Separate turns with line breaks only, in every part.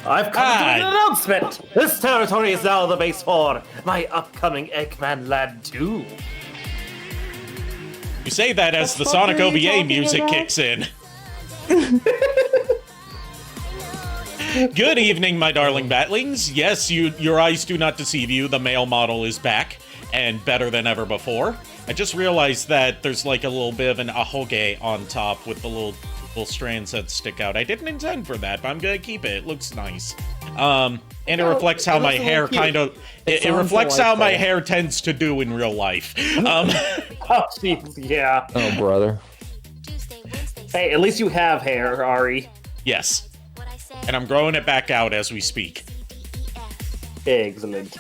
I've come to an announcement! This territory is now the base for my upcoming Eggman Land 2.
You say that as the Sonic OVA music kicks in. Good evening, my darling batlings. Yes, your eyes do not deceive you. The male model is back, and better than ever before. I just realized that there's like a little bit of an ahoge on top with the little strands that stick out. I didn't intend for that, but I'm gonna keep it. It looks nice. And it reflects how my hair kind of... It reflects how my hair tends to do in real life.
Oh, jeez, yeah.
Oh, brother.
Hey, at least you have hair, Ari.
Yes. And I'm growing it back out as we speak.
Excellent.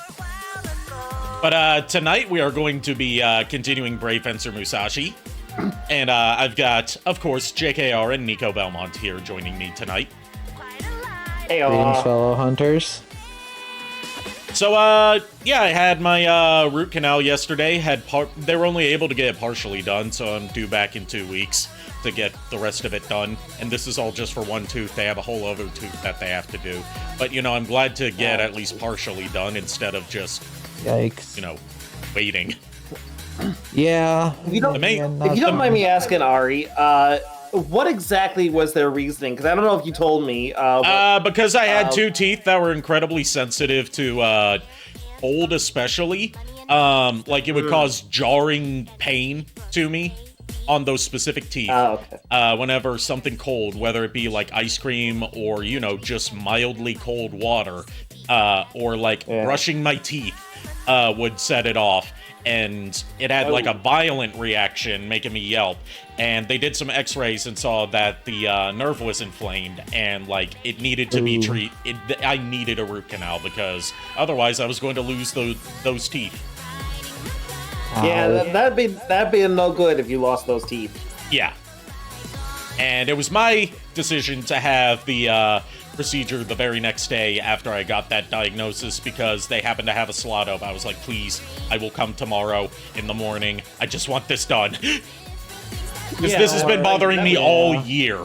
But tonight we are going to be continuing Brave Fencer Musashi. And I've got, of course, JKR and Nico Belmont here joining me tonight.
Hey,
Greetings, fellow hunters.
So, yeah, I had my root canal yesterday. They were only able to get it partially done, so I'm due back in 2 weeks to get the rest of it done. And this is all just for one tooth. They have a whole other tooth that they have to do. But, you know, I'm glad to get at least partially done instead of just,
Yikes.
you know, waiting.
Yeah.
If you don't mind me asking, Ari, what exactly was their reasoning? Because I don't know if you told me.
Because I had two teeth that were incredibly sensitive to cold, especially. Like it would cause jarring pain to me on those specific teeth.
Okay.
Whenever something cold, whether it be like ice cream or, you know, just mildly cold water, or like brushing my teeth would set it off. And it had like a violent reaction, making me yelp. And they did some x-rays and saw that the nerve was inflamed and like it needed to be treated. I needed a root canal because otherwise I was going to lose those teeth.
Yeah, that'd be no good if you lost those teeth.
Yeah. And it was my decision to have the procedure the very next day after I got that diagnosis because they happened to have a slot up. I was like, please, I will come tomorrow in the morning. I just want this done. Because this has been bothering me all year.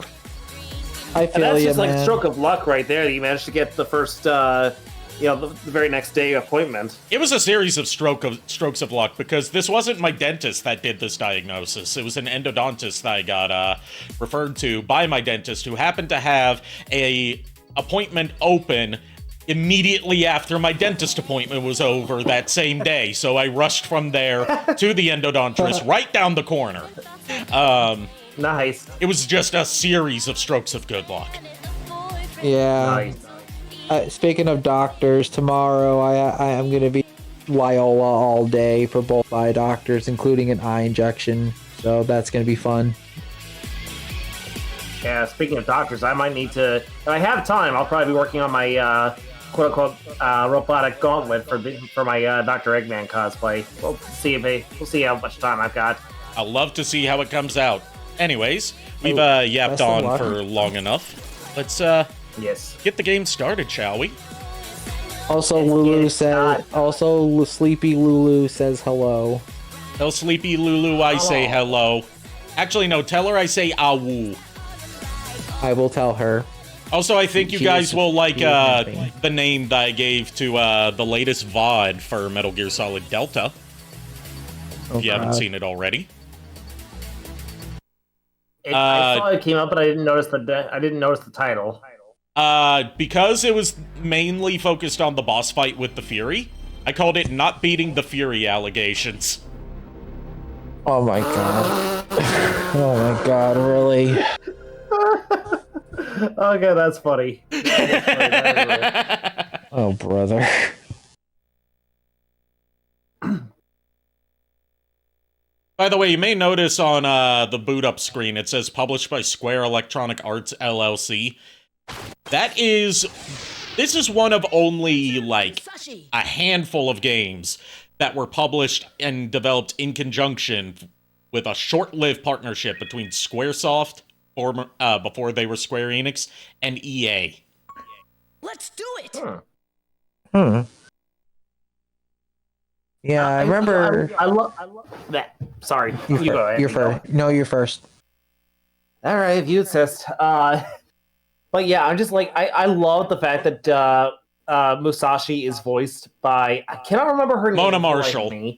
I feel
and that's just
man.
like a stroke of luck right there. You managed to get the first, the very next day appointment.
It was a series of strokes of luck because this wasn't my dentist that did this diagnosis. It was an endodontist that I got referred to by my dentist who happened to have a appointment open immediately after my dentist appointment was over that same day. So I rushed from there to the endodontist right down the corner.
Nice.
It was just a series of strokes of good luck.
Yeah.
Nice.
Speaking of doctors, tomorrow I am going to be Loyola all day for both eye doctors, including an eye injection. So that's going to be fun.
Yeah, speaking of doctors, I might need to... If I have time, I'll probably be working on my quote-unquote robotic gauntlet for my Dr. Eggman cosplay. We'll see how much time I've got.
I'll love to see how it comes out. Anyways, we've yapped on for long enough. Let's get the game started, shall we?
Also, Lulu says. Also, Sleepy Lulu says hello.
Tell Sleepy Lulu I say hello. Actually, no. Tell her I say awoo.
I will tell her.
Also, I think you guys will like the name that I gave to the latest VOD for Metal Gear Solid Delta. If you haven't seen it already.
I saw it came up, but I didn't notice the title.
Because it was mainly focused on the boss fight with the Fury, I called it Not Beating the Fury Allegations.
Oh my god. Oh my god, really?
Okay, that's funny.
Oh, brother.
By the way, you may notice on the boot up screen, it says published by Square Electronic Arts LLC. This is one of only, like, a handful of games that were published and developed in conjunction with a short-lived partnership between Squaresoft, before they were Square Enix, and EA.
Let's do it!
Yeah, I remember...
I love that. Sorry, you go ahead.
You're first. No, you're first.
All right, if you insist. But yeah, I'm just like I love the fact that Musashi is voiced by I cannot remember her name.
Mona Marshall.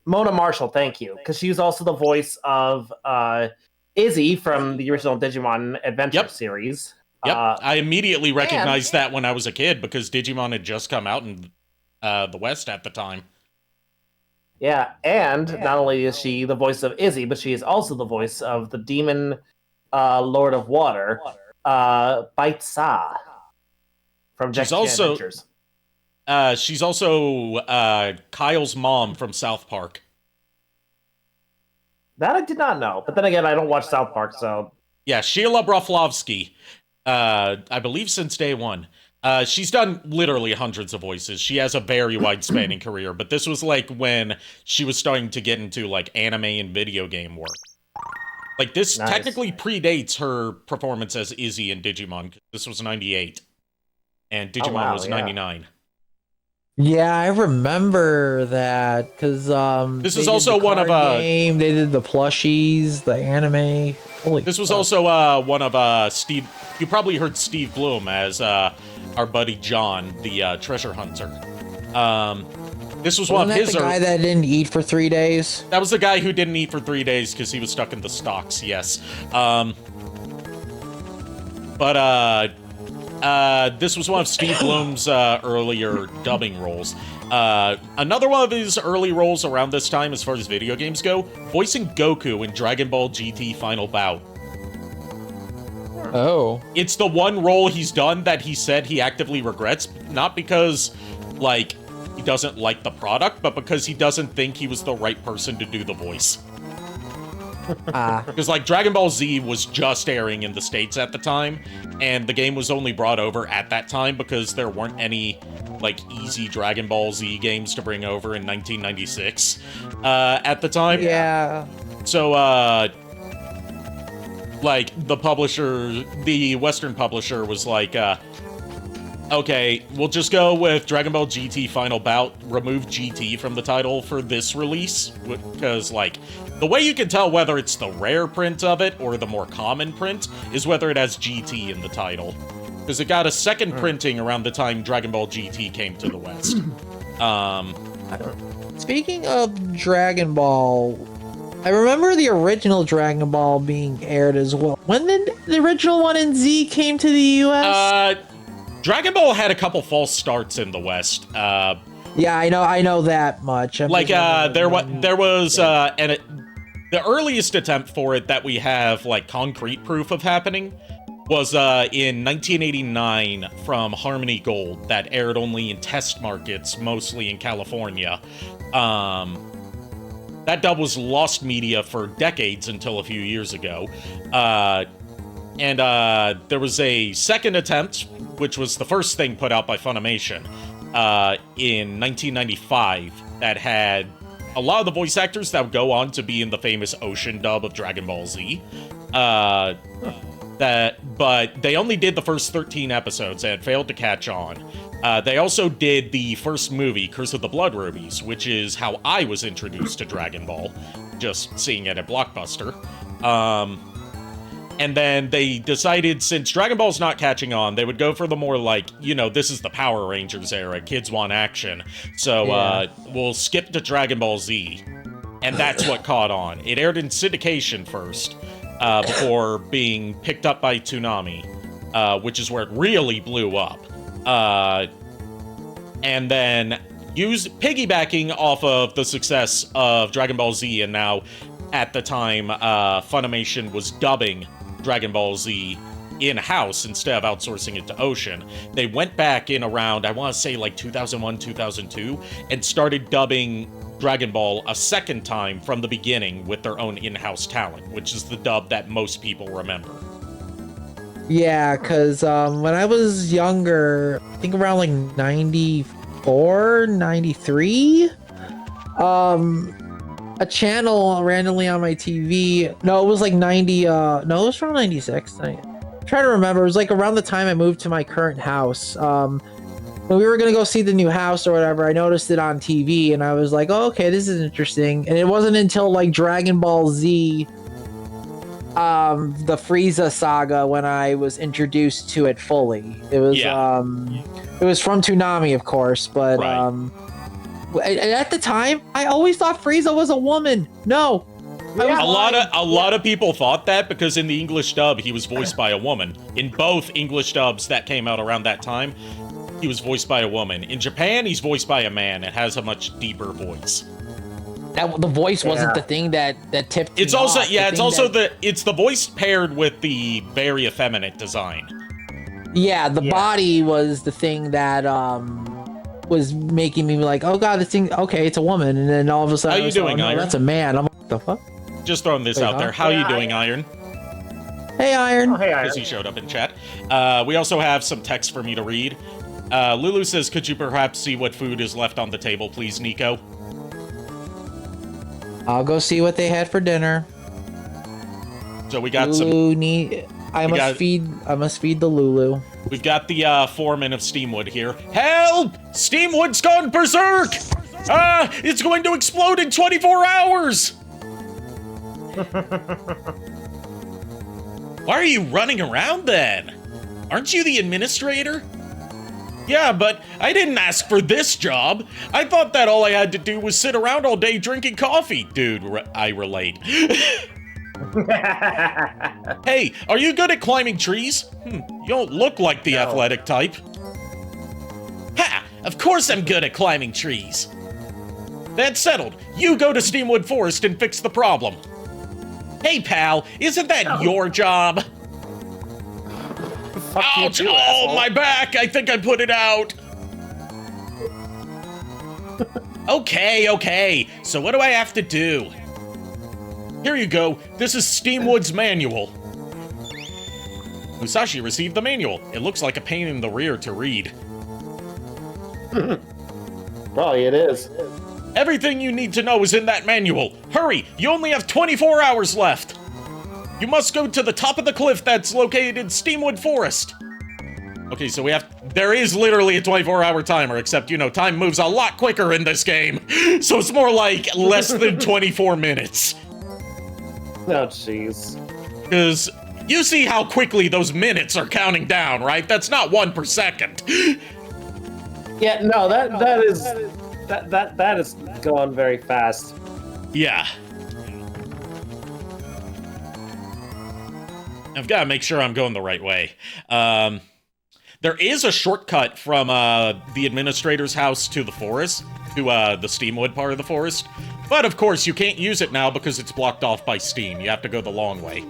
Mona Marshall, thank you, because she was also the voice of Izzy from the original Digimon Adventure series.
Yep, I immediately recognized that when I was a kid because Digimon had just come out in the West at the time.
Yeah, and not only is she the voice of Izzy, but she is also the voice of the demon Lord of Water, Bite Sa from Jack Adventures.
She's also Kyle's mom from South Park.
That I did not know, but then again, I don't watch South Park, so...
Yeah, Sheila Broflovsky, I believe since day one. She's done literally hundreds of voices. She has a very wide-spanning career, but this was like when she was starting to get into like anime and video game work. Like this technically predates her performance as Izzy in Digimon. This was 98, and Digimon was 99.
Yeah, I remember that because
this is also one of
game. They did the plushies, the anime.
This was also one of Steve. You probably heard Steve Bloom as our buddy John, the treasure hunter. This was one of his.
The guy that didn't eat for 3 days.
That was the guy who didn't eat for 3 days because he was stuck in the stocks. Yes. This was one of Steve Bloom's earlier dubbing roles. Another one of his early roles around this time, as far as video games go, voicing Goku in Dragon Ball GT Final Bout.
Oh.
It's the one role he's done that he said he actively regrets, not because, like, he doesn't like the product, but because he doesn't think he was the right person to do the voice. Because, like, Dragon Ball Z was just airing in the States at the time, and the game was only brought over at that time because there weren't any, like, easy Dragon Ball Z games to bring over in 1996 at the time.
Yeah.
So, like, the Western publisher was like, okay, we'll just go with Dragon Ball GT Final Bout, remove GT from the title for this release, because, like, the way you can tell whether it's the rare print of it or the more common print is whether it has GT in the title. Because it got a second printing around the time Dragon Ball GT came to the West.
Speaking of Dragon Ball, I remember the original Dragon Ball being aired as well. When did the original one in Z came to the US?
Dragon Ball had a couple false starts in the West.
Yeah, I know that much.
There was the earliest attempt for it that we have, like, concrete proof of happening was in 1989 from Harmony Gold that aired only in test markets, mostly in California. That dub was lost media for decades until a few years ago. And there was a second attempt, which was the first thing put out by Funimation, in 1995, that had a lot of the voice actors that would go on to be in the famous Ocean dub of Dragon Ball Z. But they only did the first 13 episodes and failed to catch on. They also did the first movie, Curse of the Blood Rubies, which is how I was introduced to Dragon Ball, just seeing it at Blockbuster. And then they decided, since Dragon Ball's not catching on, they would go for the more, like, you know, this is the Power Rangers era, kids want action. So we'll skip to Dragon Ball Z. And that's what caught on. It aired in syndication first, before being picked up by Toonami, which is where it really blew up. And then piggybacking off of the success of Dragon Ball Z, and now, at the time, Funimation was dubbing Dragon Ball Z in-house instead of outsourcing it to Ocean. They went back in around, I want to say, like 2001, 2002, and started dubbing Dragon Ball a second time from the beginning with their own in-house talent, which is the dub that most people remember.
Yeah, because when I was younger, I think around like 94, 93, a channel randomly on my TV, no, it was like 90, no, it was around 96. I'm trying to remember. It was like around the time I moved to my current house. When we were going to go see the new house or whatever, I noticed it on TV and I was like, oh, okay, this is interesting. And it wasn't until like Dragon Ball Z the Frieza saga when I was introduced to it fully. It was it was from Toonami, of course, but at the time, I always thought Frieza was a woman. No.
A lot of people thought that because in the English dub he was voiced by a woman. In both English dubs that came out around that time, he was voiced by a woman. In Japan, he's voiced by a man. It has a much deeper voice.
That the voice wasn't the thing that tipped.
It's
me
also
off.
it's the voice paired with the very effeminate design.
Yeah, the body was the thing that was making me like, oh god, this thing. Okay, it's a woman, and then all of a sudden,
how you doing, Iron?
That's a man. I'm like, what the fuck?
Just throwing this out there. How are you doing, Iron?
Hey, Iron.
Oh, hey, Iron.
Because he showed up in chat. We also have some text for me to read. Lulu says, could you perhaps see what food is left on the table, please, Nico?
I'll go see what they had for dinner.
So we got
Lulu I must feed the Lulu.
We've got the foreman of Steamwood here. Help! Steamwood's gone berserk! It's going to explode in 24 hours! Why are you running around then? Aren't you the administrator? Yeah, but I didn't ask for this job. I thought that all I had to do was sit around all day drinking coffee. Dude, I relate. Hey, are you good at climbing trees? You don't look like the athletic type. Ha! Of course I'm good at climbing trees. That's settled. You go to Steamwood Forest and fix the problem. Hey, pal, isn't that your job? Ouch! Oh, my back! I think I put it out! Okay. So what do I have to do? Here you go. This is Steamwood's manual. Musashi received the manual. It looks like a pain in the rear to read.
Probably it is.
Everything you need to know is in that manual. Hurry! You only have 24 hours left. You must go to the top of the cliff that's located in Steamwood Forest. Okay, so there is literally a 24-hour timer, except, time moves a lot quicker in this game. So it's more like less than 24 minutes.
Oh, jeez.
Because you see how quickly those minutes are counting down, right? That's not 1 per second.
Yeah, no, that is going very fast.
Yeah. I've got to make sure I'm going the right way. There is a shortcut from the administrator's house to the forest, to the Steamwood part of the forest. But of course, you can't use it now because it's blocked off by Steam. You have to go the long way.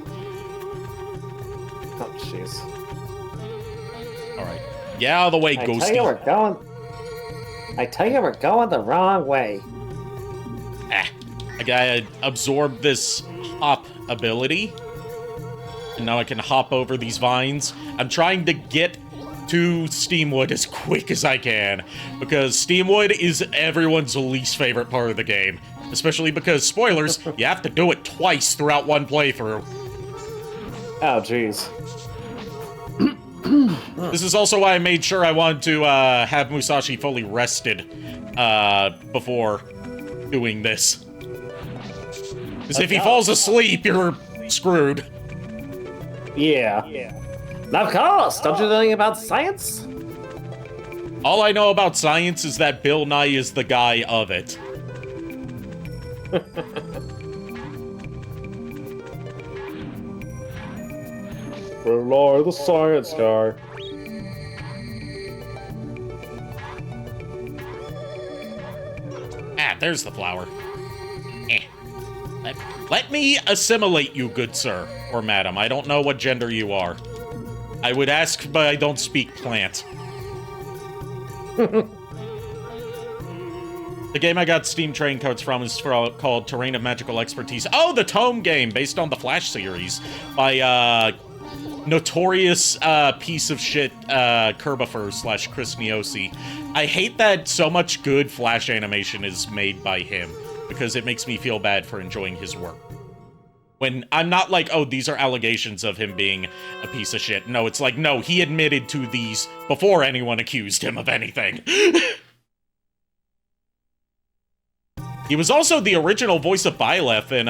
Oh, jeez.
Alright. Get out of the way, Ghosty.
I tell you we're going the wrong way.
I gotta absorb this hop ability. And now I can hop over these vines. I'm trying to get to Steamwood as quick as I can, because Steamwood is everyone's least favorite part of the game. Especially because, spoilers, you have to do it twice throughout one playthrough.
Oh, jeez.
This is also why I made sure I wanted to have Musashi fully rested before doing this. Because if he falls asleep, you're screwed.
Yeah. Now, of course, don't you know anything about science?
All I know about science is that Bill Nye is the guy of it.
Bill Nye, the science guy.
There's the flower. Let me assimilate you, good sir, or madam. I don't know what gender you are. I would ask, but I don't speak plant. The game I got Steam Train codes from is called Terrain of Magical Expertise. Oh, the Tome game, based on the Flash series, by notorious piece of shit Kerbifer / Chris Niosi. I hate that so much good Flash animation is made by him, because it makes me feel bad for enjoying his work. When I'm not like, oh, these are allegations of him being a piece of shit. No, it's like, no, he admitted to these before anyone accused him of anything. He was also the original voice of Byleth in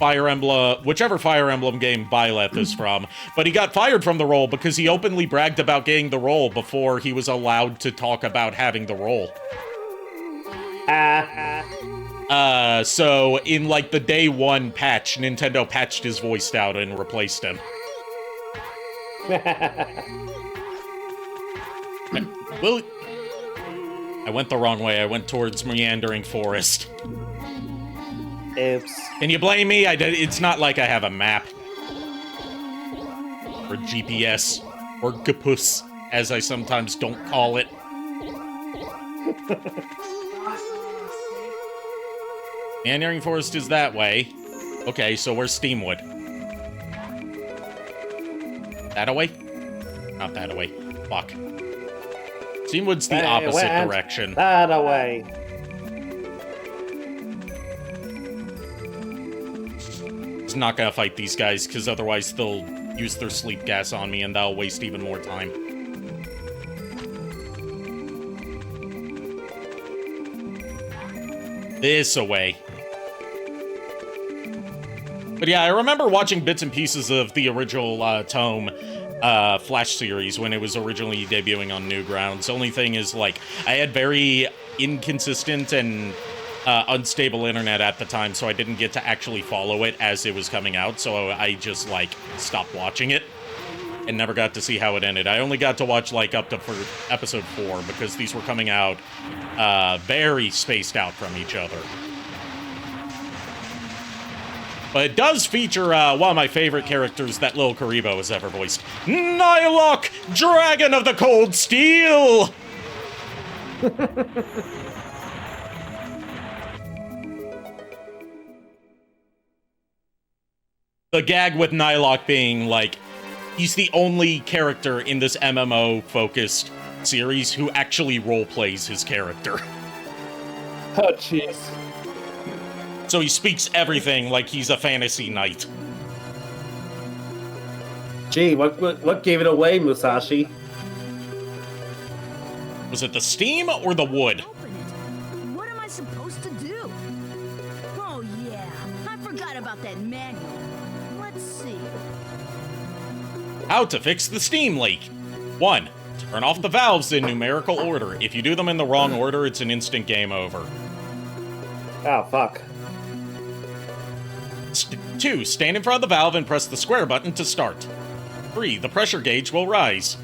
Fire Emblem, whichever Fire Emblem game Byleth is from, but he got fired from the role because he openly bragged about getting the role before he was allowed to talk about having the role. So in like the day one patch, Nintendo patched his voice out and replaced him. Well, I went the wrong way. I went towards meandering forest.
Oops.
Can you blame me? It's not like I have a map. Or GPS. Or GPUS, as I sometimes don't call it. Meandering forest is that way. Okay, so where's Steamwood? That away? Not that away. Fuck. Steamwood's the opposite direction.
That away.
I'm not gonna fight these guys, because otherwise they'll use their sleep gas on me, and that'll waste even more time. This away. But yeah, I remember watching bits and pieces of the original Tome Flash series when it was originally debuting on Newgrounds. Only thing is, like, I had very inconsistent and unstable internet at the time, so I didn't get to actually follow it as it was coming out, so I just, like, stopped watching it and never got to see how it ended. I only got to watch, like, up to for episode 4, because these were coming out very spaced out from each other. But it does feature one of my favorite characters that Lil Karibo has ever voiced. Nylok, Dragon of the Cold Steel! The gag with Nylok being, like, he's the only character in this MMO-focused series who actually roleplays his character.
Oh, jeez.
So he speaks everything like he's a fantasy knight.
Gee, what gave it away, Musashi?
Was it the steam or the wood?
Open it. What am I supposed to do? Oh yeah, I forgot about that manual. Let's see.
How to fix the steam leak. 1. Turn off the valves in numerical order. If you do them in the wrong order, it's an instant game over.
Oh, fuck.
2. Stand in front of the valve and press the square button to start. 3. The pressure gauge will rise.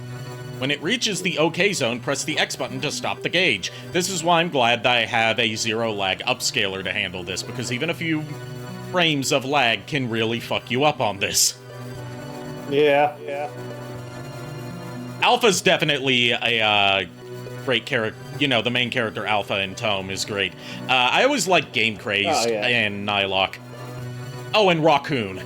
When it reaches the OK zone, press the X button to stop the gauge. This is why I'm glad that I have a zero lag upscaler to handle this, because even a few frames of lag can really fuck you up on this.
Yeah.
Alpha's definitely a great character. You know, the main character, Alpha in Tome, is great. I always liked Game Crazed and Nylok. Oh, and Raccoon.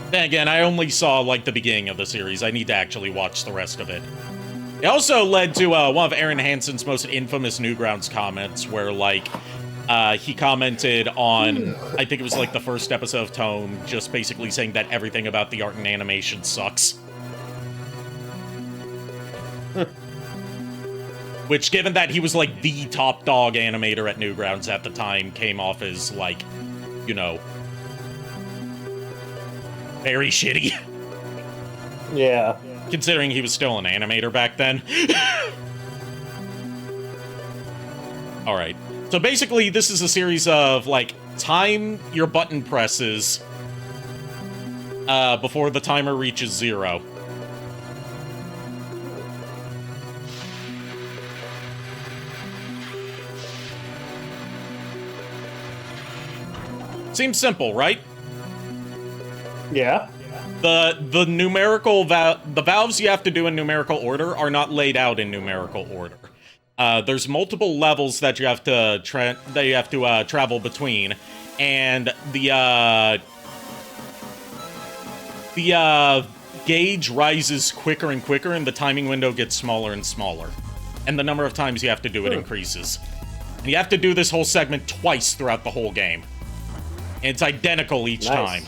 Then again, I only saw, like, the beginning of the series. I need to actually watch the rest of it. It also led to one of Aaron Hansen's most infamous Newgrounds comments, where, like, he commented on, I think it was, like, the first episode of Tome, just basically saying that everything about the art and animation sucks. Which, given that he was, like, the top dog animator at Newgrounds at the time, came off as, like, you know, very shitty.
Yeah.
Considering he was still an animator back then. Alright. So basically, this is a series of, like, time your button presses before the timer reaches 0. Seems simple, right?
Yeah.
The numerical the valves you have to do in numerical order are not laid out in numerical order. There's multiple levels that you have to travel between, and the gauge rises quicker and quicker, and the timing window gets smaller and smaller, and the number of times you have to do it increases. And you have to do this whole segment twice throughout the whole game. And it's identical each time.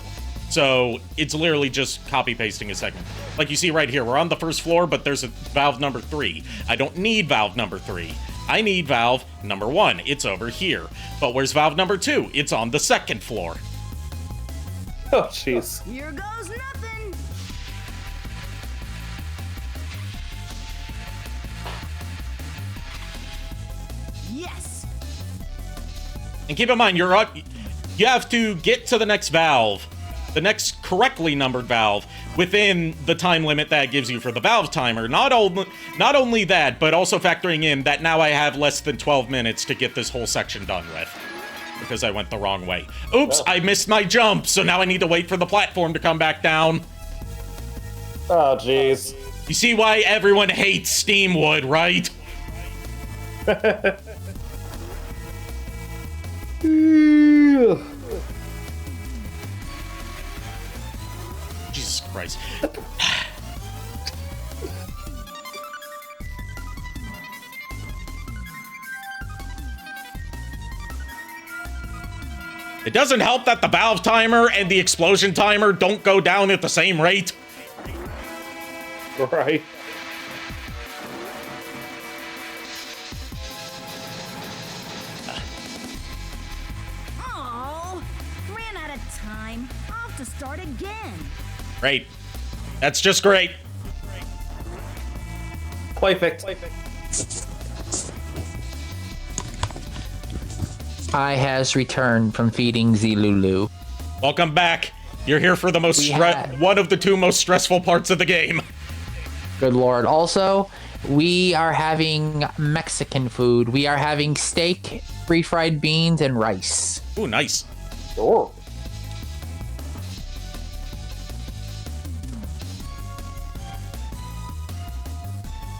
So it's literally just copy-pasting a segment. Like you see right here, we're on the first floor, but there's a valve number 3. I don't need valve number 3. I need valve number 1. It's over here. But where's valve number 2? It's on the 2nd floor.
Oh, jeez.
Here goes nothing. Yes.
And keep in mind, you have to get to the next valve, the next correctly numbered valve, within the time limit that gives you for the valve timer. Not only that, but also factoring in that now I have less than 12 minutes to get this whole section done with. Because I went the wrong way. Oops, I missed my jump, so now I need to wait for the platform to come back down.
Oh, jeez.
You see why everyone hates Steamwood, right? Jesus Christ. It doesn't help that the valve timer and the explosion timer don't go down at the same rate.
Right.
Oh, ran out of time. I'll have to start again.
Great. That's just great.
Perfect.
I has returned from feeding Zilulu.
Welcome back. You're here for the one of the 2 most stressful parts of the game.
Good lord. Also, we are having Mexican food. We are having steak, refried beans, and rice.
Ooh, nice.
Sure.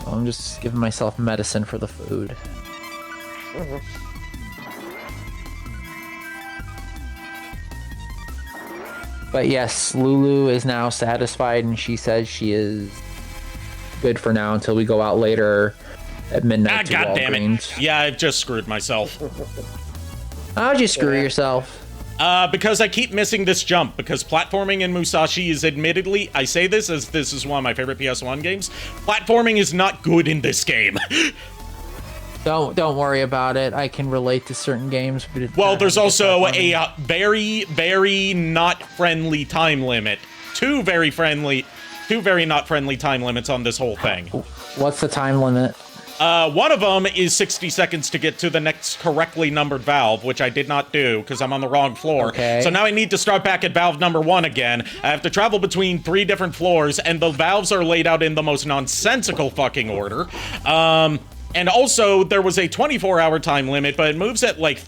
I'm just giving myself medicine for the food. But yes, Lulu is now satisfied, and she says she is good for now until we go out later at midnight to
God damn it.
Walgreens.
Yeah, I've just screwed myself.
How'd you screw yourself?
Because I keep missing this jump, because platforming in Musashi is admittedly, I say this as this is one of my favorite PS1 games, platforming is not good in this game.
Don't worry about it. I can relate to certain games. But
Well, there's also a very, very not friendly time limit. Two very not friendly time limits on this whole thing.
What's the time limit?
One of them is 60 seconds to get to the next correctly numbered valve, which I did not do because I'm on the wrong floor.
Okay.
So now I need to start back at valve number 1 again. I have to travel between 3 different floors, and the valves are laid out in the most nonsensical fucking order. And also, there was a 24-hour time limit, but it moves at like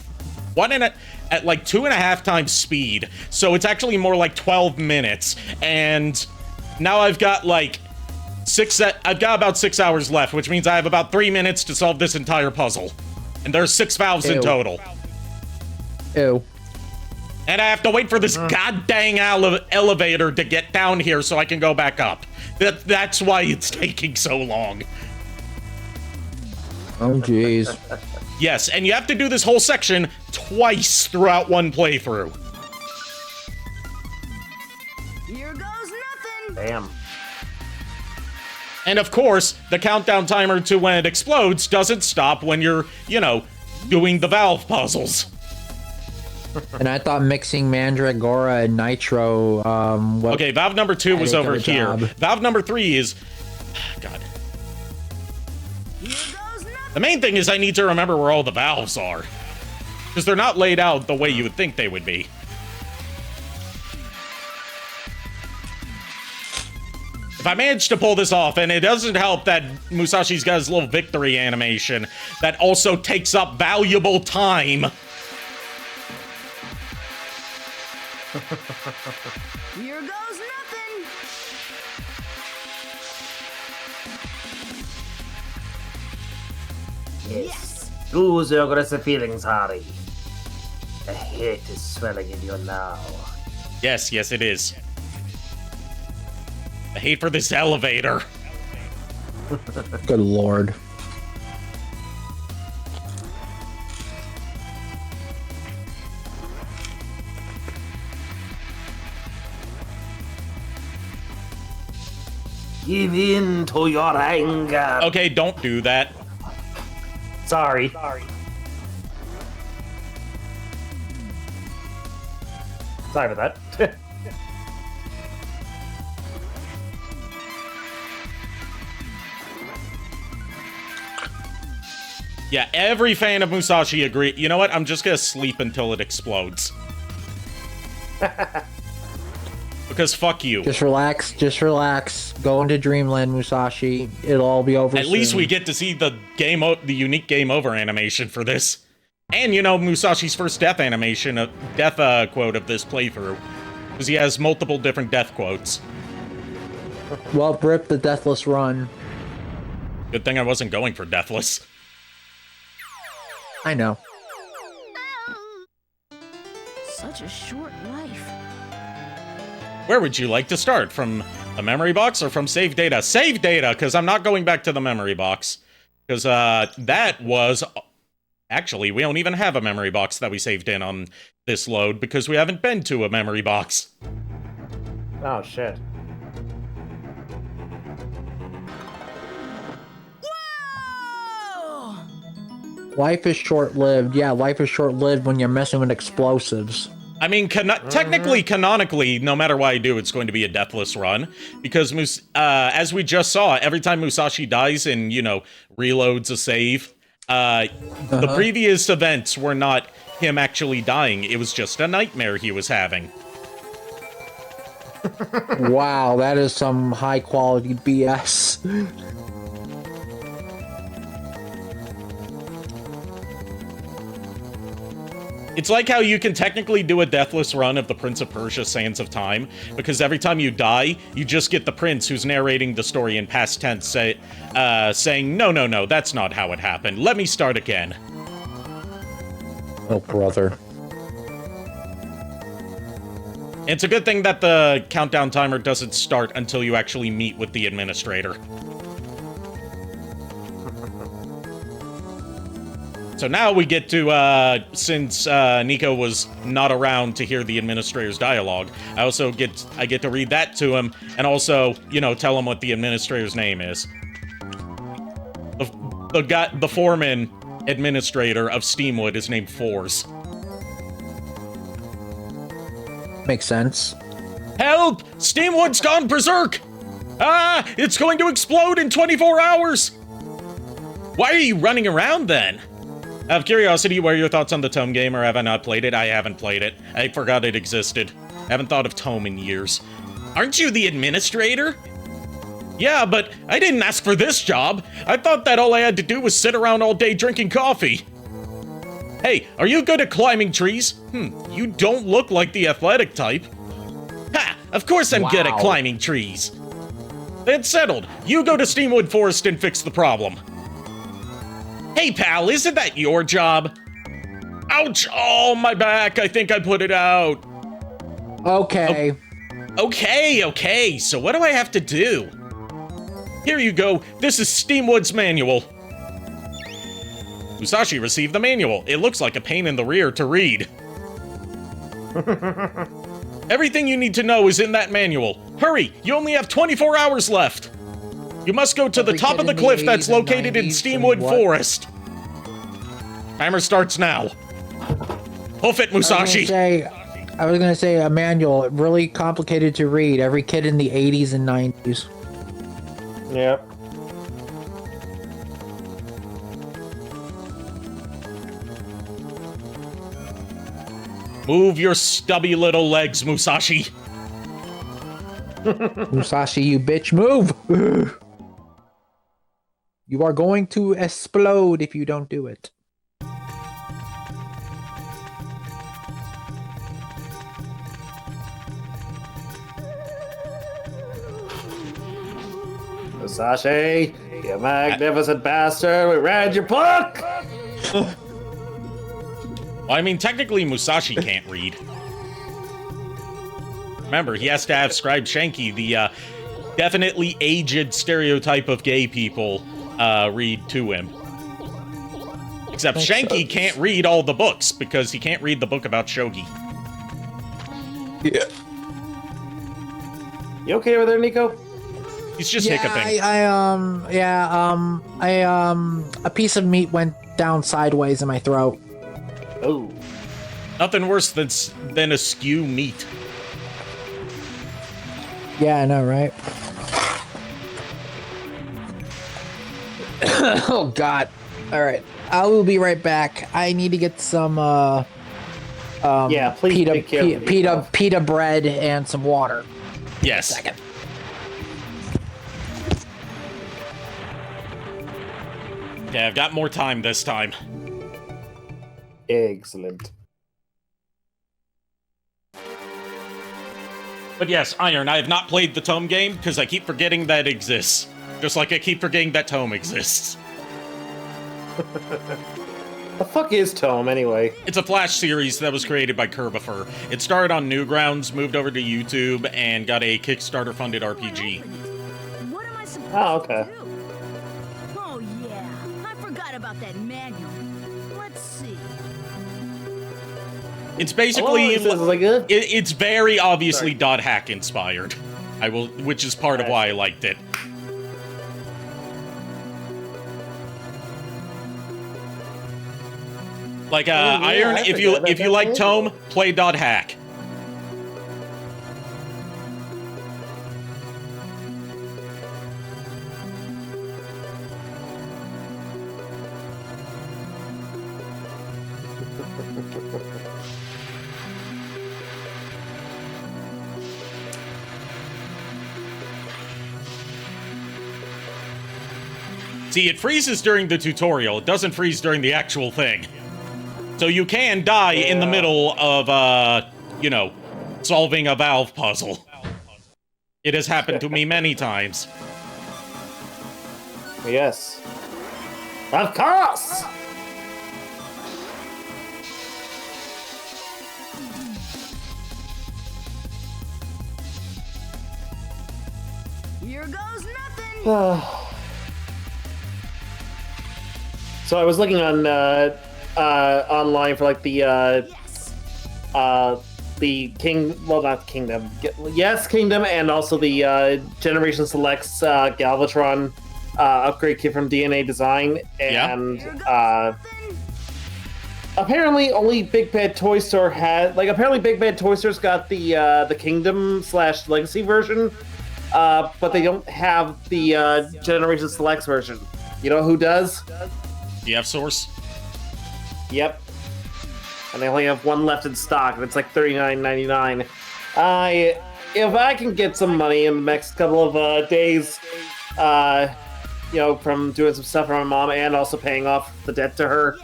2.5 times speed. So it's actually more like 12 minutes. And now I've got like I've got about 6 hours left, which means I have about 3 minutes to solve this entire puzzle. And there's 6 valves in total.
Ew.
And I have to wait for this goddamn elevator to get down here so I can go back up. That's why it's taking so long.
Oh, jeez.
Yes, and you have to do this whole section twice throughout one playthrough.
Here goes nothing.
Damn.
And of course, the countdown timer to when it explodes doesn't stop when you're, doing the valve puzzles.
And I thought mixing Mandragora and Nitro,
Okay, valve number 2 was over here.
job.
Valve number 3 is... God.
Here goes nothing.
The main thing is I need to remember where all the valves are. Because they're not laid out the way you would think they would be. If I manage to pull this off, and it doesn't help that Musashi's got his little victory animation that also takes up valuable time.
Here goes nothing.
Yes. Lose your aggressive feelings, Harry. The hate is swelling in you now.
Yes, it is. I hate for this elevator.
Good lord.
Give in to your anger.
Okay, don't do that.
Sorry. Sorry about that.
Yeah, every fan of Musashi agree. You know what? I'm just gonna sleep until it explodes. Because fuck you.
Just relax. Go into Dreamland, Musashi. It'll all be over
At least we get to see the unique game over animation for this. And, you know, Musashi's first death animation, death quote of this playthrough. Because he has multiple different death quotes.
Well, rip the Deathless Run.
Good thing I wasn't going for Deathless.
I know.
Such a short life.
Where would you like to start? From a memory box or from save data? Save data, because I'm not going back to the memory box. Because that was... Actually, we don't even have a memory box that we saved in on this load, because we haven't been to a memory box.
Oh, shit.
Whoa!
Life is short-lived. Yeah, life is short-lived when you're messing with explosives.
I mean, technically, canonically, no matter what I do, it's going to be a deathless run. Because, as we just saw, every time Musashi dies and, you know, reloads a save, the previous events were not him actually dying. It was just a nightmare he was having.
Wow, that is some high-quality BS.
It's like how you can technically do a deathless run of the Prince of Persia Sands of Time, because every time you die, you just get the prince who's narrating the story in past tense saying, no, that's not how it happened. Let me start again.
Oh, brother.
It's a good thing that the countdown timer doesn't start until you actually meet with the administrator. So now we get to, since Nico was not around to hear the administrator's dialogue, I get to read that to him, and also, you know, tell him what the administrator's name is. The foreman administrator of Steamwood is named Fours.
Makes sense.
Help! Steamwood's gone berserk! Ah! It's going to explode in 24 hours! Why are you running around then? Out of curiosity, what are your thoughts on the Tome game, or have I not played it? I haven't played it. I forgot it existed. I haven't thought of Tome in years. Aren't you the administrator? Yeah, but I didn't ask for this job. I thought that all I had to do was sit around all day drinking coffee. Hey, are you good at climbing trees? You don't look like the athletic type. Ha! Of course I'm good at climbing trees. It's settled. You go to Steamwood Forest and fix the problem. Hey, pal, isn't that your job? Ouch! Oh, my back. I think I put it out.
Okay.
Okay. So what do I have to do? Here you go. This is Steamwood's manual. Musashi received the manual. It looks like a pain in the rear to read. Everything you need to know is in that manual. Hurry! You only have 24 hours left. You must go to the top of the cliff that's located in Steamwood Forest. Timer starts now. Hoof it, Musashi.
I was gonna say a manual, really complicated to read. Every kid in the 80s and 90s.
Yep.
Move your stubby little legs, Musashi.
Musashi, you bitch, move! You are going to explode if you don't do it.
Musashi, you magnificent bastard, we read your book!
Well, I mean, technically Musashi can't read. Remember, he has to have Scribe Shanky, the definitely aged stereotype of gay people, read to him. Except Shanky can't read all the books, because he can't read the book about shogi.
Yeah.
You okay over there, Nico?
He's just hiccuping.
A piece of meat went down sideways in my throat.
Oh.
Nothing worse than a skew meat.
Yeah, I know, right? Oh God! All right, I will be right back. I need to get some
Yeah, please take care of yourself.
pita bread and some water.
Yes.
Second.
Okay, I've got more time this time.
Excellent.
But yes, Iron, I have not played the Tome game because I keep forgetting that it exists. Just like I keep forgetting that Tome exists.
The fuck is Tome, anyway?
It's a Flash series that was created by Curbifer. It started on Newgrounds, moved over to YouTube, and got a Kickstarter-funded RPG.
What am I supposed
Okay.
to do? Oh yeah, I forgot about that manual. Let's see.
It's basically...
Hello, is it good?
It's very obviously Dot Hack inspired. Which is part of why I liked it. Like,
yeah,
Iron,
I
if
forgot
you like
that.
Tome, play Dot Hack. See, it freezes during the tutorial. It doesn't freeze during the actual thing. So you can die in the middle of, you know, solving a valve puzzle. It has happened to me many times.
Yes. Of course!
Here goes nothing.
So I was looking on online for like the well, not Kingdom, yes, Kingdom, and also the Generation Selects Galvatron upgrade kit from DNA Design, and apparently only Big Bad Toy Store had, like, apparently Big Bad Toy Store's got the Kingdom / Legacy version, but they don't have the Generation Selects version. You know who does?
The F-Source?
Yep. And they only have one left in stock, and it's like $39.99. If I can get some money in the next couple of days, you know, from doing some stuff for my mom and also paying off the debt to her,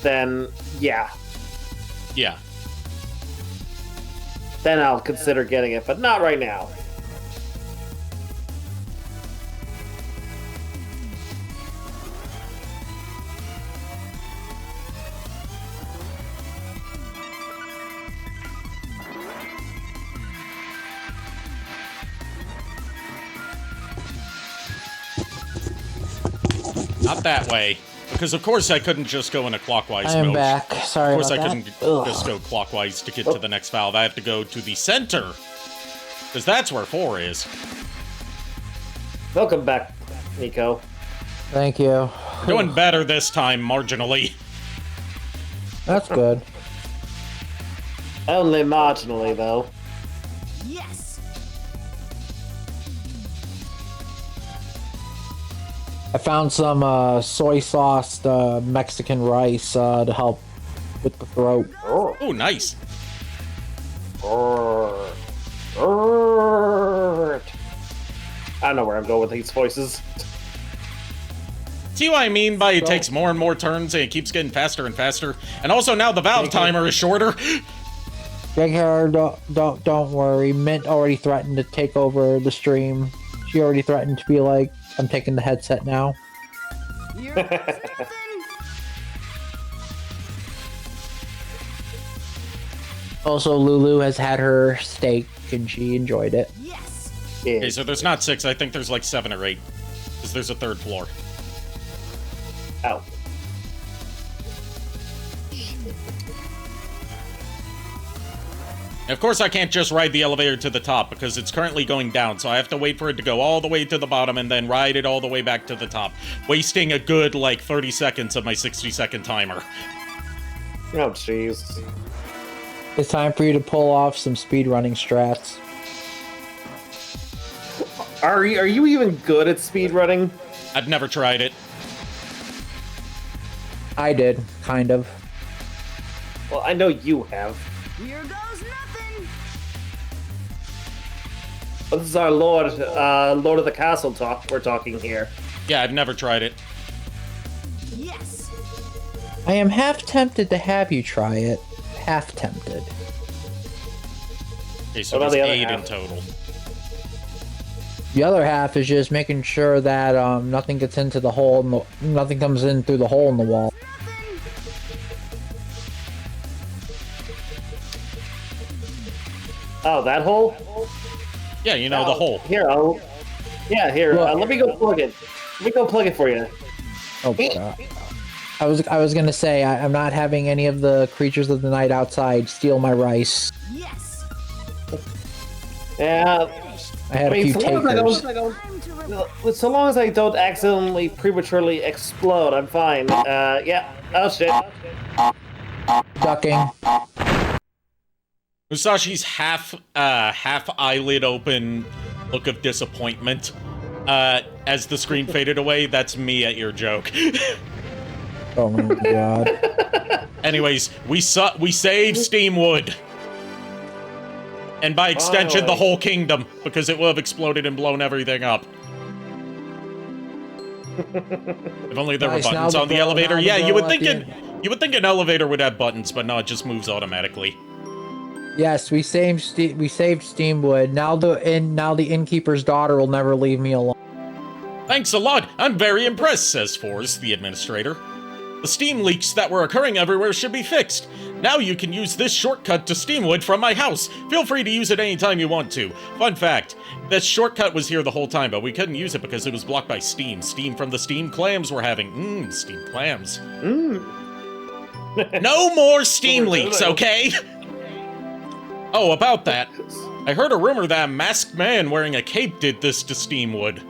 then yeah.
Yeah.
Then I'll consider getting it, but not right now.
Not that way. Because of course I couldn't just go in a clockwise
I am
motion.
back. Sorry
Of course
about
I
that.
couldn't just go clockwise to get to the next valve. I have to go to the center. Because that's where 4 is.
Welcome back, Nico.
Thank you.
We're doing better this time, marginally.
That's good.
Only marginally, though.
Yes.
I found some soy sauced Mexican rice to help with the throat.
Oh, nice.
I don't know where I'm going with these voices.
See what I mean by it takes more and more turns and it keeps getting faster and faster? And also now the valve timer is shorter.
JKR, don't worry. Mint already threatened to take over the stream. She already threatened to be like, I'm taking the headset now.
Here goes nothing.
Also, Lulu has had her steak and she enjoyed it.
Yes.
Okay, so there's not 6, I think there's like 7 or 8. Because there's a 3rd floor.
Ow.
Of course, I can't just ride the elevator to the top because it's currently going down, so I have to wait for it to go all the way to the bottom and then ride it all the way back to the top, wasting a good, like, 30 seconds of my 60-second timer.
Oh, jeez.
It's time for you to pull off some speedrunning strats.
Are you even good at speedrunning?
I've never tried it.
I did, kind of.
Well, I know you have.
Here goes nothing.
This is our Lord of the Castle talk we're talking here.
Yeah, I've never tried it.
Yes.
I am half tempted to have you try it. Half tempted.
Okay, so
What about
there's
the other
8 in
half?
total.
The other half is just making sure that nothing gets into the hole, nothing comes in through the hole in the wall.
Oh, that hole?
Yeah, you know, the hole.
Here, here.
Look.
Let me go plug it. Let me go plug it for you.
Oh god. I was gonna say I'm not having any of the creatures of the night outside steal my rice.
Yes.
Yeah.
I had a few
so long as
takers.
I don't, so long as I don't accidentally prematurely explode, I'm fine. Yeah. Oh shit.
Ducking.
Musashi's half eyelid open look of disappointment. As the screen faded away, that's me at your joke.
Oh my god.
Anyways, we saved Steamwood. And by extension, the whole kingdom, because it will have exploded and blown everything up. If only there were
Nice, now
buttons
the
on the
girl-
elevator.
now the
Yeah,
girl
you would
at
think
the
you would think an elevator would have buttons, but no, it just moves automatically.
Yes, we saved Steamwood. Now the innkeeper's daughter will never leave me alone.
Thanks a lot. I'm very impressed, says Forrest, the administrator. The steam leaks that were occurring everywhere should be fixed. Now you can use this shortcut to Steamwood from my house. Feel free to use it anytime you want to. Fun fact, this shortcut was here the whole time, but we couldn't use it because it was blocked by steam. Steam from the steam clams we're having. Steam clams. No more steam leaks, okay? Oh, about that. I heard a rumor that a masked man wearing a cape did this to Steamwood.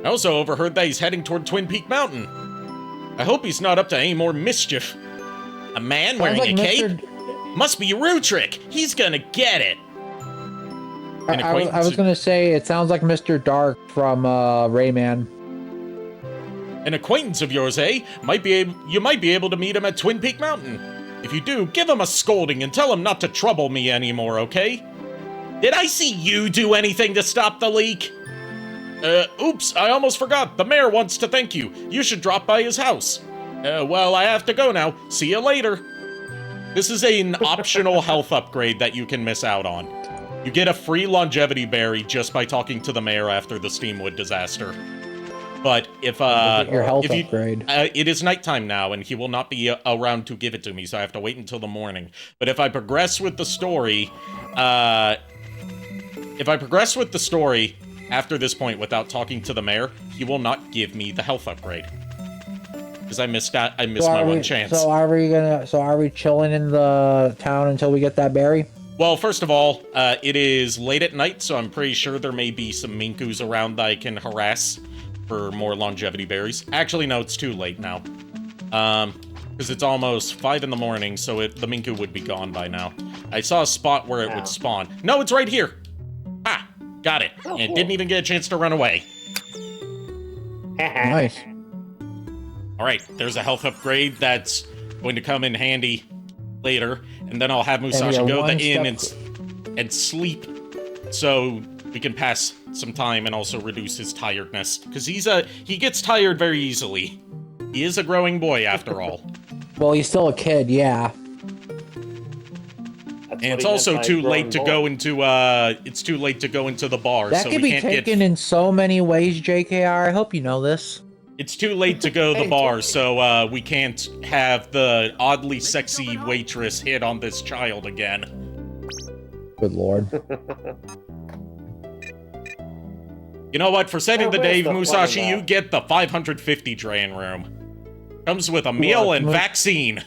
I also overheard that he's heading toward Twin Peak Mountain. I hope he's not up to any more mischief. A man wearing
like
a cape?
Mr.
Must be Rutrick. He's gonna get it.
I was gonna say it sounds like Mr. Dark from Rayman.
An acquaintance of yours, eh? You might be able to meet him at Twin Peak Mountain. If you do, give him a scolding and tell him not to trouble me anymore, okay? Did I see you do anything to stop the leak? Oops, I almost forgot. The mayor wants to thank you. You should drop by his house. Well, I have to go now. See you later. This is an optional health upgrade that you can miss out on. You get a free longevity berry just by talking to the mayor after the Steamwood disaster. But if
Your health upgrade.
it is nighttime now, and he will not be around to give it to me, so I have to wait until the morning. But if I progress with the story, after this point without talking to the mayor, he will not give me the health upgrade. Because I missed my one chance.
So are we chilling in the town until we get that berry?
Well, first of all, it is late at night, so I'm pretty sure there may be some minkus around that I can harass for more longevity berries. Actually, no, it's too late now. Because it's almost 5 in the morning, so the minku would be gone by now. I saw a spot where it would spawn. No, it's right here! Ah, got it. And it didn't even get a chance to run away.
Nice.
Alright, there's a health upgrade that's going to come in handy later, and then I'll have Musashi go to the inn and sleep, so we can pass some time and also reduce his tiredness. Because he gets tired very easily. He is a growing boy, after all.
Well, he's still a kid, yeah.
And it's also too late to go into the bar,
That
so
could
we
be
can't
taken in so many ways, JKR. I hope you know this.
It's too late to go to the bar, so we can't have the oddly sexy waitress hit on this child again.
Good lord.
You know what? For setting the day,
where's the
Musashi,
fun in
you
that?
get the 550 drain room. Comes with a meal and vaccine.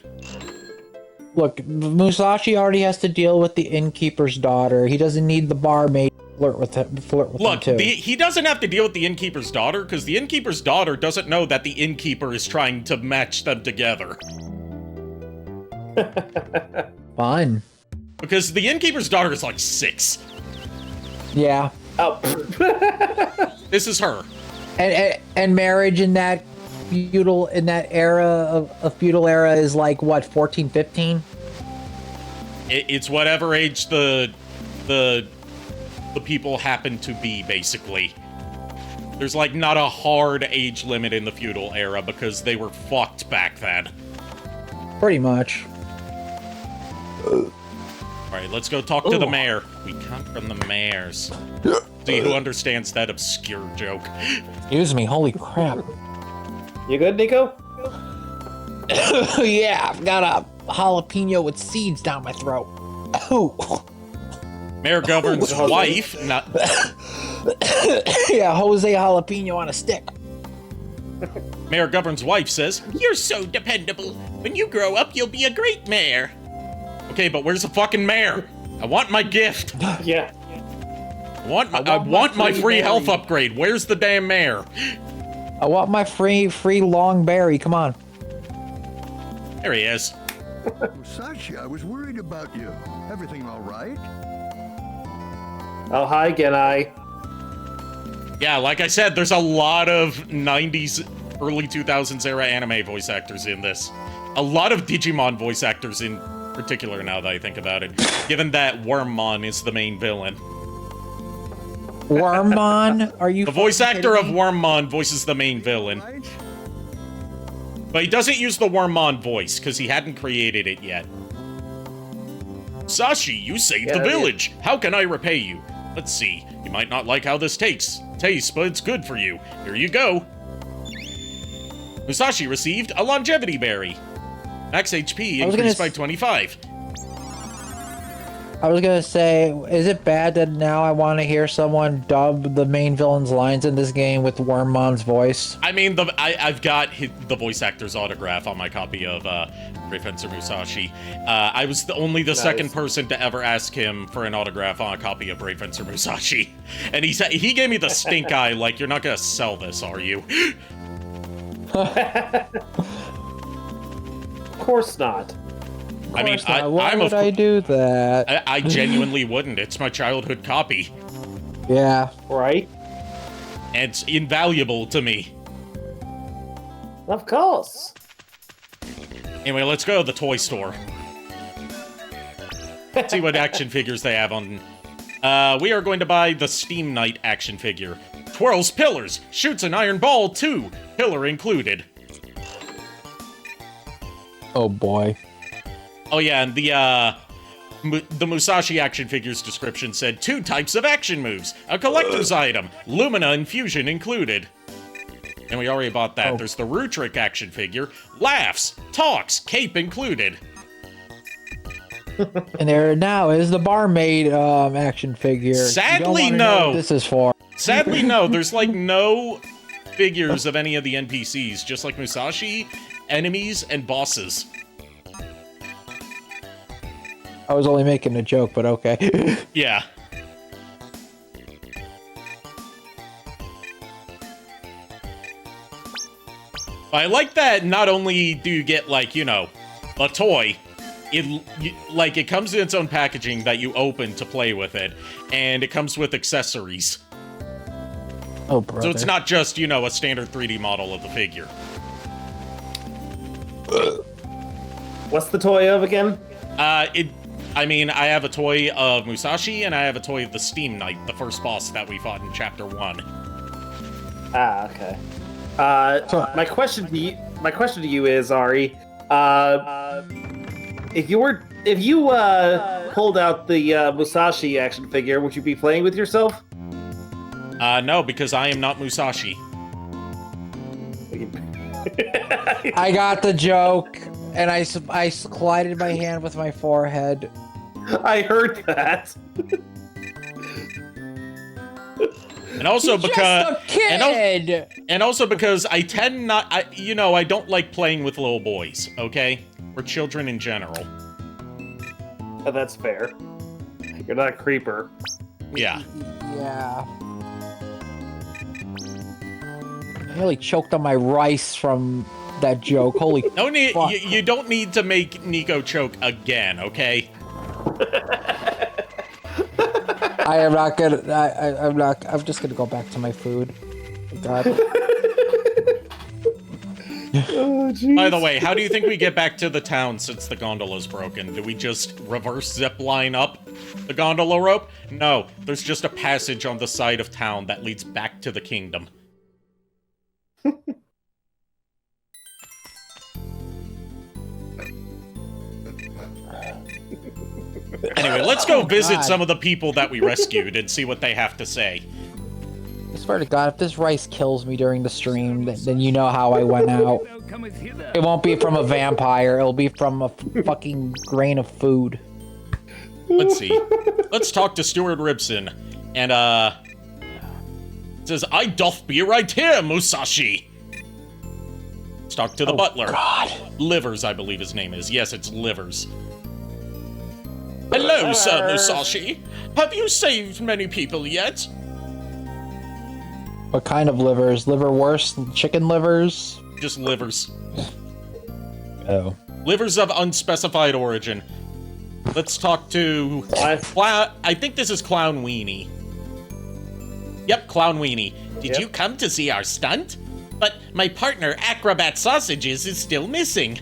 Look, Musashi already has to deal with the innkeeper's daughter. He doesn't need the barmaid to flirt with him
Look,
too.
he doesn't have to deal with the innkeeper's daughter, because the innkeeper's daughter doesn't know that the innkeeper is trying to match them together.
Fine.
Because the innkeeper's daughter is like 6.
Yeah.
Oh.
This is her.
And marriage in that feudal era is like what, 14, 15?
It's whatever age the people happen to be, basically. There's like not a hard age limit in the feudal era because they were fucked back then.
Pretty much.
Alright, let's go talk to the mayor. We come from the mayors. See who understands that obscure joke.
Excuse me, holy crap.
You good, Nico?
Yeah, I've got a jalapeno with seeds down my throat.
Mayor Govern's wife, not...
Yeah, Jose Jalapeno on a stick.
Mayor Govern's wife says, "You're so dependable. When you grow up, you'll be a great mayor." Okay, but where's the fucking mayor? I want my gift.
Yeah.
I want my free health upgrade. Where's the damn mayor?
I want my free long berry. Come on.
There he is.
Musashi, I was worried about you. Everything all right?
Oh, hi, Genai.
Yeah, like I said, there's a lot of 90s, early 2000s era anime voice actors in this. A lot of Digimon voice actors in particular, now that I think about it, given that Wormmon is the main villain.
Wormmon? Are you
The voice actor of
kidding me?
Wormmon voices the main villain.
Right?
But he doesn't use the Wormmon voice, because he hadn't created it yet. Sashi, you saved
Yeah,
the village. How can I repay you? Let's see. You might not like how this tastes, but it's good for you. Here you go. Musashi received a longevity berry. Max HP increased by 25.
I was gonna say, is it bad that now I want to hear someone dub the main villain's lines in this game with Wormmon's voice?
I mean, I've got the voice actor's autograph on my copy of Brave Fencer Musashi. I was only the second person to ever ask him for an autograph on a copy of Brave Fencer Musashi. And he gave me the stink eye, like, you're not gonna sell this, are you?
Of course not.
I mean,
Why would I do that?
I genuinely wouldn't. It's my childhood copy.
Yeah.
Right?
And it's invaluable to me.
Of course.
Anyway, let's go to the toy store. Let's see what action figures they have on. We are going to buy the Steam Knight action figure. Twirls pillars, shoots an iron ball too, pillar included.
Oh boy.
Oh yeah, and the Musashi action figure's description said 2 types of action moves, a collector's item, Lumina infusion included. And we already bought that.
Oh.
There's the Rutrick action figure, laughs, talks, cape included.
And there now is the barmaid action figure.
Sadly,
You don't wanna know
no.
what this is for.
Sadly, no, there's like no figures of any of the NPCs, just like Musashi, enemies, and bosses.
I was only making a joke, but okay.
Yeah. I like that not only do you get, like, you know, a toy, it comes in its own packaging that you open to play with it, and it comes with accessories.
Oh, brother.
So it's not just, you know, a standard 3D model of the figure.
What's the toy of again?
I mean, I have a toy of Musashi, and I have a toy of the Steam Knight, the first boss that we fought in Chapter 1.
Ah, okay. My question to you is, Ari, if you pulled out the Musashi action figure, would you be playing with yourself?
No, because I am not Musashi.
I got the joke, and I collided my hand with my forehead.
I heard that.
And also because
Just a kid.
and also because I tend not, I don't like playing with little boys. Okay, or children in general.
That's fair. You're not a creeper.
Yeah.
Yeah. I nearly choked on my rice from that joke. Holy
No need.
fuck.
You don't need to make Nico choke again, okay?
I am not gonna. I'm not. I'm just gonna go back to my food. God.
Oh, jeez.
By the way, how do you think we get back to the town since the gondola's broken? Do we just reverse zip line up the gondola rope? No, there's just a passage on the side of town that leads back to the kingdom. Anyway, let's go visit
God.
some of the people that we rescued and see what they have to say.
I swear to God, if this rice kills me during the stream, then you know how I went out. It won't be from a vampire. It'll be from a fucking grain of food.
Let's see. Let's talk to Stuart Ribson. And, it says, I doth be right here, Musashi. Let's talk to the butler.
God.
Livers, I believe his name is. Yes, it's Livers. Hello, Sir Musashi. Have you saved many people yet?
What kind of livers? Liverwurst? Chicken livers?
Just livers.
Oh.
Livers of unspecified origin. Let's talk to... I think this is Clown Weenie. Yep, Clown Weenie. Did you come to see our stunt? But my partner, Acrobat Sausages, is still missing.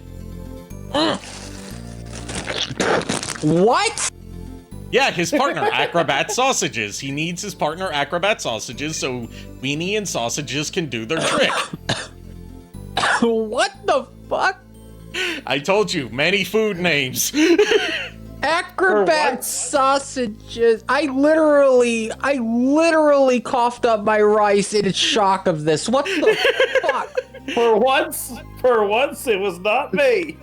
What?
Yeah, his partner, Acrobat Sausages. He needs his partner, Acrobat Sausages, so Weenie and Sausages can do their trick.
What the fuck?
I told you, many food names.
Acrobat sausages. I literally coughed up my rice in shock of this. What the fuck?
For once, it was not me.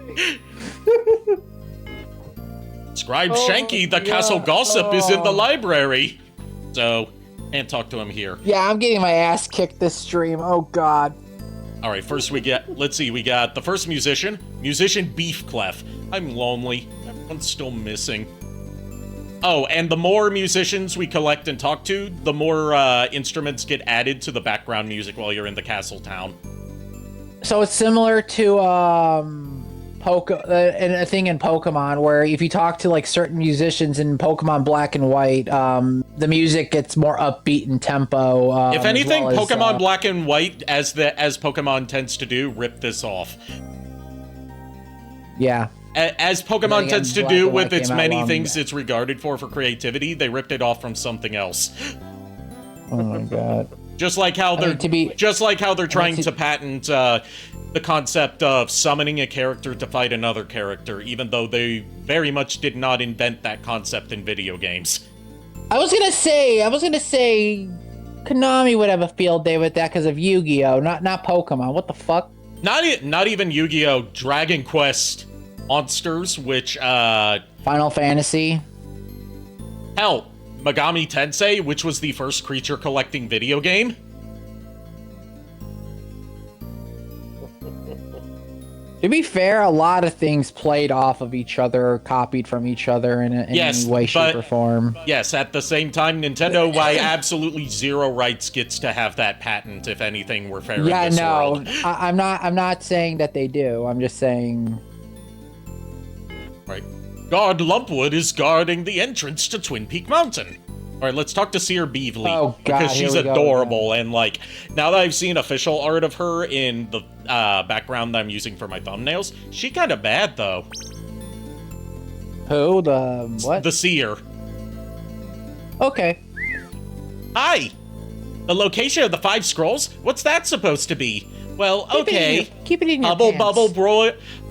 Scribe Shanky, the castle gossip, is in the library. So, can't talk to him here.
Yeah, I'm getting my ass kicked this stream. Oh God.
All right, first we got the first musician Beef Clef. I'm lonely. Everyone's still missing. Oh, and the more musicians we collect and talk to, the more instruments get added to the background music while you're in the castle town.
So it's similar to a thing in Pokemon where if you talk to like certain musicians in Pokemon Black and White, the music gets more upbeat in tempo.
If anything,
as well as,
Pokemon Black and White, as Pokemon tends to do, rip this off.
Yeah.
As Pokemon tends to do with its many things it's regarded for creativity, they ripped it off from something else.
Oh my God.
Just like how they're trying to patent the concept of summoning a character to fight another character, even though they very much did not invent that concept in video games.
I was gonna say Konami would have a field day with that because of Yu-Gi-Oh, not Pokemon. What the fuck?
Not even Yu-Gi-Oh! Dragon Quest Monsters, which
Final Fantasy.
Hell, Megami Tensei, which was the first creature collecting video game.
To be fair, a lot of things played off of each other or copied from each other in any way, shape, or form.
Yes, at the same time, Nintendo, by absolutely zero rights, gets to have that patent if anything were fair in this world.
I'm not saying that they do. I'm just saying...
Right. Guard Lumpwood is guarding the entrance to Twin Peak Mountain. All right, let's talk to Seer Beevely.
Oh, God,
because she's
here we go
adorable, and like now that I've seen official art of her in the background that I'm using for my thumbnails, she kind of bad though.
Who? The what?
The Seer.
Okay.
Hi. The location of the 5 scrolls? What's that supposed to be? Well, okay.
Keep it in your
Hubble
pants.
Bubble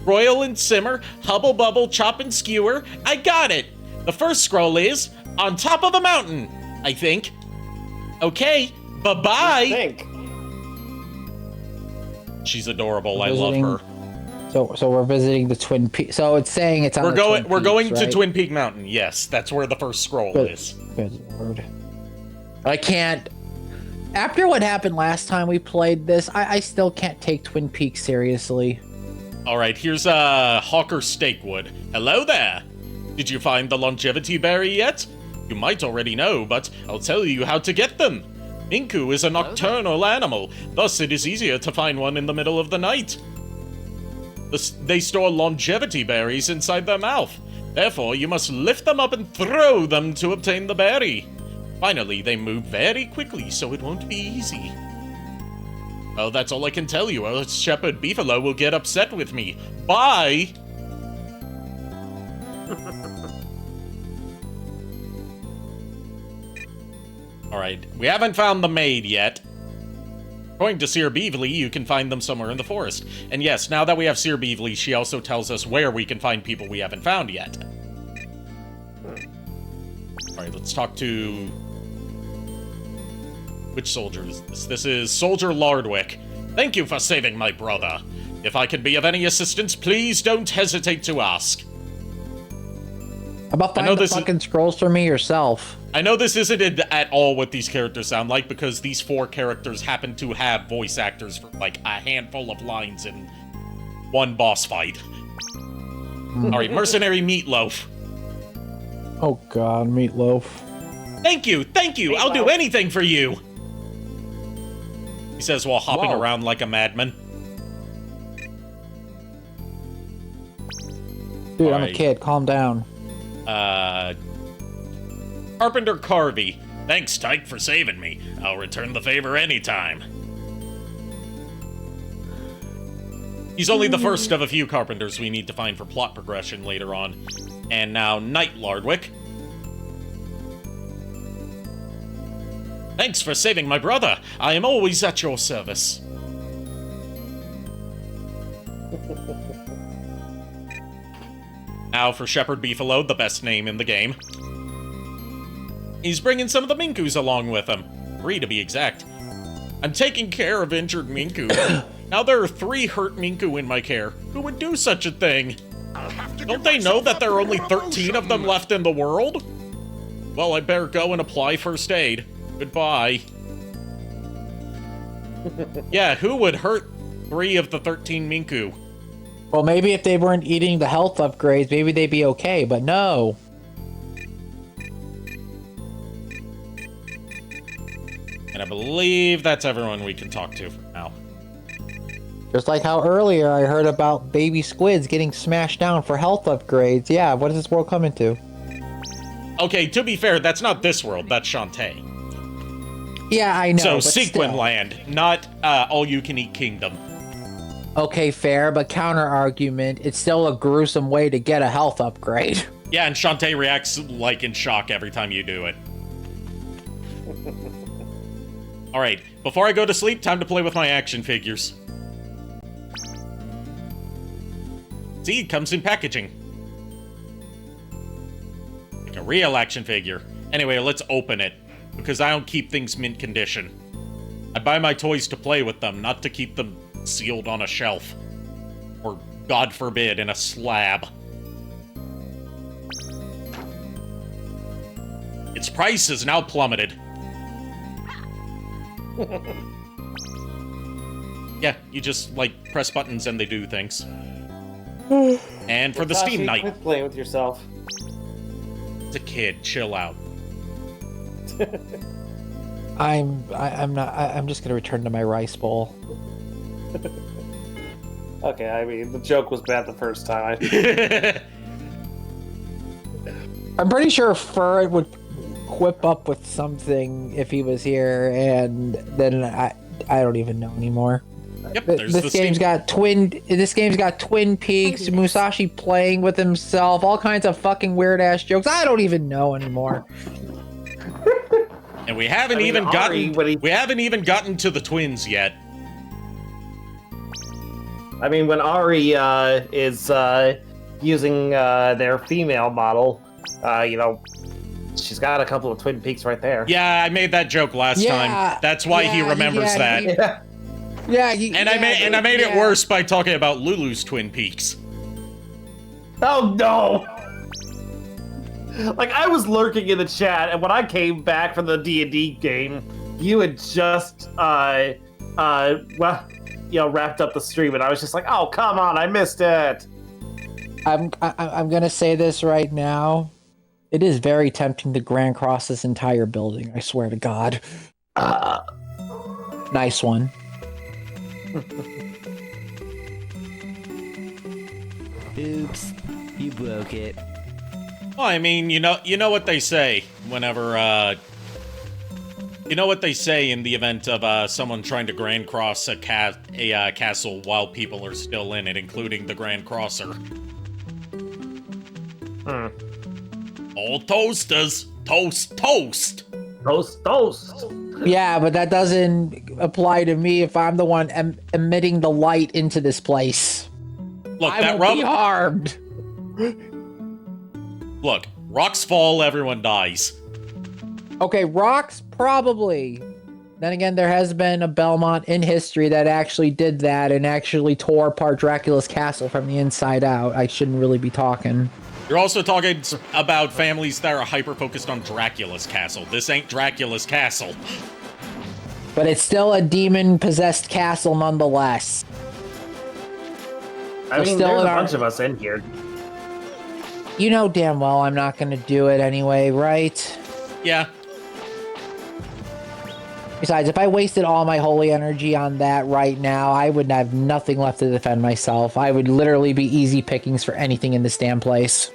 broil and simmer. Hubble Bubble chop and skewer. I got it. The first scroll is on top of the mountain, I think. Okay, bye-bye.
Think.
She's adorable. I love her.
So we're visiting the Twin Peak. So it's saying it's on.
We're going
Peaks,
to
right?
Twin Peak Mountain. Yes, that's where the first scroll is.
Good lord. I can't. After what happened last time we played this, I still can't take Twin Peaks seriously.
All right, here's Hawker Steakwood. Hello there. Did you find the longevity berry yet? You might already know, but I'll tell you how to get them. Minku is a nocturnal animal, thus it is easier to find one in the middle of the night. They store longevity berries inside their mouth. Therefore, you must lift them up and throw them to obtain the berry. Finally, they move very quickly, so it won't be easy. Well, that's all I can tell you, or else Shepherd Beefalo will get upset with me. Bye! Alright, we haven't found the maid yet. According to Sir Beevely, you can find them somewhere in the forest. And yes, now that we have Sir Beevely, she also tells us where we can find people we haven't found yet. Alright, let's talk to... Which soldier is this? This is Soldier Lardwick. Thank you for saving my brother. If I can be of any assistance, please don't hesitate to ask.
How about find the fucking scrolls for me yourself?
I know this isn't at all what these characters sound like, because these 4 characters happen to have voice actors for, like, a handful of lines in one boss fight. Alright, Mercenary Meatloaf.
Oh god, Meatloaf.
Thank you! Meatloaf. I'll do anything for you! He says while hopping around like a madman.
Dude, I'm a kid, calm down.
Carpenter Carvey. Thanks, Tyke, for saving me. I'll return the favor anytime. He's only the first of a few carpenters we need to find for plot progression later on. And now, Knight Lardwick. Thanks for saving my brother. I am always at your service. Now for Shepherd Beefalo, the best name in the game. He's bringing some of the Minkus along with him. 3 to be exact. I'm taking care of injured Minku. Now there are 3 hurt Minku in my care. Who would do such a thing? Don't they know that there are only 13 of them left in the world? Well, I better go and apply first aid. Goodbye. Yeah, who would hurt 3 of the 13 Minku?
Well, maybe if they weren't eating the health upgrades, maybe they'd be okay, but no.
And I believe that's everyone we can talk to for now.
Just like how earlier I heard about baby squids getting smashed down for health upgrades. Yeah, what is this world coming to?
Okay, to be fair, that's not this world, that's Shantae.
Yeah, I know.
So, Sequin Land, not All-You-Can-Eat Kingdom.
Okay, fair, but counter-argument, it's still a gruesome way to get a health upgrade.
Yeah, and Shantae reacts, like, in shock every time you do it. Alright, before I go to sleep, time to play with my action figures. See, it comes in packaging. Like a real action figure. Anyway, let's open it, because I don't keep things mint condition. I buy my toys to play with them, not to keep them sealed on a shelf. Or, God forbid, in a slab. Its price has now plummeted. Yeah, you just, like, press buttons and they do things. And for the Steam Night.
Quit playing with yourself.
It's a kid, chill out.
I'm just gonna return to my rice bowl.
Okay, I mean, the joke was bad the first time.
I'm pretty sure Fur would whip up with something if he was here, and then I don't even know anymore.
Yep,
This game's got Twin Peaks, Musashi playing with himself, all kinds of fucking weird ass jokes. I don't even know anymore.
And we haven't even gotten to the twins yet.
I mean, when Ari is using their female model, you know, she's got a couple of Twin Peaks right there.
Yeah, I made that joke last time. That's why he remembers that. I made it worse by talking about Lulu's Twin Peaks.
Oh no! Like, I was lurking in the chat, and when I came back from the D&D game, you had just well, you know, wrapped up the stream, and I was just like, oh, come on, I missed it.
I'm gonna say this right now. It is very tempting to Grand Cross this entire building. I swear to God. Nice one.
Oops, you broke it.
Well, I mean, you know what they say whenever, you know what they say in the event of someone trying to Grand Cross a castle while people are still in it, including the Grand Crosser. All toasters, toast, toast.
Toast, toast.
Yeah, but that doesn't apply to me if I'm the one emitting the light into this place.
Look,
I
that
won't be harmed.
Look, rocks fall, everyone dies.
Okay, rocks, probably. Then again, there has been a Belmont in history that actually did that and actually tore apart Dracula's castle from the inside out. I shouldn't really be talking.
You're also talking about families that are hyper-focused on Dracula's castle. This ain't Dracula's castle.
But it's still a demon-possessed castle nonetheless.
I mean,
still
there's a
in our-
bunch of us in here.
You know damn well I'm not gonna do it anyway, right?
Yeah.
Besides, if I wasted all my holy energy on that right now, I would have nothing left to defend myself. I would literally be easy pickings for anything in this damn place.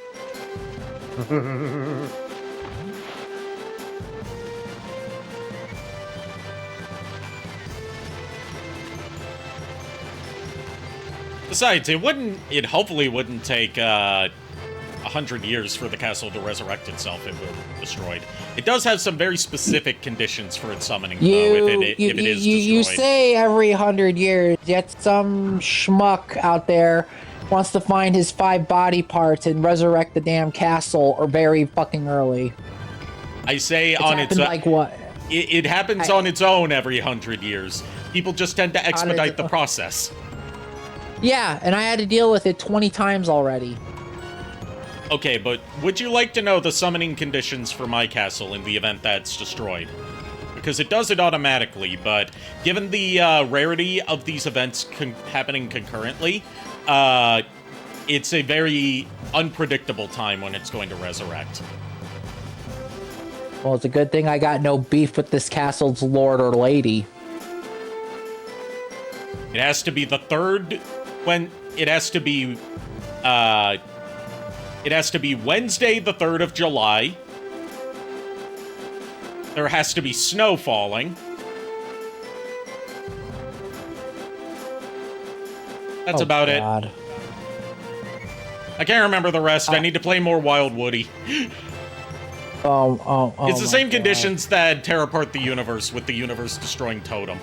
Besides, it hopefully wouldn't take 100 years for the castle to resurrect itself if it were destroyed. It does have some very specific conditions for its summoning, though, if it is destroyed.
You say every 100 years, yet some schmuck out there wants to find his 5 body parts and resurrect the damn castle or very fucking early.
I say
It's
on its
happened like what?
It happens on its own every 100 years. People just tend to expedite the process.
Yeah, and I had to deal with it 20 times already.
Okay, but would you like to know the summoning conditions for my castle in the event that's destroyed? Because it does it automatically, but given the rarity of these events happening concurrently, it's a very unpredictable time when it's going to resurrect.
Well, it's a good thing I got no beef with this castle's lord or lady.
It has to be the third it has to be Wednesday, the 3rd of July. There has to be snow falling. That's about it. I can't remember the rest. I need to play more Wild Woody. It's the same conditions that tear apart the universe with the universe destroying Totem.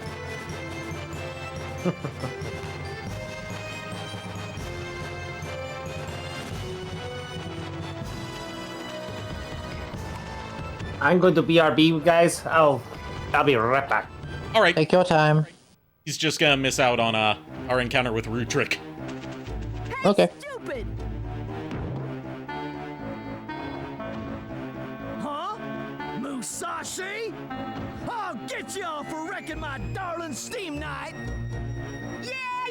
I'm going to BRB, guys. I'll be right back.
All right.
Take your time.
He's just gonna miss out on our encounter with Rutrick.
Okay.
Stupid! Huh? Musashi? I'll get y'all for wrecking my darling steam night!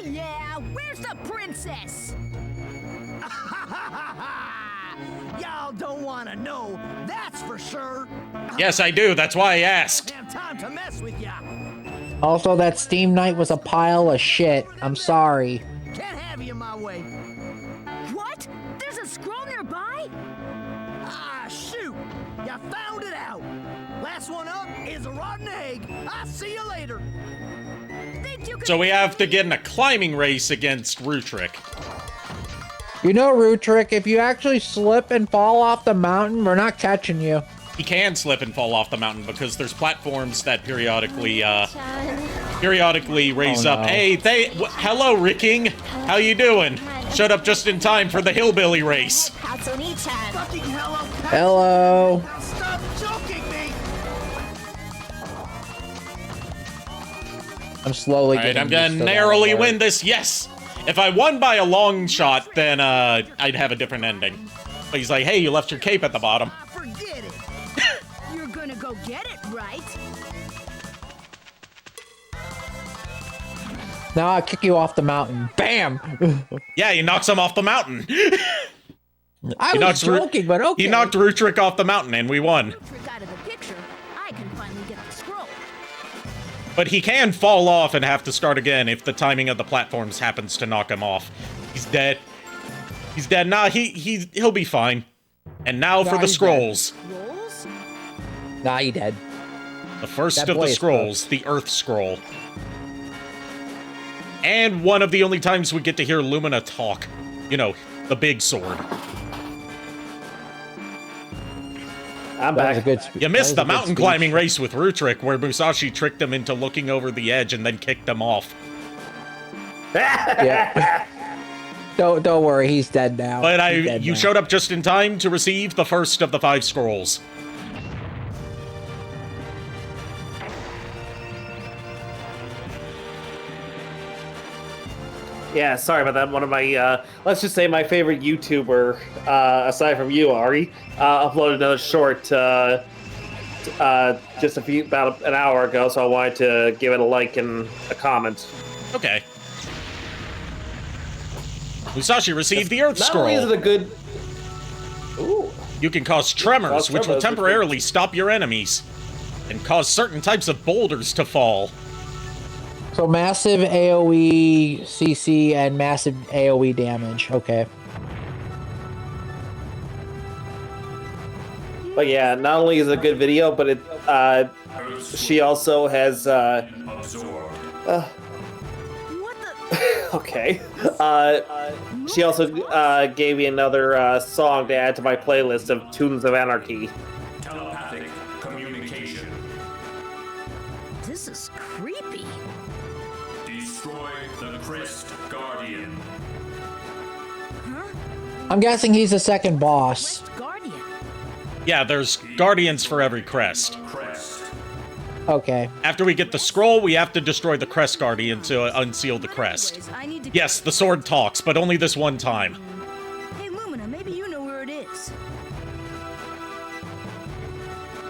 Yeah, where's the princess? Y'all don't want to know, that's for sure.
Yes, I do. That's why I asked.
Have time to mess with ya.
Also, that Steam Night was a pile of shit. I'm sorry.
Can't have you my way. What? There's a scroll nearby? Ah, shoot! You found it out. Last one up is a rotten egg. I'll see you later. Think you can
So we have to get in a climbing race against Rutrick.
You know, Rutrick, if you actually slip and fall off the mountain, we're not catching you.
He can slip and fall off the mountain because there's platforms that periodically raise up. Hey, hello, Ricking. How you doing? Showed up just in time for the hillbilly race.
fucking
Hello.
Stop joking me!
I'm slowly
All right,
getting
I'm gonna
used to that
narrowly
part.
win this. Yes. If I won by a long shot, then I'd have a different ending. But he's like, hey, you left your cape at the bottom.
Forget it. You're gonna go get it, right?
Now I'll kick you off the mountain. Bam!
Yeah, he knocks him off the mountain.
I was joking, but okay.
He knocked Rutrick off the mountain, and we won.
Trick out of the picture, I can finally get the scroll.
But he can fall off and have to start again if the timing of the platforms happens to knock him off. He's dead. He's dead. Nah, he'll be fine. And now for the scrolls.
Scrolls?
Nah, he dead.
The first of the scrolls, the Earth Scroll. And one of the only times we get to hear Lumina talk. You know, the big sword.
I'm back.
You missed the mountain climbing race with Rutrick, where Musashi tricked him into looking over the edge and then kicked him off.
Yeah. Don't worry, he's dead now.
But you showed up just in time to receive the first of the 5 scrolls.
Yeah, sorry about that. One of my, let's just say my favorite YouTuber, aside from you, Ari, uploaded another short just about an hour ago, so I wanted to give it a like and a comment.
Okay. Musashi received the Earth Scroll.
Not only is it a good... Ooh.
You can cause tremors, which will temporarily stop your enemies, and cause certain types of boulders to fall.
So massive AoE CC and massive AoE damage. Okay.
But yeah, not only is it a good video, but it she also has okay. She also gave me another song to add to my playlist of Tunes of Anarchy.
Telepathic communication.
This is creepy.
Destroy the Crest Guardian.
Huh?
I'm guessing he's the second boss.
Crest Guardian.
Yeah, there's guardians for every crest.
Crest.
Okay.
After we get the scroll, we have to destroy the Crest Guardian to unseal the crest.
Anyways, I need to
Yes, the sword talks, but only this one time.
Hey, Lumina, maybe you know where it is.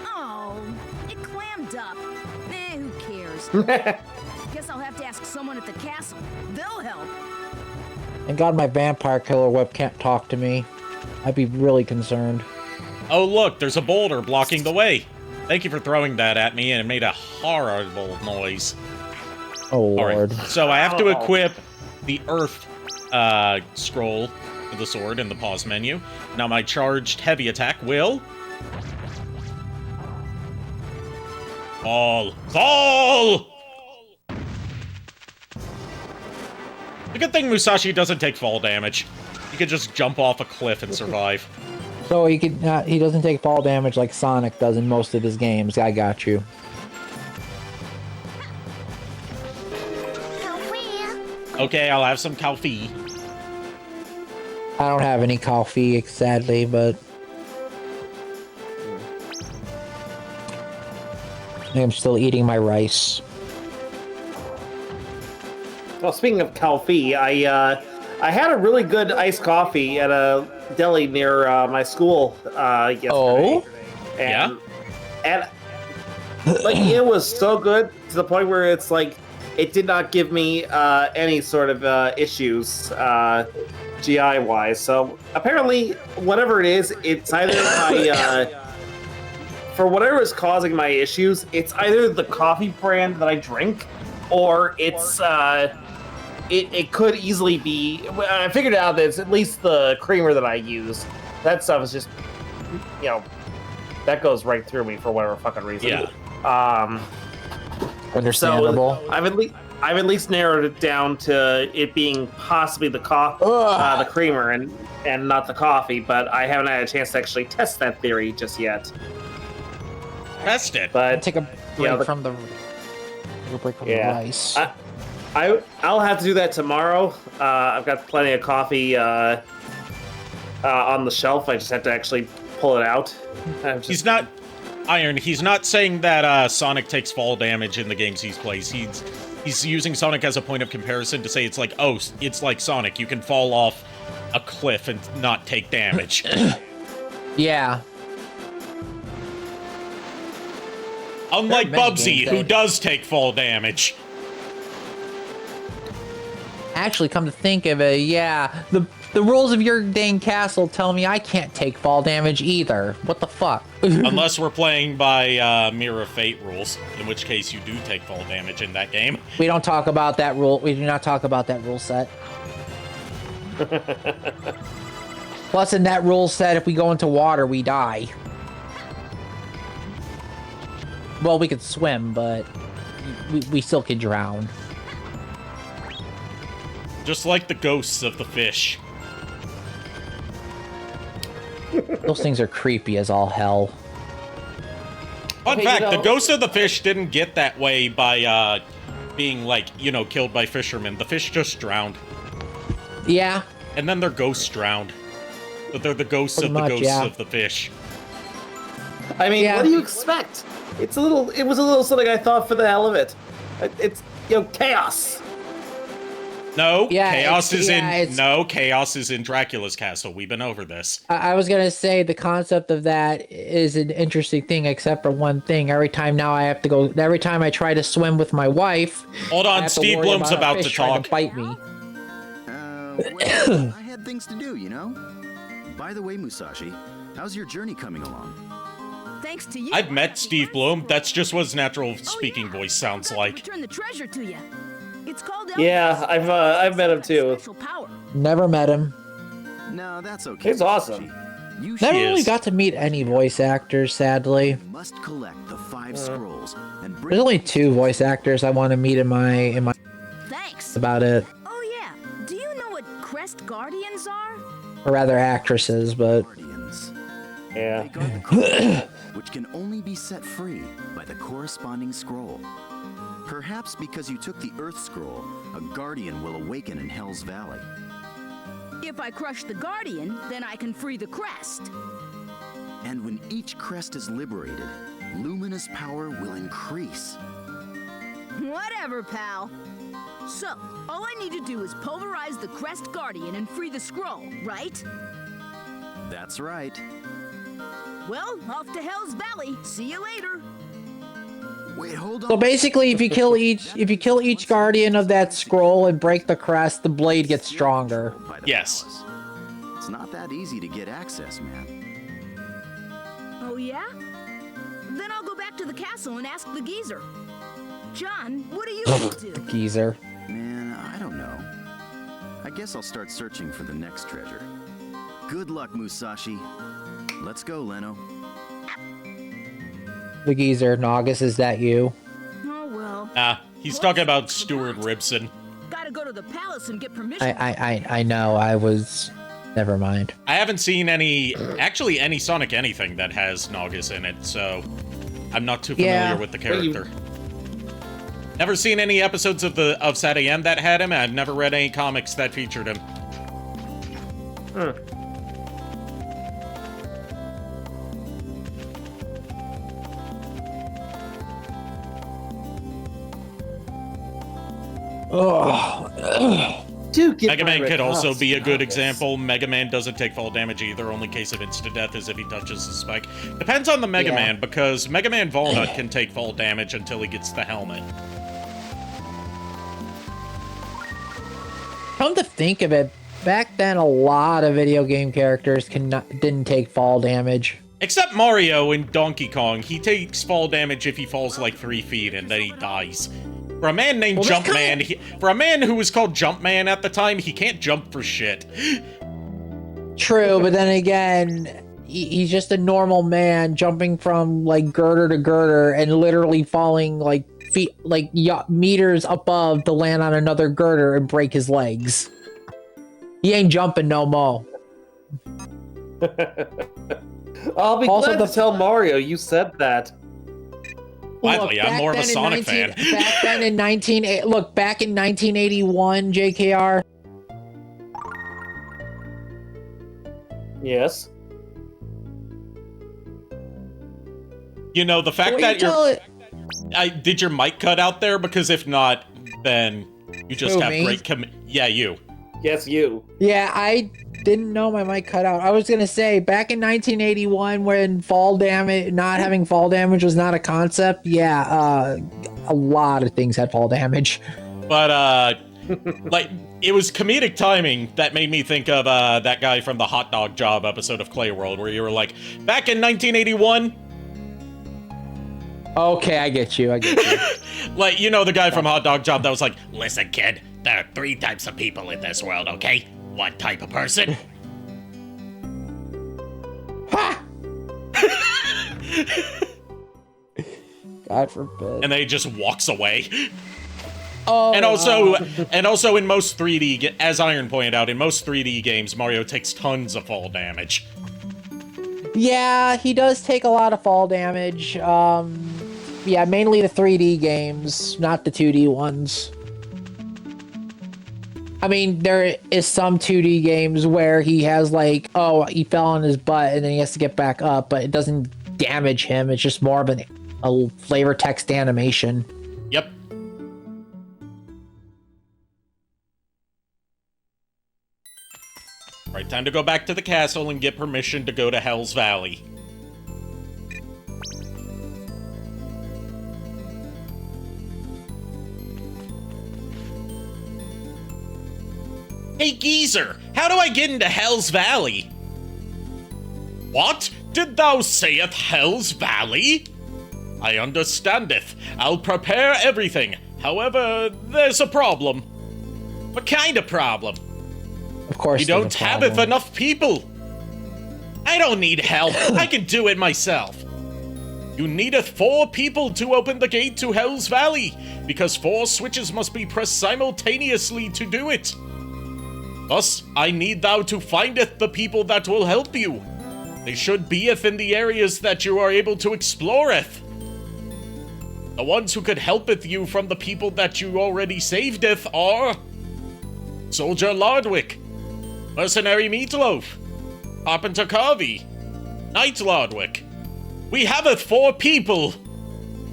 Oh, it clammed up. Who cares? Guess I'll have to ask someone at the castle. They'll help.
And God, my vampire killer whip can't talk to me. I'd be really concerned.
Oh, look, there's a boulder blocking the way. Thank you for throwing that at me, and it made a horrible noise.
Oh, Lord.
All right, so I have to equip the Earth scroll of the sword in the pause menu. Now my charged heavy attack will... Fall! Fall! The good thing Musashi doesn't take fall damage. He could just jump off a cliff and survive.
So he doesn't take fall damage like Sonic does in most of his games. I got you.
Okay, I'll have some coffee.
I don't have any coffee, sadly, but... I'm still eating my rice.
Well, speaking of coffee, I had a really good iced coffee at a deli near my school yesterday.
Oh?
And like it was so good to the point where it's like it did not give me any sort of issues GI wise. So apparently, whatever it is, it's either my for whatever is causing my issues, it's either the coffee brand that I drink, or it's it could easily be. I figured out that it's at least the creamer that I use. That stuff is just, you know, that goes right through me for whatever fucking reason.
Yeah.
Understandable.
So I've at least narrowed it down to it being possibly the the creamer and not the coffee. But I haven't had a chance to actually test that theory just yet.
Test it.
But
Take a break from the rice.
I'll have to do that tomorrow. I've got plenty of coffee on the shelf. I just have to actually pull it out.
He's not saying that Sonic takes fall damage in the games he plays. He's using Sonic as a point of comparison to say it's like, oh, it's like Sonic. You can fall off a cliff and not take damage.
Yeah.
Unlike Bubsy, who does take fall damage.
Actually, come to think of it, yeah, the rules of your dang castle tell me I can't take fall damage either. What the fuck?
Unless we're playing by Mirror of Fate rules, in which case you do take fall damage in that game.
We don't talk about that rule. We do not talk about that rule set. Plus, in that rule set, if we go into water, we die. Well, we could swim, but we still could drown.
Just like the ghosts of the fish.
Those things are creepy as all hell.
Fun fact, the ghost of the fish didn't get that way by being, like, you know, killed by fishermen. The fish just drowned.
Yeah.
And then their ghosts drowned. But they're the ghosts of the ghosts of the fish.
I mean, what do you expect? It was a little something I thought for the hell of it. It's, chaos.
No, chaos is in Dracula's castle. We've been over this.
I was gonna say the concept of that is an interesting thing, except for one thing. Every time I try to swim with my wife.
Hold on, Steve Bloom's about to talk.
To bite me.
Well, I had things to do, you know? By the way, Musashi, how's your journey coming along?
Thanks to you.
I've met Steve Bloom. That's just what his natural speaking voice sounds like.
Return the treasure to you. It's called.
Yeah, I've met him too.
Never met him.
No, that's okay.
He's awesome.
Never really got to meet any voice actors, sadly.
Must collect the 5 scrolls and bring.
There's only 2 voice actors I want to meet in my.
Thanks.
That's about it.
Oh yeah. Do you know what Crest Guardians are?
Or rather, actresses, but.
Yeah.
They guard the crystal, which can only be set free by the corresponding scroll. Perhaps because you took the Earth Scroll, a Guardian will awaken in Hell's Valley.
If I crush the Guardian, then I can free the crest.
And when each crest is liberated, luminous power will increase.
Whatever, pal. So, all I need to do is pulverize the Crest Guardian and free the scroll, right?
That's right.
Well, off to Hell's Valley. See you later.
Wait, hold on.
So basically, if you kill each guardian of that scroll and break the crest, the blade gets stronger.
Yes.
It's not that easy to get access, man.
Oh yeah? Then I'll go back to the castle and ask the geezer. John, what do you do?
Geezer.
Man, I don't know. I guess I'll start searching for the next treasure. Good luck, Musashi. Let's go, Leno.
The geezer. Naugus, is that you?
Oh well.
He's talking about Stuart Ribson.
Gotta go to the palace and get permission.
I know. I was. Never mind.
I haven't seen any Sonic anything that has Naugus in it, so I'm not too familiar with the character. Never seen any episodes of Sat-AM that had him, and I've never read any comics that featured him.
Dude,
Mega Man could also be a good example. Mega Man doesn't take fall damage either. Only case of insta-death is if he touches the spike. Depends on the Mega Man, because Mega Man Volnut can take fall damage until he gets the helmet.
Come to think of it, back then a lot of video game characters didn't take fall damage.
Except Mario in Donkey Kong. He takes fall damage if he falls like 3 feet and then he dies. For a man named Jumpman, for a man who was called Jumpman at the time, he can't jump for shit.
True, but then again, he's just a normal man jumping from like girder to girder and literally falling like feet, like meters above to land on another girder and break his legs. He ain't jumping no more.
I'll be glad to tell Mario you said that.
Gladly, I'm more of a Sonic fan.
Back then in 1981, JKR.
Yes.
You know, the fact that did your mic cut out there? Because if not, then you just have great yeah, you.
Yes, you.
Yeah, I didn't know my mic cut out. I was gonna say, back in 1981, when not having fall damage was not a concept, a lot of things had fall damage.
But, like, it was comedic timing that made me think of that guy from the Hot Dog Job episode of Clay World, where you were like, back in 1981.
Okay, I get you.
Like, you know, the guy from Hot Dog Job that was like, listen, kid, there are 3 types of people in this world, okay? What type of person?
Ha! God forbid.
And then he just walks away.
Oh,
and also in most 3D, as Iron pointed out, in most 3D games, Mario takes tons of fall damage.
Yeah, he does take a lot of fall damage. Yeah, mainly the 3D games, not the 2D ones. I mean, there is some 2D games where he has like, oh, he fell on his butt and then he has to get back up, but it doesn't damage him. It's just more of a flavor text animation.
Yep. Right, time to go back to the castle and get permission to go to Hell's Valley. Hey, geezer, how do I get into Hell's Valley? What? Did thou sayeth Hell's Valley? I understandeth. I'll prepare everything. However, there's a problem. What kind of problem?
Of course,
you don't have enough people. I don't need help. I can do it myself. You needeth 4 people to open the gate to Hell's Valley, because 4 switches must be pressed simultaneously to do it. Thus, I need thou to findeth the people that will help you. They should beeth in the areas that you are able to exploreth. The ones who could helpeth you from the people that you already savedeth are Soldier Lardwick, Mercenary Meatloaf, Carpenter Carvey, Knight Lardwick. We haveth 4 people!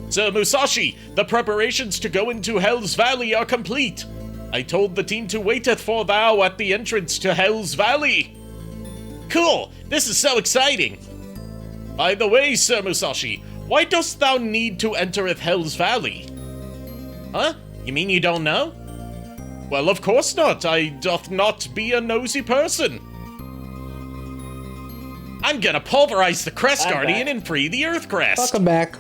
Sir Musashi, the preparations to go into Hell's Valley are complete. I told the team to waiteth for thou at the entrance to Hell's Valley. Cool, this is so exciting. By the way, Sir Musashi, why dost thou need to entereth Hell's Valley? Huh? You mean you don't know? Well, of course not. I doth not be a nosy person. I'm gonna pulverize the Crest Guardian and free the Earth Crest.
Welcome back.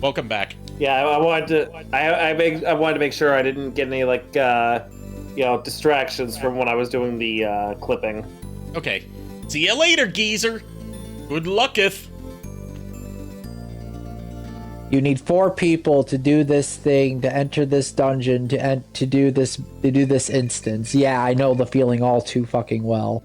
Welcome back.
Yeah, I wanted to. I wanted to make sure I didn't get any like distractions from when I was doing the clipping.
Okay. See you later, geezer. Good lucketh.
You need 4 people to do this thing, to enter this dungeon, to do this instance. Yeah, I know the feeling all too fucking well.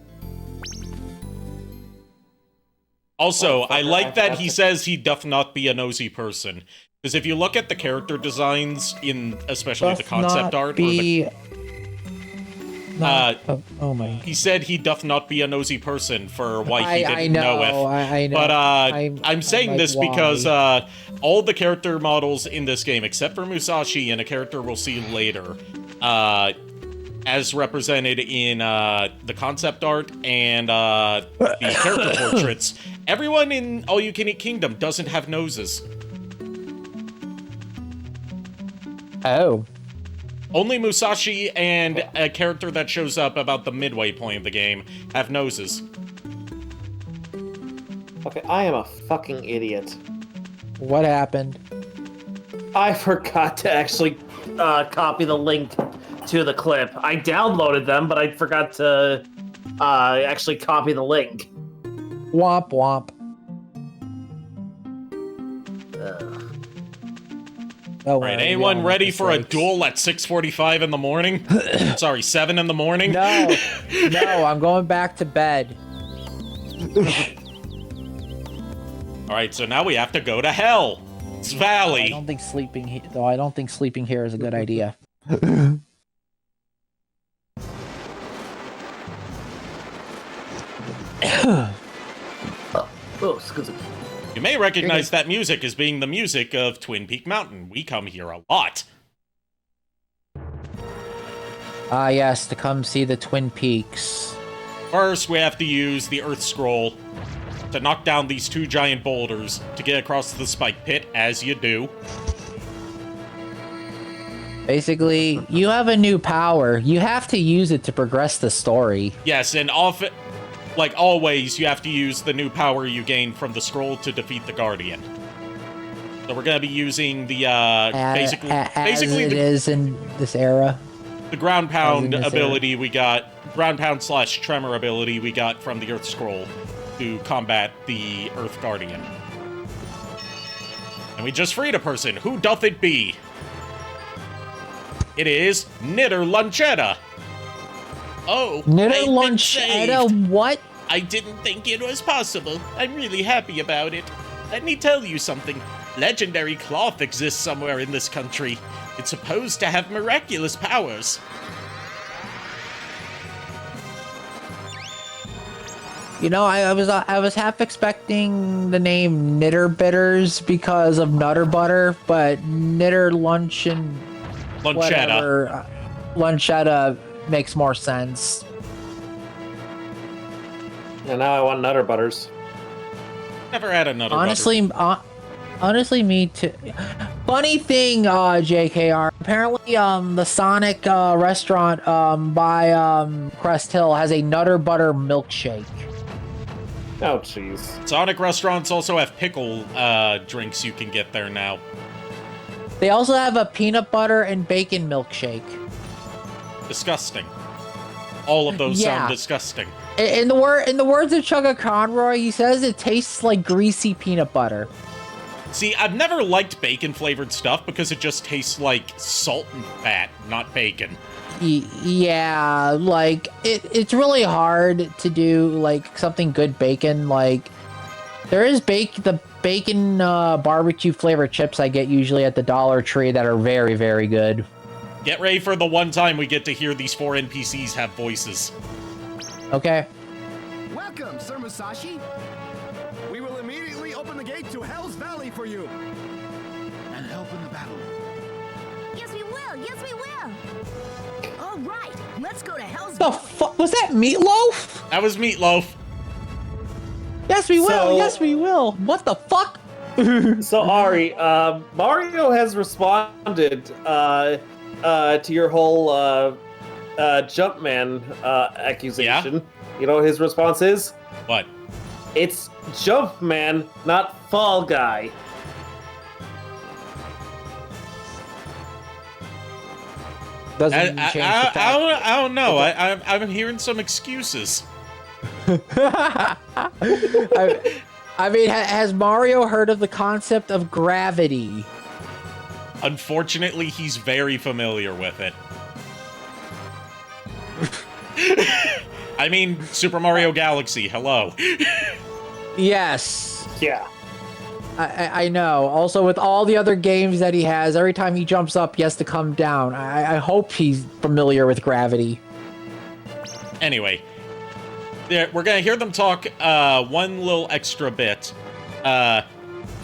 Also, I like that he says he doth not be a nosy person. Because if you look at the character designs in especially the concept art,
oh my!
He said he doth not be a nosy person for why he didn't know it.
I know.
But I'm saying this because all the character models in this game, except for Musashi and a character we'll see later, as represented in the concept art and the character portraits, everyone in All You Can Eat Kingdom doesn't have noses.
Oh.
Only Musashi and a character that shows up about the midway point of the game have noses.
Okay, I am a fucking idiot.
What happened?
I forgot to actually copy the link to the clip. I downloaded them, but I forgot to actually copy the link.
Womp womp.
Oh, right, anyone ready for a duel at 6:45 in the morning? Sorry, 7 in the morning?
No, I'm going back to bed.
Alright, so now we have to go to Hell's Valley.
I don't think sleeping here is a good idea.
Oh, excuse me.
You may recognize that music as being the music of Twin Peak Mountain. We come here a lot.
Ah, yes, to come see the Twin Peaks.
First, we have to use the Earth Scroll to knock down these 2 giant boulders to get across the spike pit, as you do.
Basically, you have a new power. You have to use it to progress the story.
Yes, and often, like always, you have to use the new power you gain from the scroll to defeat the Guardian. So we're gonna be using the basically
it is in this era.
The ground pound ability we got, ground pound / tremor ability we got from the Earth Scroll to combat the Earth Guardian. And we just freed a person. Who doth it be? It is Knitter Lunchetta. Oh,
Knitter Lunchetta, what?
I didn't think it was possible. I'm really happy about it. Let me tell you something. Legendary cloth exists somewhere in this country. It's supposed to have miraculous powers.
You know, I was half expecting the name Knitter Bitters because of Nutter Butter, but Knitter Lunchetta makes more sense.
And now I want Nutter Butters.
Never had a Nutter Butter.
Honestly, me too. Funny thing, JKR. Apparently, the Sonic restaurant by Crest Hill has a Nutter Butter milkshake.
Oh, jeez.
Sonic restaurants also have pickle drinks you can get there now.
They also have a peanut butter and bacon milkshake.
Disgusting. All of those sound disgusting.
In the words of Chugga Conroy, he says it tastes like greasy peanut butter.
See, I've never liked bacon-flavored stuff because it just tastes like salt and fat, not bacon.
Yeah, like, it's really hard to do, like, something good bacon. Like, there is the bacon barbecue-flavored chips I get usually at the Dollar Tree that are very, very good.
Get ready for the one time we get to hear these 4 NPCs have voices.
Okay.
Welcome, Sir Musashi. We will immediately open the gate to Hell's Valley for you.
And help in the battle.
Yes, we will. Yes, we will. All right, let's go to Hell's
The fuck was that, Meatloaf?
That was Meatloaf.
Yes, we will. Yes, we will. What the fuck?
So Ari, Mario has responded to your whole Jumpman accusation.
Yeah?
You know what his response is?
What?
It's Jumpman, not Fall Guy.
Doesn't change the fact.
I don't know. I'm hearing some excuses.
I mean, has Mario heard of the concept of gravity?
Unfortunately, he's very familiar with it. I mean, Super Mario Galaxy, hello.
Yes.
Yeah.
I know. Also, with all the other games that he has, every time he jumps up, he has to come down. I hope he's familiar with gravity.
Anyway, we're gonna hear them talk one little extra bit.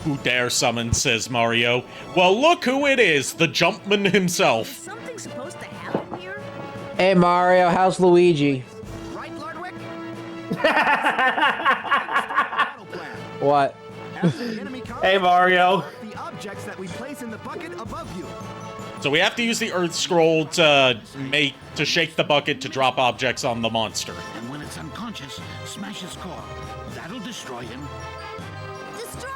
Who dare summon, says Mario. Well, look who it is, the Jumpman himself.
Is something supposed to happen here?
Hey, Mario, how's Luigi?
Right, Ludwig?
What?
After the enemy comes,
Hey, Mario.
the objects that we place in the bucket above you.
So we have to use the Earth Scroll to shake the bucket to drop objects on the monster.
And when it's unconscious, smash his core. That'll destroy him.
Destroy!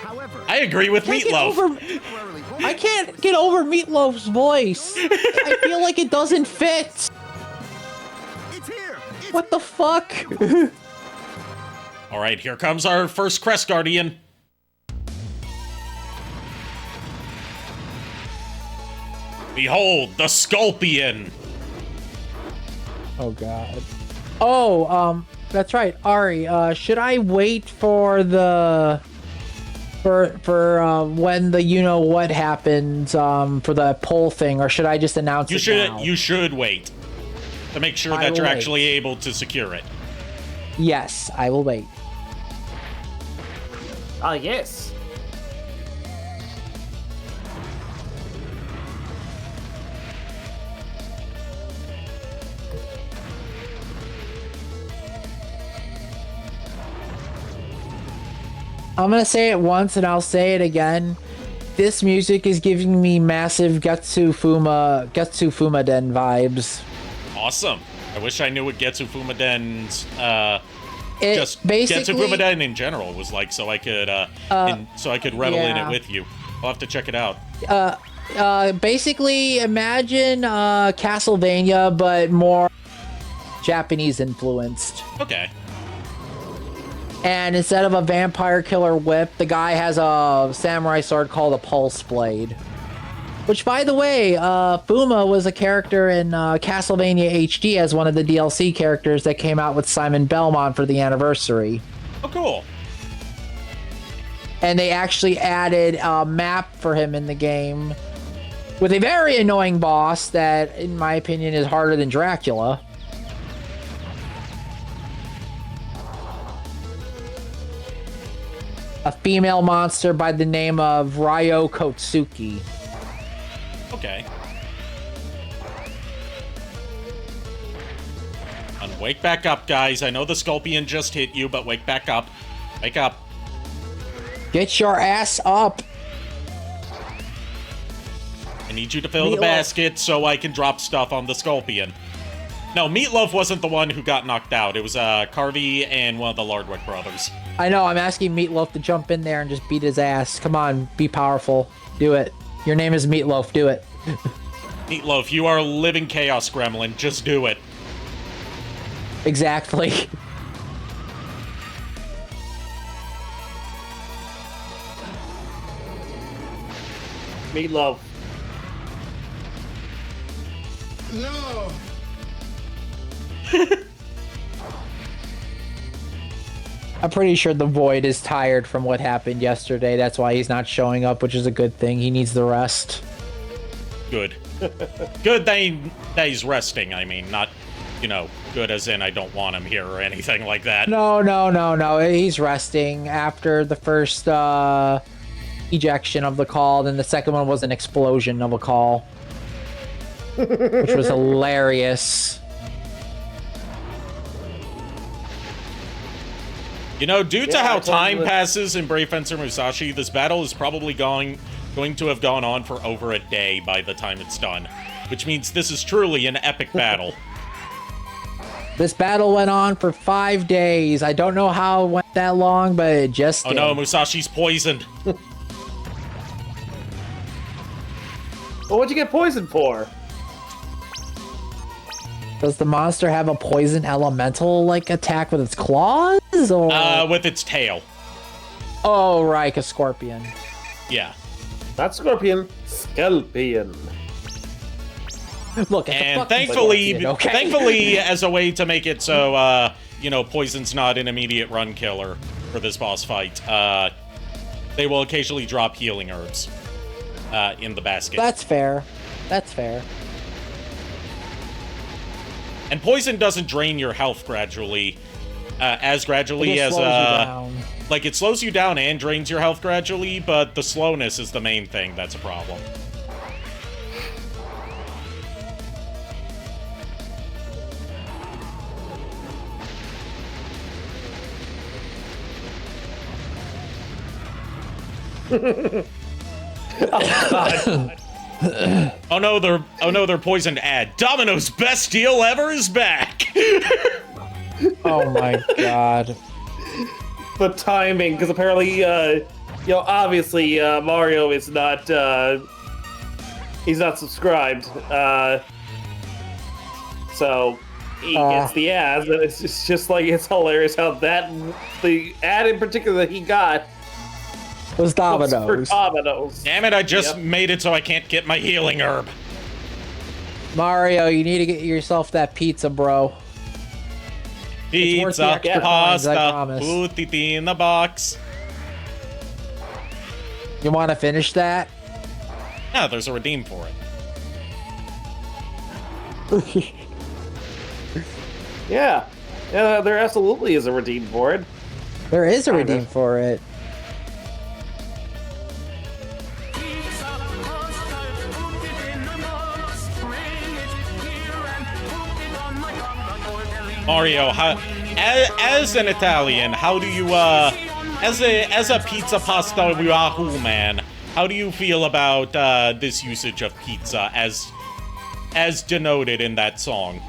However,
I agree with Meatloaf.
I can't get over Meatloaf's voice. I feel like it doesn't fit.
it's here.
What the fuck?
All right, here comes our first Crest Guardian. Behold, the Sculpion.
Oh god. Oh, that's right, Ari. Should I wait for the when the you know what happens for the poll thing, or should I just announce it now?
You should wait to make sure that you're actually able to secure it.
Yes, I will wait.
Yes.
I'm gonna say it once and I'll say it again. This music is giving me massive Getsu Fumaden vibes.
Awesome. I wish I knew what Getsu Fumaden's just
basically,
Getsu Fumaden in general was like, so I could revel in it with you. I'll have to check it out.
Basically, imagine Castlevania, but more Japanese influenced.
Okay.
And instead of a vampire killer whip, the guy has a samurai sword called a pulse blade. Which, by the way, Fuma was a character in Castlevania HD as one of the DLC characters that came out with Simon Belmont for the anniversary.
Oh, cool.
And they actually added a map for him in the game with a very annoying boss that, in my opinion, is harder than Dracula. A female monster by the name of Ryo Kotsuki.
Okay. And wake back up, guys. I know the scorpion just hit you, but wake back up. Wake up.
Get your ass up.
I need you to fill the basket so I can drop stuff on the scorpion. No, Meatloaf wasn't the one who got knocked out. It was Carvey and one of the Lardwick brothers.
I know, I'm asking Meatloaf to jump in there and just beat his ass. Come on, be powerful. Do it. Your name is Meatloaf, do it.
Meatloaf, you are a living chaos gremlin. Just do it.
Exactly.
Meatloaf.
No.
I'm pretty sure the Void is tired from what happened yesterday. That's why he's not showing up, which is a good thing. He needs the rest.
Good. Good that he's resting, I mean, not, you know, good as in I don't want him here or anything like that.
No. He's resting after the first ejection of the call. Then the second one was an explosion of a call. Which was hilarious.
You know, due to how time passes in Brave Fencer Musashi, this battle is probably going to have gone on for over a day by the time it's done. Which means this is truly an epic battle.
This battle went on for 5 days. I don't know how it went that long, but it just did.
Oh no, Musashi's poisoned.
Well, what'd you get poisoned for?
Does the monster have a poison elemental like attack with its claws, or
with its tail?
Oh, right, a scorpion.
Yeah.
Not scorpion, scorpion.
Look,
and thankfully, as a way to make it so you know, poison's not an immediate run killer for this boss fight, they will occasionally drop healing herbs in the basket.
That's fair. That's fair.
And poison doesn't drain your health gradually, as gradually as like it slows you down and drains your health gradually, but the slowness is the main thing that's a problem.
Oh, God.
Oh no, they're poisoned. Domino's best deal ever is back.
Oh my God.
The timing, because apparently, you know, obviously, Mario is not, he's not subscribed, so he gets the ads, and it's just like, it's hilarious how the ad in particular that he got
was Domino's.
For Domino's.
Damn it, I just made it so I can't get my healing herb.
Mario, you need to get yourself that pizza, bro.
Pizza, pasta, put it in the box.
You want to finish that?
No, there's a redeem for it.
Yeah, there absolutely is a redeem for it.
There is a redeem for it.
Mario, as an Italian, how do you, as a pizza pasta wahoo man, how do you feel about this usage of pizza as denoted in that song?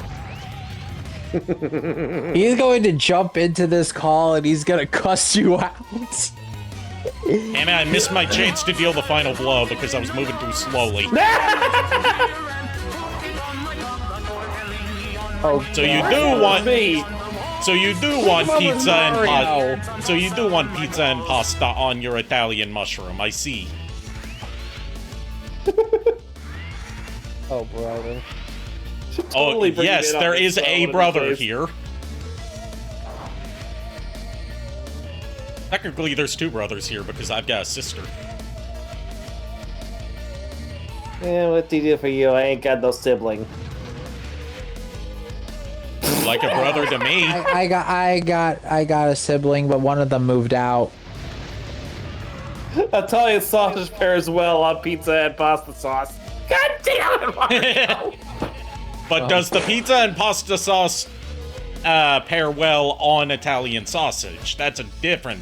He's going to jump into this call and he's gonna cuss you out.
Damn it, I missed my chance to deal the final blow because I was moving too slowly.
Oh,
So you do want pizza and pasta. So you do want pizza and pasta on your Italian mushroom. I see.
oh, brother.
Oh, yes, there is a brother here. Technically, there's two brothers here because I've got a sister.
Yeah, what do you do for you? I ain't got no sibling.
Like a brother to me.
I got a sibling, but one of them moved out.
Italian sausage pairs well on pizza and pasta sauce. God damn it!
But does the pizza and pasta sauce pair well on Italian sausage? That's a different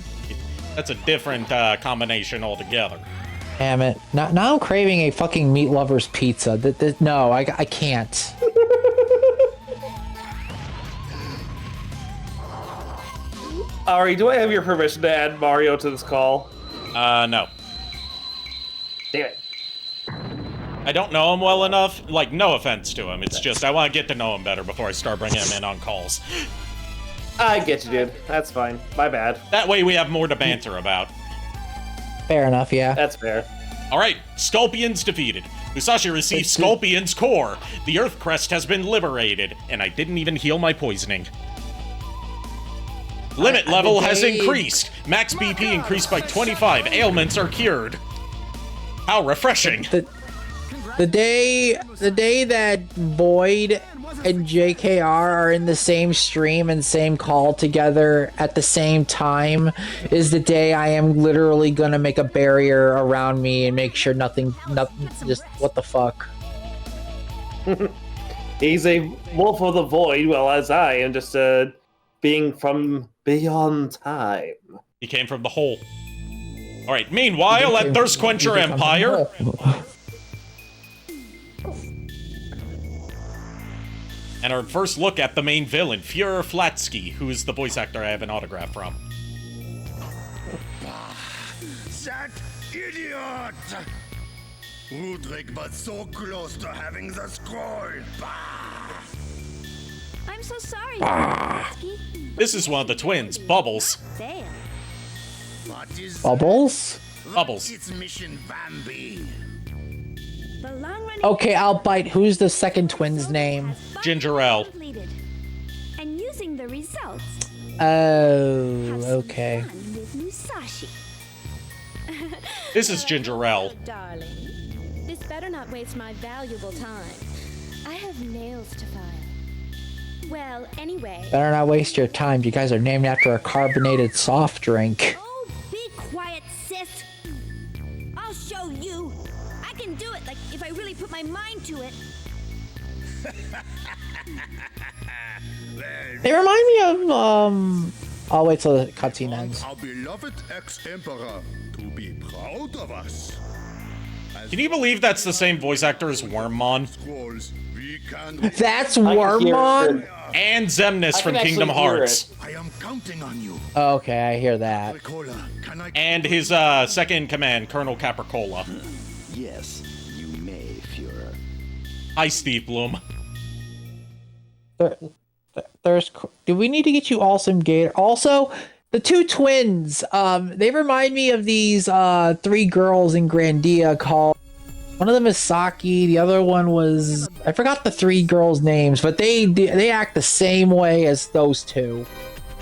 combination altogether.
Damn it! Now I'm craving a fucking meat lover's pizza. No, I can't.
Ari, do I have your permission to add Mario to this call?
No.
Damn it.
I don't know him well enough. Like, no offense to him. It's just I want to get to know him better before I start bringing him in on calls.
I get you, dude. That's fine. My bad.
That way we have more to banter about.
Fair enough, yeah.
That's fair.
Alright, Sculpion's defeated. Musashi received Sculpion's core. The Earth Crest has been liberated, and I didn't even heal my poisoning. Limit level has increased. Max BP increased by 25. Ailments are cured. How refreshing.
The day that Void and JKR are in the same stream and same call together at the same time is the day I am literally gonna make a barrier around me and make sure nothing, just what the fuck.
He's a wolf of the void, well as I am just a being from beyond time.
He came from the hole. Alright, meanwhile at Thirst Quencher Empire. And our first look at the main villain, Fuhrer Flatsky, who is the voice actor I have an autograph from.
That idiot! Rudrick was so close to having the scroll.
I'm so sorry, Flatsky.
This is one of the twins, Bubbles.
Damn.
What is
Bubbles?
Bubbles.
It's Mission Vambee.
The long-running
Okay, I'll bite. Who's the second twin's name?
Ginger Ale.
completed. And using the results,
Oh,
have some
okay.
fun with Musashi.
This is Ginger Ale.
Darling, this better not waste my valuable time. I have nails to file. Well, anyway.
Better not waste your time. You guys are named after a carbonated soft drink.
Oh, be quiet, sis. I'll show you. I can do it, like, if I really put my mind to it.
They remind me of, I'll wait till the cutscene ends.
Our beloved ex-emperor to be proud of us.
Can you believe that's the same voice actor as Wormmon?
Scrolls, we can...
That's Wormmon?
And Xemnas from Kingdom Hearts.
I am counting on you.
Okay, I hear that.
Ricola, can I...
And his second in command, Colonel Capricola.
Yes, you may, Fuhrer.
Hi, Steve Bloom.
Do we need to get you all some gator? Also, the two twins, they remind me of these three girls in Grandia called, one of them is Saki, the other one was, I forgot the three girls' names, but they act the same way as those two.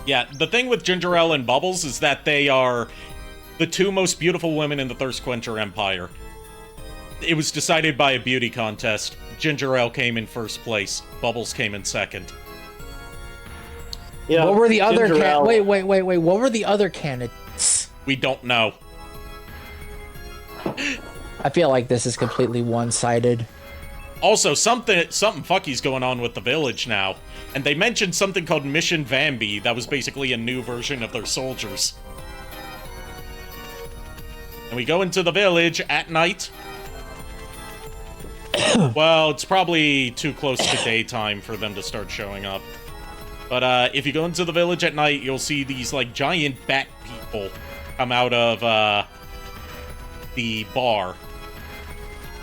Yeah, the thing with Ginger Ale and Bubbles is that they are the two most beautiful women in the Thirst Quencher Empire. It was decided by a beauty contest. Ginger Ale came in first place. Bubbles came in second.
You know,
What were the other
Ginger Ale-
wait, what were the other candidates?
We don't know.
I feel like this is completely one-sided.
Also, something fucky's going on with the village now. And they mentioned something called Mission Vambee that was basically a new version of their soldiers. And we go into the village at night. Well, it's probably too close to daytime for them to start showing up. But if you go into the village at night, you'll see these, like, giant bat people come out of the bar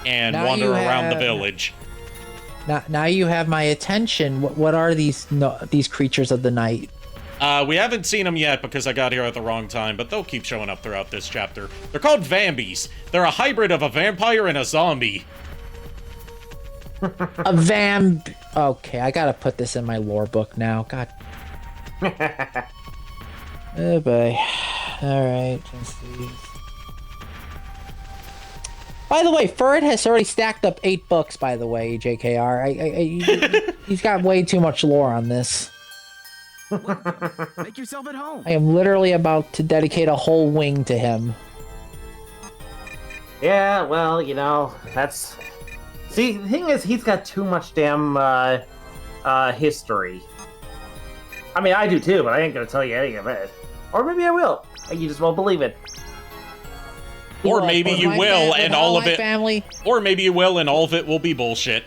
and wander around the village.
Now you have my attention. What are these creatures of the night?
We haven't seen them yet because I got here at the wrong time, but they'll keep showing up throughout this chapter. They're called Vambees. They're a hybrid of a vampire and a zombie.
Okay, I gotta put this in my lore book now. God. Oh boy. Alright, let's see. By the way, Furret has already stacked up 8 books, by the way, JKR. He's got way too much lore on this.
Make yourself at home.
I am literally about to dedicate a whole wing to him.
Yeah, well, you know, that's... See, the thing is, he's got too much damn, history. I mean, I do too, but I ain't gonna tell you any of it. Or maybe I will. You just won't believe it.
Or maybe you will, and all of it...
Family.
Or maybe you will, and all of it will be bullshit.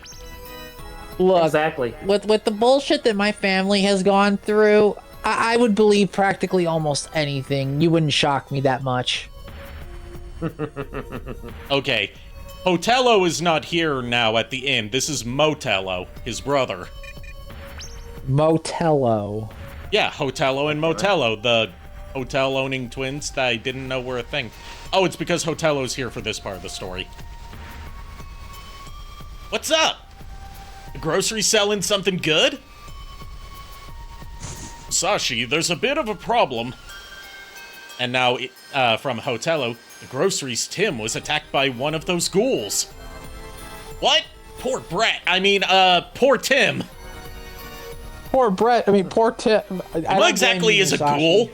Look,
exactly.
With the bullshit that my family has gone through, I would believe practically almost anything. You wouldn't shock me that much.
Okay. Hotello is not here now at the inn. This is Motello, his brother.
Motello.
Yeah, Hotello and Motello, the hotel-owning twins that I didn't know were a thing. Oh, it's because Hotello's here for this part of the story. What's up? The grocery selling something good? Musashi, there's a bit of a problem. And now, from Hotello, the groceries Tim was attacked by one of those ghouls. What? Poor Brett. I mean, poor Tim.
Poor Brett. I mean, poor Tim.
What exactly is a ghoul?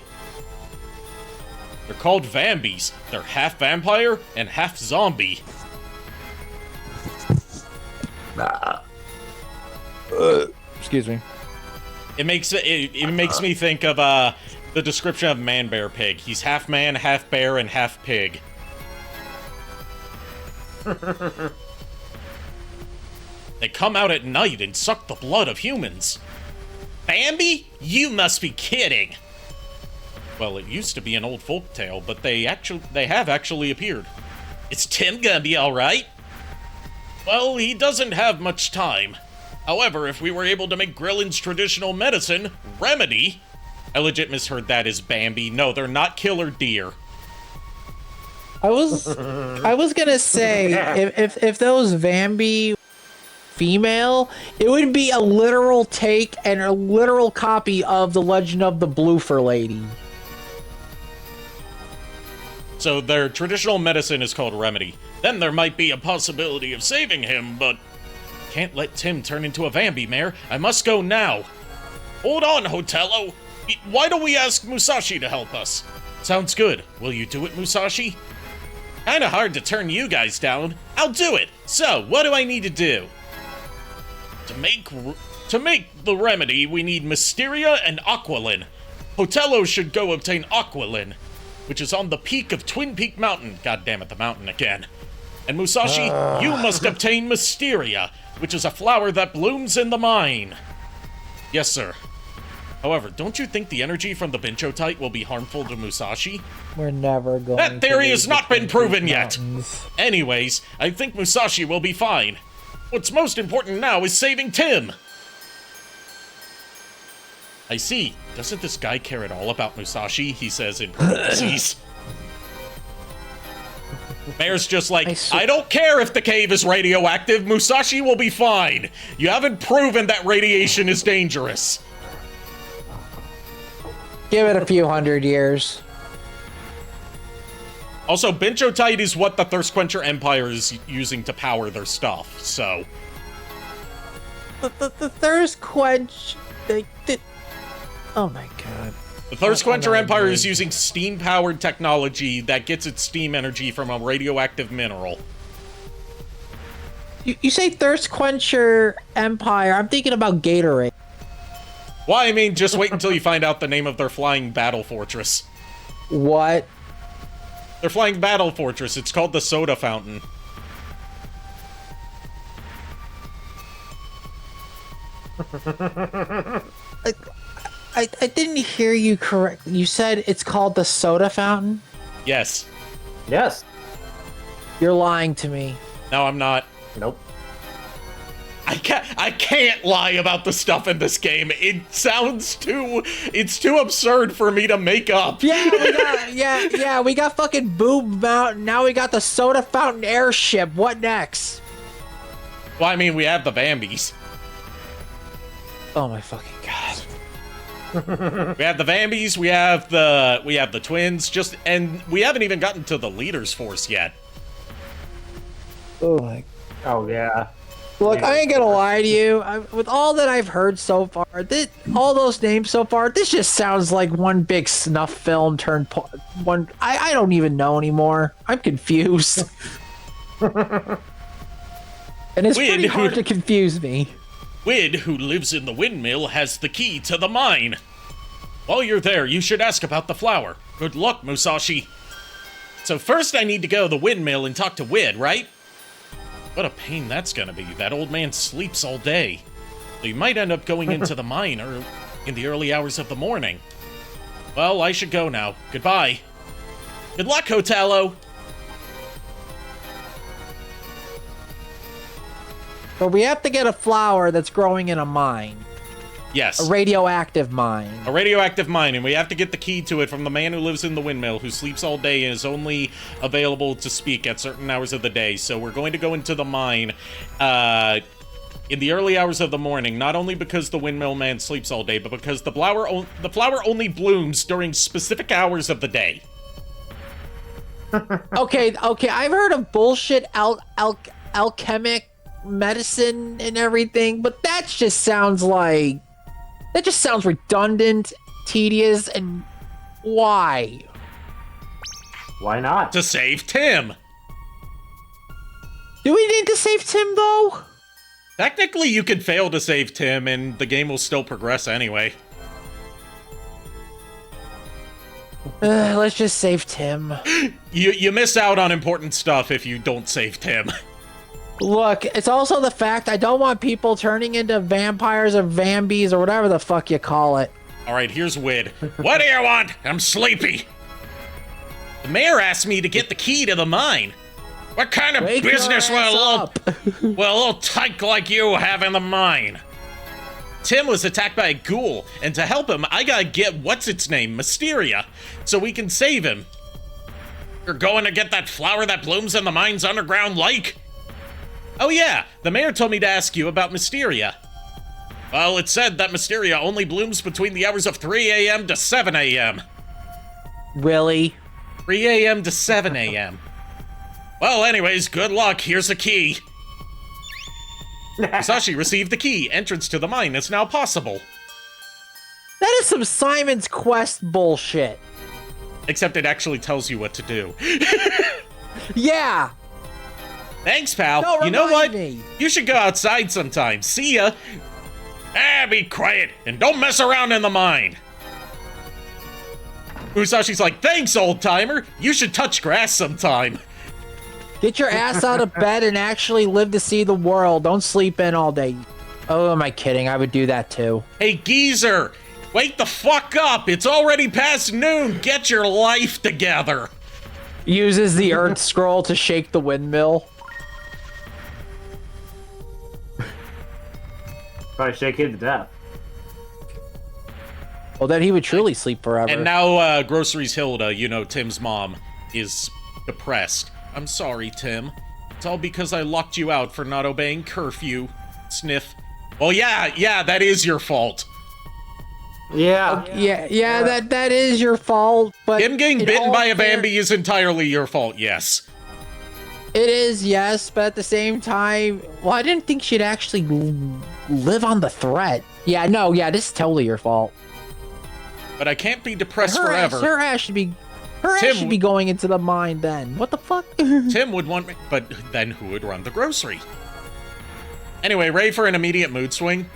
They're called Vambees. They're half vampire and half zombie.
Excuse me.
It makes me think of the description of Man Bear Pig. He's half man, half bear, and half pig. They come out at night and suck the blood of humans. Bambi? You must be kidding. Well, it used to be an old folk tale, but they have actually appeared. Is Tim gonna be alright? Well, he doesn't have much time. However, if we were able to make Grillin's traditional medicine, Remedy... I legit misheard that as Bambi. No, they're not killer deer.
I was gonna say, if those Vambi female, it would be a literal take and a literal copy of The Legend of the Bloofer Lady.
So their traditional medicine is called Remedy. Then there might be a possibility of saving him, but... Can't let Tim turn into a Vambi mare. I must go now. Hold on, Hotello. Why don't we ask Musashi to help us? Sounds good. Will you do it, Musashi? Kinda hard to turn you guys down. I'll do it. So, what do I need to do? To make the remedy, we need Mysteria and Aqualin. Hotello should go obtain Aqualin, which is on the peak of Twin Peak Mountain. God damn it, the mountain again. And Musashi, you must obtain Mysteria, which is a flower that blooms in the mine. Yes, sir. However, don't you think the energy from the Binchotite will be harmful to Musashi?
We're never going
That theory has not been proven yet.
Mountains.
Anyways, I think Musashi will be fine. What's most important now is saving Tim. I see. Doesn't this guy care at all about Musashi? He says in parentheses. Mayor's just like, I don't care if the cave is radioactive. Musashi will be fine. You haven't proven that radiation is dangerous.
Give it a few hundred years.
Also, Binchotite is what the Thirst Quencher Empire is using to power their stuff, so...
The Thirst Quench... Oh my god.
The Thirst Quencher Empire is using steam-powered technology that gets its steam energy from a radioactive mineral.
You say Thirst Quencher Empire, I'm thinking about Gatorade.
Well, I mean, just wait until you find out the name of their flying battle fortress.
What?
They're flying battle fortress. It's called the Soda Fountain.
I didn't hear you correctly. You said it's called the Soda Fountain?
Yes.
Yes.
You're lying to me.
No, I'm not.
Nope.
I can't lie about the stuff in this game. It's too absurd for me to make up.
Yeah, we got fucking Boob Mountain. Now we got the Soda Fountain airship. What next?
Well, I mean, we have the Vambees.
Oh my fucking god.
We have the Vambees, we have the twins, and we haven't even gotten to the leader's force yet.
Oh my.
Oh yeah.
Look,
Yeah.
I ain't gonna lie to you. With all that I've heard so far, all those names so far, this just sounds like one big snuff film turned one. I don't even know anymore. I'm confused. And it's pretty hard to confuse me.
Wid, who lives in the windmill, has the key to the mine. While you're there, you should ask about the flower. Good luck, Musashi. So first I need to go to the windmill and talk to Wid, right? What a pain that's gonna be. That old man sleeps all day. So you might end up going into the mine or in the early hours of the morning. Well, I should go now. Goodbye. Good luck, Hotello.
But we have to get a flower that's growing in a mine.
Yes.
A radioactive mine.
A radioactive mine, and we have to get the key to it from the man who lives in the windmill, who sleeps all day and is only available to speak at certain hours of the day. So we're going to go into the mine in the early hours of the morning, not only because the windmill man sleeps all day, but because the flower only blooms during specific hours of the day.
Okay, I've heard of bullshit alchemic medicine and everything, but that just sounds redundant, tedious, and why?
Why not?
To save Tim.
Do we need to save Tim, though?
Technically, you could fail to save Tim, and the game will still progress anyway.
Let's just save Tim.
You miss out on important stuff if you don't save Tim.
Look, it's also the fact I don't want people turning into vampires or Vambees or whatever the fuck you call it.
Alright, here's Wid. What do you want? I'm sleepy. The mayor asked me to get the key to the mine. What kind of
Wake
business
your ass
will a little tyke like you have in the mine? Tim was attacked by a ghoul, and to help him, I gotta get what's-its-name, Mysteria, so we can save him. You're going to get that flower that blooms in the mine's underground lake? Oh yeah, the mayor told me to ask you about Mysteria. Well, it said that Mysteria only blooms between the hours of 3 a.m. to 7 a.m.
Really?
3 a.m. to 7 a.m. Well, anyways, good luck. Here's the key. Musashi received the key. Entrance to the mine is now possible.
That is some Simon's Quest bullshit.
Except it actually tells you what to do.
Yeah.
Thanks, pal.
Don't
You know what?
remind me.
You should go outside sometime. See ya. Be quiet and don't mess around in the mine. Musashi's like, thanks, old timer. You should touch grass sometime.
Get your ass out of bed and actually live to see the world. Don't sleep in all day. Oh, am I kidding? I would do that too.
Hey, geezer. Wake the fuck up. It's already past noon. Get your life together.
Uses the Earth Scroll to shake the windmill.
Probably shake him to death.
Well, then he would truly sleep forever.
And now, Groceries Hilda, you know, Tim's mom, is depressed. I'm sorry, Tim. It's all because I locked you out for not obeying curfew. Sniff. Well, yeah, that is your fault.
Yeah.
That is your fault, but...
Him getting bitten by a Vambee is entirely your fault, yes.
It is, yes, but at the same time... Well, I didn't think she'd actually live on the threat. Yeah, this is totally your fault.
But I can't be depressed
Her
forever.
ass should be... Her ass should be going into the mine then. What the fuck?
Tim would want me... But then who would run the grocery? Anyway, ready for an immediate mood swing?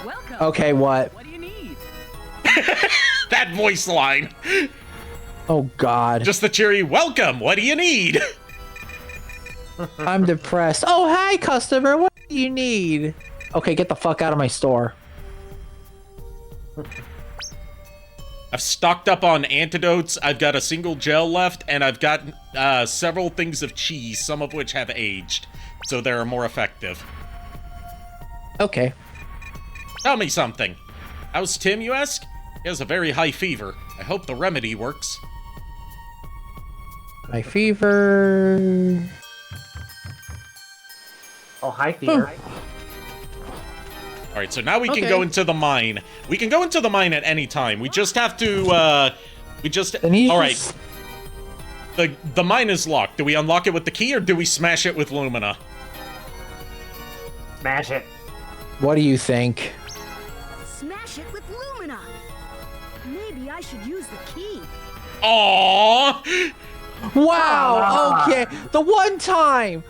Welcome.
Okay, what?
What do you need?
That voice line.
Oh God.
Just the cheery welcome. What do you need?
I'm depressed. Oh, hi, customer. What do you need? Okay, get the fuck out of my store.
I've stocked up on antidotes. I've got a single gel left, and I've got several things of cheese, some of which have aged, so they're more effective.
Okay.
Tell me something. How's Tim, you ask? He has a very high fever. I hope the remedy works.
My fever.
Oh, hi, fever.
All right, so now we can go into the mine. We can go into the mine at any time. We just have to, all right. The mine is locked. Do we unlock it with the key, or do we smash it with Lumina?
Smash it.
What do you think?
Smash it with Lumina. Maybe I should use the key.
Aww!
Wow, okay. The one time.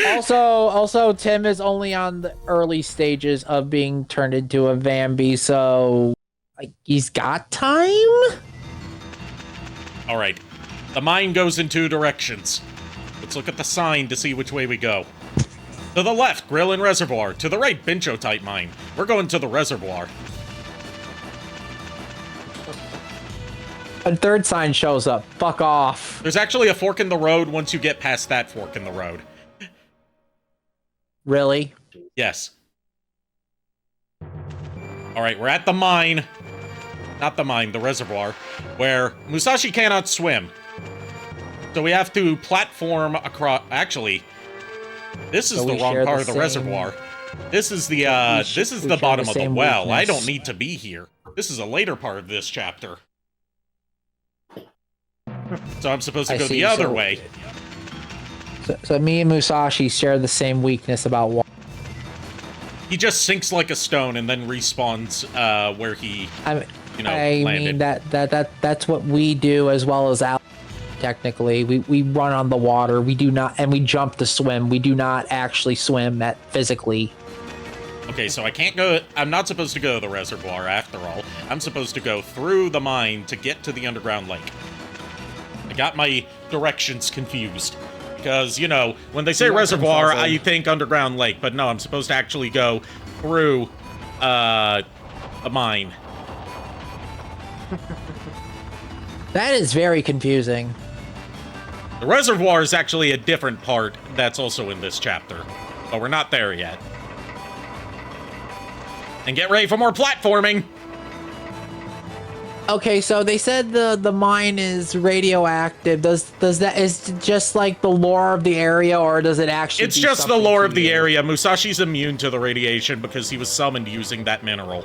Also, Tim is only on the early stages of being turned into a Vambee, so like he's got time.
All right, the mine goes in 2 directions. Let's look at the sign to see which way we go. To the left, Grill and Reservoir. To the right, Bincho-type mine. We're going to the Reservoir.
A third sign shows up. Fuck off.
There's actually a fork in the road once you get past that fork in the road.
Really?
Yes. All right, we're at the mine. Not the mine, the reservoir, where Musashi cannot swim. So we have to platform across... Actually, this is the wrong part of the reservoir. This is the bottom of the well. I don't need to be here. This is a later part of this chapter. So I'm supposed to go the other way.
So me and Musashi share the same weakness about water.
He just sinks like a stone and then respawns where he, landed.
I mean that's what we do as well as Al. Technically, we run on the water. We do not, and we jump to swim. We do not actually swim physically.
Okay, so I can't go. I'm not supposed to go to the reservoir after all. I'm supposed to go through the mine to get to the underground lake. I got my directions confused. Because, when they say reservoir, I think underground lake. But no, I'm supposed to actually go through a mine.
That is very confusing.
The reservoir is actually a different part that's also in this chapter. But we're not there yet. And get ready for more platforming!
Okay, so they said the mine is radioactive. Does that is just like the lore of the area, or does it actually?
It's just the lore of the area. Musashi's immune to the radiation because he was summoned using that mineral.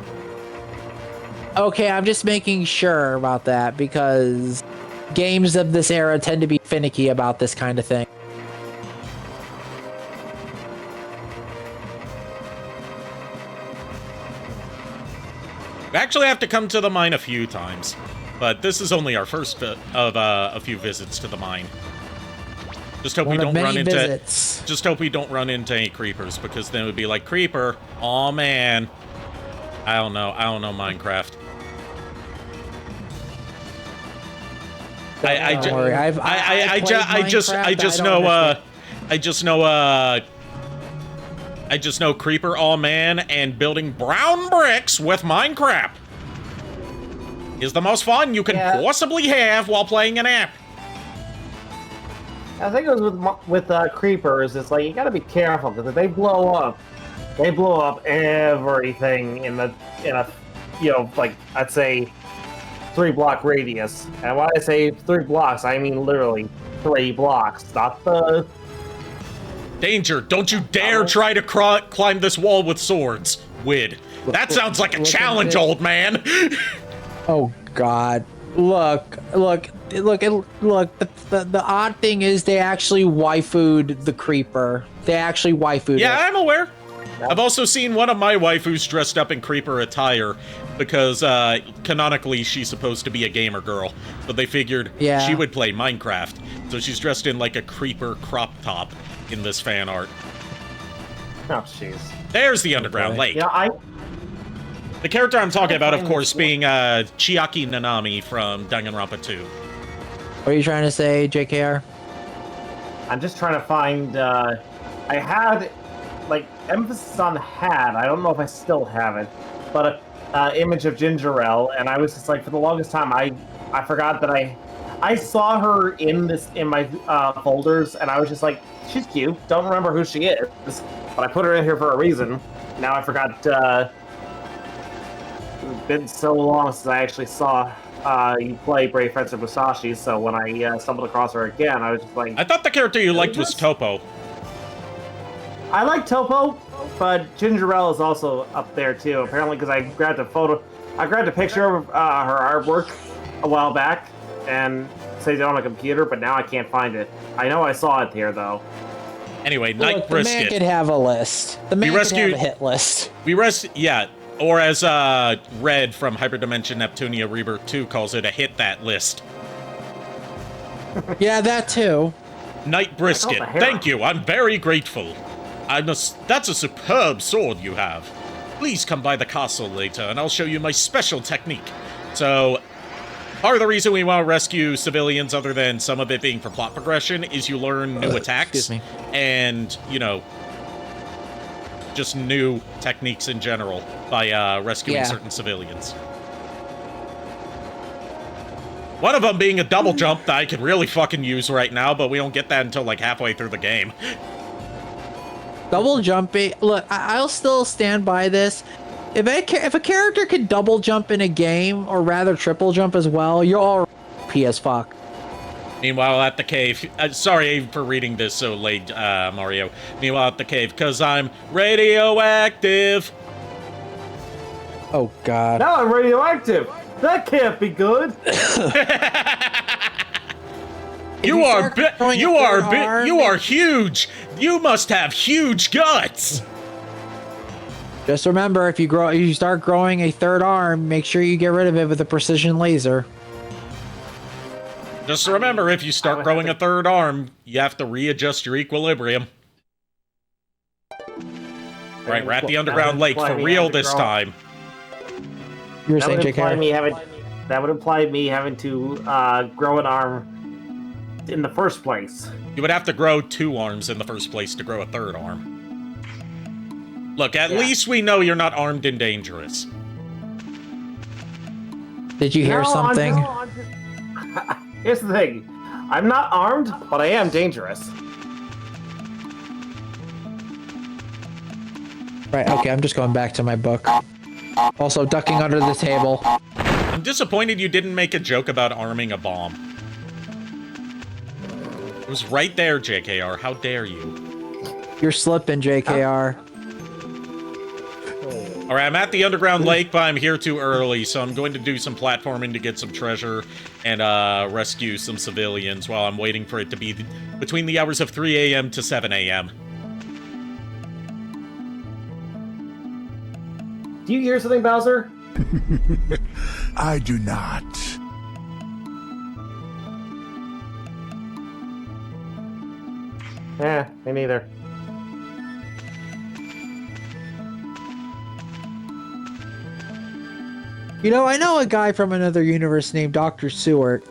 Okay, I'm just making sure about that because games of this era tend to be finicky about this kind of thing.
We actually have to come to the mine a few times, but this is only our first of a few visits to the mine. Just hope we don't run into. Just hope we don't run into any creepers, because then it would be like, creeper. Aw, man. I don't know Minecraft.
Don't worry.
I just know creeper, all man, and building brown bricks with Minecraft is the most fun you can possibly have while playing an app.
I think it was with creepers. It's like you gotta be careful because if they blow up everything in a like I'd say 3-block radius. And when I say 3 blocks, I mean literally 3 blocks. Not the.
Danger! Don't you dare try to climb this wall with swords, Wid. That sounds like a challenge, old man!
Oh, God. Look. The odd thing is they actually waifu'd the creeper. They actually waifu'd it.
Yeah, I'm aware. I've also seen one of my waifus dressed up in creeper attire because, canonically, she's supposed to be a gamer girl. But they figured she would play Minecraft. So she's dressed in, like, a creeper crop top in this fan art.
Oh, jeez.
There's the underground lake.
Yeah,
The character I'm talking about, of course, being Chiaki Nanami from Danganronpa 2.
What are you trying to say, JKR?
I'm just trying to find. I had like emphasis on had. I don't know if I still have it, but a image of Ginger Ale, and I was just like, for the longest time, I forgot that I saw her in my folders, and I was just like, she's cute. Don't remember who she is, but I put her in here for a reason. Now I forgot. It's been so long since I actually saw you play Brave Fencer Musashi, so when I stumbled across her again, I was just like...
I thought the character you liked was Topo.
I like Topo, but Ginger Ale is also up there too, apparently, because I grabbed a picture of her artwork a while back, and saved it on my computer, but now I can't find it. I know I saw it here, though.
Anyway, Night Brisket.
The man could have a list. The man could have a hit list.
Yeah, or as Red from Hyperdimension Neptunia Rebirth 2 calls it, a hit that list.
Yeah, that too.
Night Brisket, thank you, I'm very grateful. That's a superb sword you have. Please come by the castle later and I'll show you my special technique. So, part of the reason we want to rescue civilians, other than some of it being for plot progression, is you learn new attacks. And, you know, just new techniques in general by rescuing certain civilians. One of them being a double jump that I could really fucking use right now, but we don't get that until like halfway through the game.
Double jumping. Look, I'll still stand by this. If a character could double jump in a game, or rather triple jump as well, you're all P as fuck.
Meanwhile, at the cave, sorry for reading this so late, Mario. Meanwhile, at the cave, because I'm radioactive.
Oh, God.
Now I'm radioactive. That can't be good.
You are huge. You must have huge guts.
Just remember, if you start growing a third arm, make sure you get rid of it with a precision laser.
Just remember, if you start growing a third arm, you have to readjust your equilibrium. Right, we're at the underground lake for real this time.
You were saying,
that would imply me having to grow an arm in the first place.
You would have to grow 2 arms in the first place to grow a third arm. Look, at least we know you're not armed and dangerous.
Did you hear something?
Here's the thing. I'm not armed, but I am dangerous.
Right, okay, I'm just going back to my book. Also, ducking under the table.
I'm disappointed you didn't make a joke about arming a bomb. It was right there, JKR. How dare you?
You're slipping, JKR.
Alright, I'm at the underground lake, but I'm here too early, so I'm going to do some platforming to get some treasure and rescue some civilians while I'm waiting for it to be between the hours of 3 a.m. to 7 a.m.
Do you hear something, Bowser?
I do not.
Me neither.
You know, I know a guy from another universe named Dr. Seward.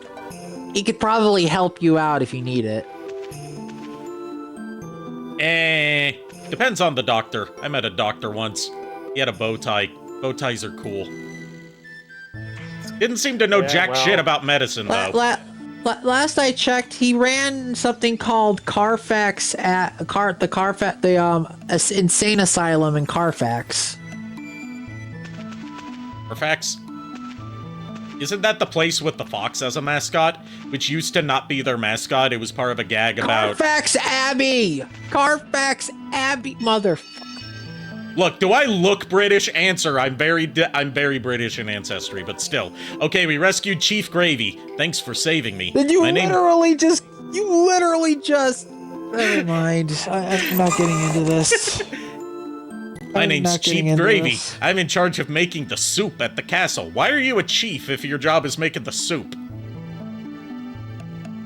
He could probably help you out if you need it.
Depends on the doctor. I met a doctor once. He had a bow tie. Bow ties are cool. Didn't seem to know shit about medicine, though.
Last I checked, he ran something called Carfax at the insane asylum in Carfax.
Carfax? Isn't that the place with the fox as a mascot? Which used to not be their mascot. It was part of a gag about...
Carfax Abbey! Carfax Abbey, motherfucker.
Look, do I look British? Answer, I'm very British in ancestry, but still. Okay, we rescued Chief Gravy. Thanks for saving me.
Did you literally just... Never mind. I'm not getting into this.
My name's Chief Gravy. I'm in charge of making the soup at the castle. Why are you a chief if your job is making the soup?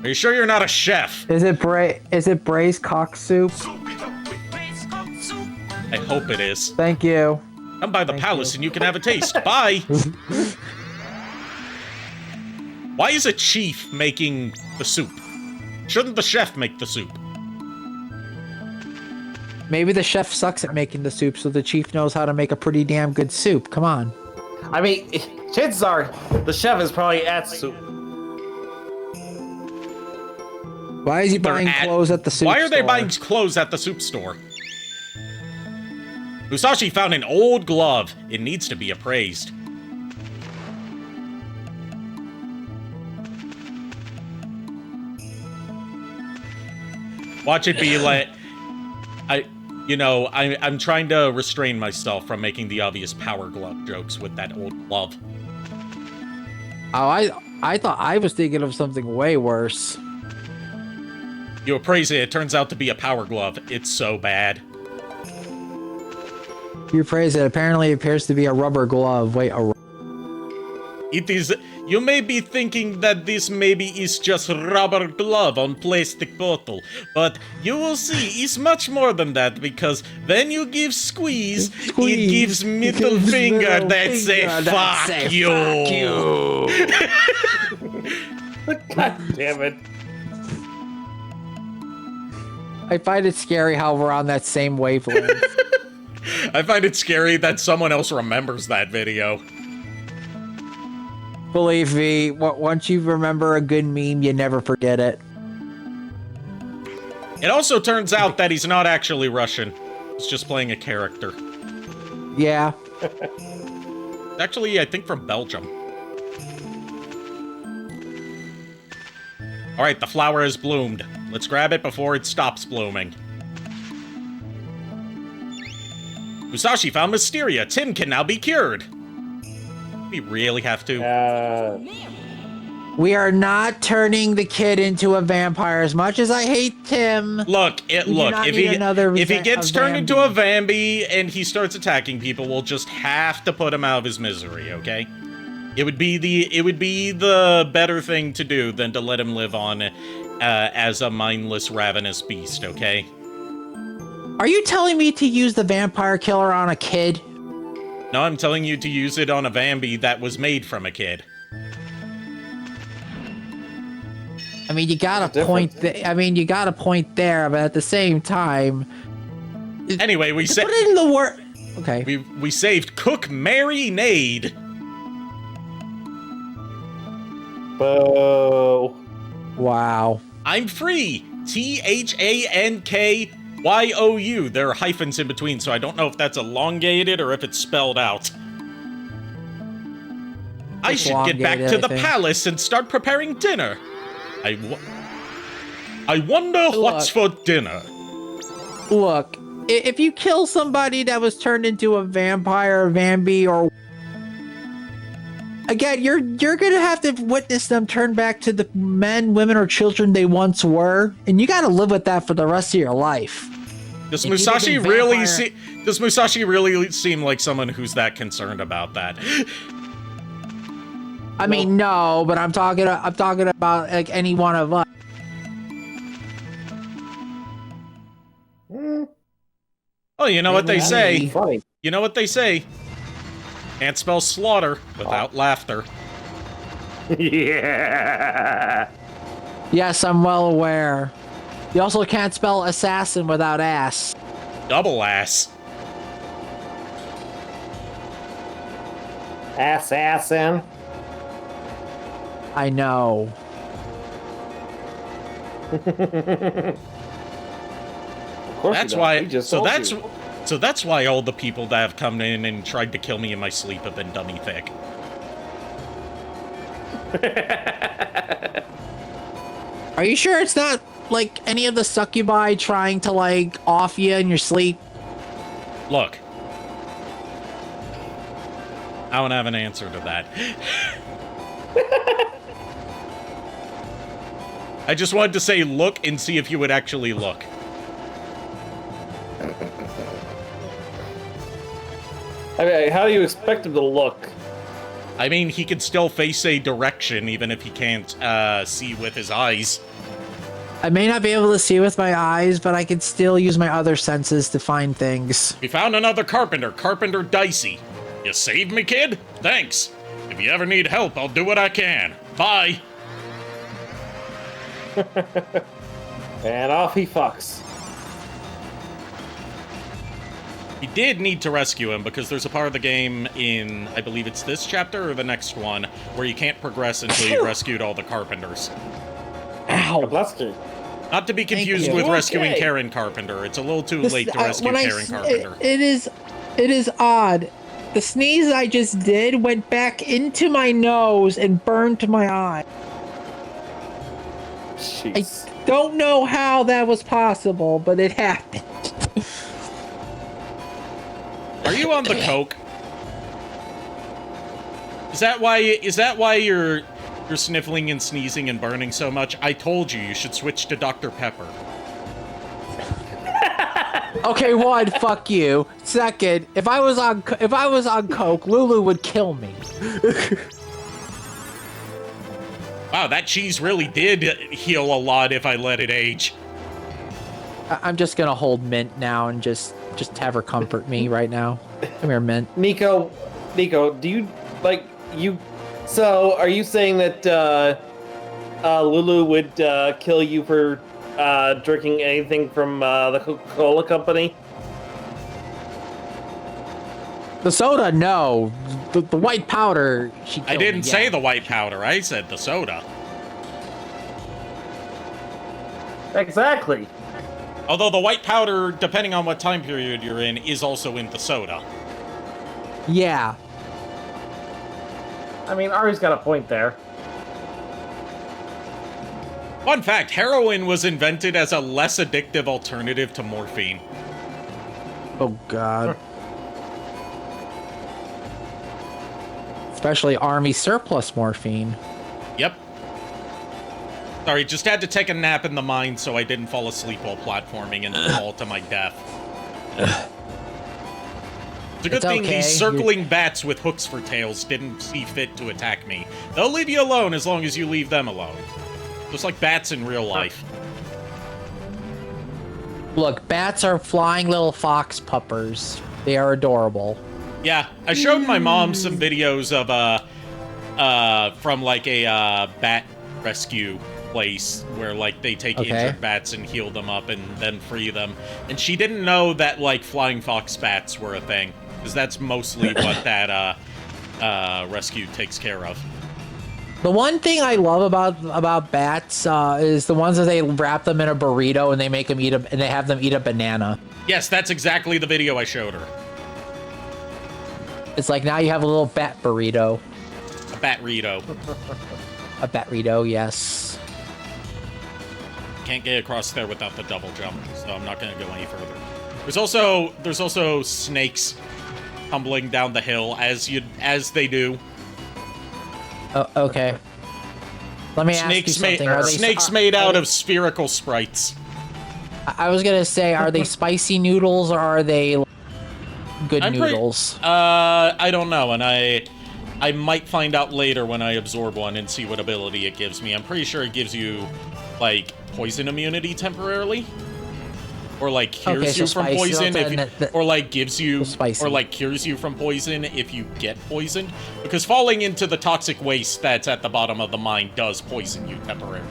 Are you sure you're not a chef?
Is it braised cock soup?
I hope it is.
Thank you.
Come by the palace and you can have a taste. Bye! Why is a chief making the soup? Shouldn't the chef make the soup?
Maybe the chef sucks at making the soup, so the chief knows how to make a pretty damn good soup. Come on.
I mean, chances are the chef is probably at soup.
Why is he buying clothes at the soup store?
Why are they buying clothes at the soup store? Musashi found an old glove. It needs to be appraised. Watch it be like... I'm trying to restrain myself from making the obvious power glove jokes with that old glove.
Oh, I thought I was thinking of something way worse.
You appraise it, it turns out to be a power glove. It's so bad.
You appraise it, apparently it appears to be a rubber glove. Wait,
It is... You may be thinking that this maybe is just rubber glove on plastic bottle, but you will see it's much more than that, because when you give squeeze, it gives middle finger that say fuck you.
God damn it.
I find it scary how we're on that same wavelength.
I find it scary that someone else remembers that video.
Believe me, once you remember a good meme, you never forget it.
It also turns out that he's not actually Russian. He's just playing a character.
Yeah.
Actually, I think from Belgium. Alright, the flower has bloomed. Let's grab it before it stops blooming. Musashi found Mysteria. Tim can now be cured. We really have to.
We are not turning the kid into a vampire. As much as I hate Tim.
Look, if he gets turned into a Vambee and he starts attacking people, we'll just have to put him out of his misery, okay? It would be the better thing to do than to let him live on as a mindless, ravenous beast, okay?
Are you telling me to use the vampire killer on a kid?
No, I'm telling you to use it on a Vambee that was made from a kid.
I mean, you got a point. You got a point there, but at the same time.
Anyway, we
put it in the word. Okay.
We saved Cook Mary Nade.
Boo.
Wow.
I'm free. THANKYOU. There are hyphens in between, so I don't know if that's elongated or if it's spelled out. I should get back to the palace and start preparing dinner. I wonder what's for dinner.
Look, if you kill somebody that was turned into a vampire, Vambee, or again, you're gonna have to witness them turn back to the men, women, or children they once were, and you gotta live with that for the rest of your life.
Does Musashi really seem like someone who's that concerned about that?
I mean, no, but I'm talking about like any one of us.
Oh, you know what they say.
Funny.
You know what they say. Can't spell slaughter without laughter.
Yeah.
Yes, I'm well aware. You also can't spell assassin without ass.
Double ass.
Assassin.
I know.
That's why. So that's why all the people that have come in and tried to kill me in my sleep have been dummy thick.
Are you sure it's not like any of the succubi trying to like off you in your sleep?
Look. I don't have an answer to that. I just wanted to say look and see if you would actually look.
I mean, how do you expect him to look?
I mean, he can still face a direction even if he can't see with his eyes.
I may not be able to see with my eyes, but I can still use my other senses to find things.
We found another carpenter, Carpenter Dicey. You saved me, kid? Thanks. If you ever need help, I'll do what I can. Bye.
And off he fucks.
We did need to rescue him because there's a part of the game in, I believe it's this chapter or the next one, where you can't progress until you've rescued all the carpenters.
Ow.
Bless you.
Not to be confused with rescuing Karen Carpenter. It's a little too late to rescue Karen Carpenter.
It is odd. The sneeze I just did went back into my nose and burned my eye.
Jeez.
I don't know how that was possible, but it happened.
Are you on the coke? Is that why you're sniffling and sneezing and burning so much? I told you should switch to Dr. Pepper.
Okay, one, fuck you. Second, if I was on coke, Lulu would kill me.
Wow, that cheese really did heal a lot if I let it age.
I'm just gonna hold Mint now and just have her comfort me right now. Come here, Mint.
Nico, do you so are you saying that Lulu would kill you for drinking anything from the Coca-Cola company?
The soda, no. The white powder, she killed
I didn't
me,
say
yeah.
the white powder. I said the soda.
Exactly.
Although the white powder, depending on what time period you're in, is also in the soda.
Yeah.
I mean, Ari's got a point there.
Fun fact, heroin was invented as a less addictive alternative to morphine.
Oh, God. Especially Army surplus morphine.
Yep. Sorry, just had to take a nap in the mine so I didn't fall asleep while platforming and fall to my death. It's a good thing
okay.
these circling bats with hooks for tails didn't see fit to attack me. They'll leave you alone as long as you leave them alone. Just like bats in real life.
Look, bats are flying little fox puppers. They are adorable.
Yeah, I showed my mom some videos of from like a bat rescue place where like they take injured bats and heal them up and then free them, and she didn't know that like flying fox bats were a thing, because that's mostly what that rescue takes care of.
The one thing I love about bats is the ones that they wrap them in a burrito and they make them and they have them eat a banana.
Yes, that's exactly the video I showed her.
It's like now you have a little bat burrito.
A bat-rito.
A bat-rito, yes.
Can't get across there without the double jump, so I'm not gonna go any further. There's also snakes tumbling down the hill as they do.
Oh, okay. Let me ask you something.
Snakes made out of spherical sprites.
I was gonna say, are they spicy noodles or are they good noodles?
I don't know, and I might find out later when I absorb one and see what ability it gives me. I'm pretty sure it gives you, like, poison immunity temporarily. Or, like, cures you from poison, or, like, gives you, or, like, cures you from poison if you get poisoned. Because falling into the toxic waste that's at the bottom of the mine does poison you temporarily.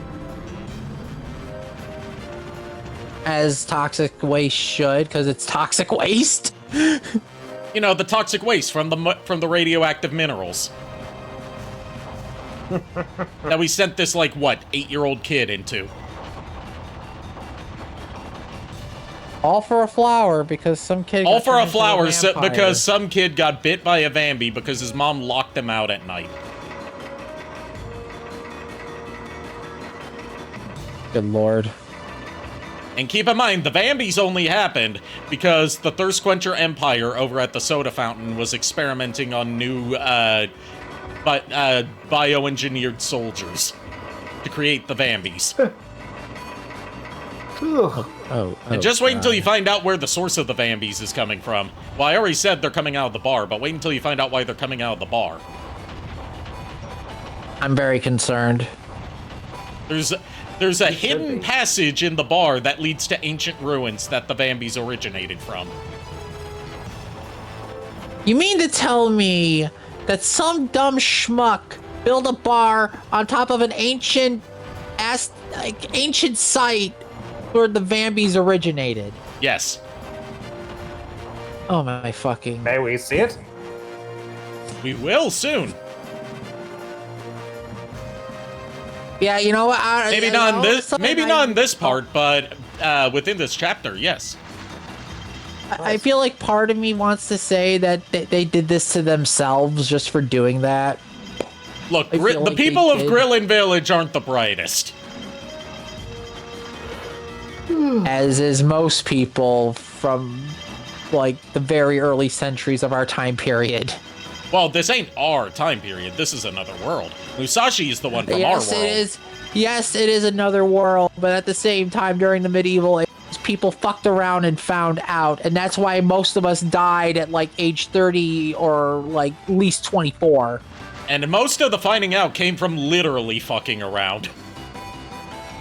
As toxic waste should, because it's toxic waste.
You know, the toxic waste from the radioactive minerals. That we sent this, like, what, 8-year-old kid into.
All for a flower, because some kid
All for a flower, because some kid got bit by a Vambee because his mom locked him out at night.
Good lord.
And keep in mind, the Vambees only happened because the Thirst Quencher Empire over at the soda fountain was experimenting on new, bioengineered soldiers to create the Vambees. And just wait until you find out where the source of the Vambees is coming from. Well, I already said they're coming out of the bar, but wait until you find out why they're coming out of the bar.
I'm very concerned.
There's a hidden passage in the bar that leads to ancient ruins that the Vambees originated from.
You mean to tell me that some dumb schmuck built a bar on top of an ancient site where the Vambees originated?
Yes.
Oh my fucking...
May we see it?
We will soon.
Yeah, you know what?
Maybe not in this part, but within this chapter, yes.
I feel like part of me wants to say that they did this to themselves just for doing that.
Look, the people of Grillin Village aren't the brightest.
As is most people from, like, the very early centuries of our time period.
Well, this ain't our time period. This is another world. Musashi is the one from our world.
Yes, it is another world, but at the same time, during the medieval age, people fucked around and found out, and that's why most of us died at, like, age 30 or, like, at least 24.
And most of the finding out came from literally fucking around.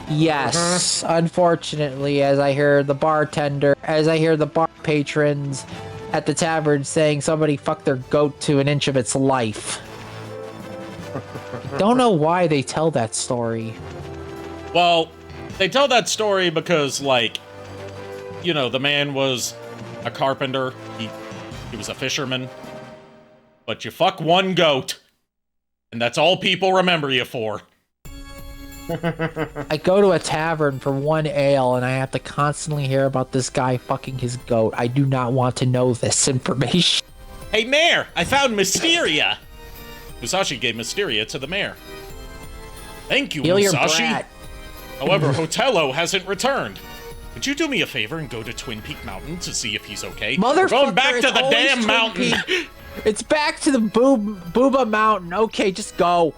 Yes, unfortunately, as I hear the bar patrons at the tavern saying somebody fucked their goat to an inch of its life. I don't know why they tell that story.
Well, they tell that story because, like, you know, the man was a carpenter. He was a fisherman. But you fuck one goat, and that's all people remember you for.
I go to a tavern for one ale, and I have to constantly hear about this guy fucking his goat. I do not want to know this information.
Hey, Mayor! I found Mysteria! Musashi gave Mysteria to the mayor. Thank you,
Heal
Musashi!
Your brat.
However, Hotello hasn't returned. Could you do me a favor and go to Twin Peak Mountain to see if he's okay?
Motherfucker,
going back to
it's
the damn
always
mountain!
It's back to the Booba Mountain. Okay, just go.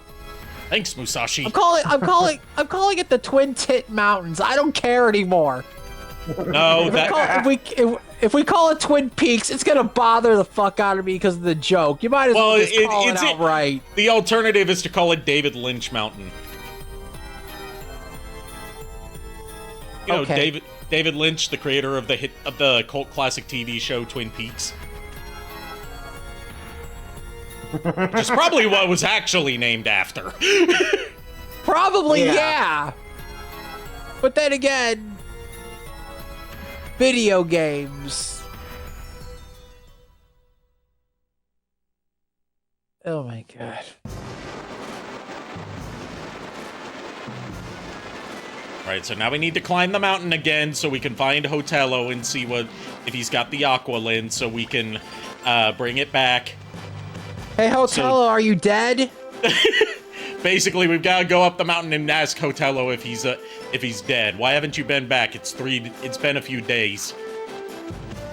Thanks, Musashi.
I'm calling it the Twin Tit Mountains. I don't care anymore.
No,
if we call it Twin Peaks, it's gonna bother the fuck out of me because of the joke. You might as well just call it outright.
The alternative is to call it David Lynch Mountain. You know,
okay.
David Lynch, the creator of the cult classic TV show Twin Peaks. Which is probably what it was actually named after.
Probably, yeah. But then again, video games. Oh my god.
Right, so now we need to climb the mountain again so we can find Hotello and see if he's got the Aqualin so we can bring it back.
Hey, Hotello, are you dead?
Basically, we've got to go up the mountain and ask Hotello if he's dead. Why haven't you been back? It's been a few days.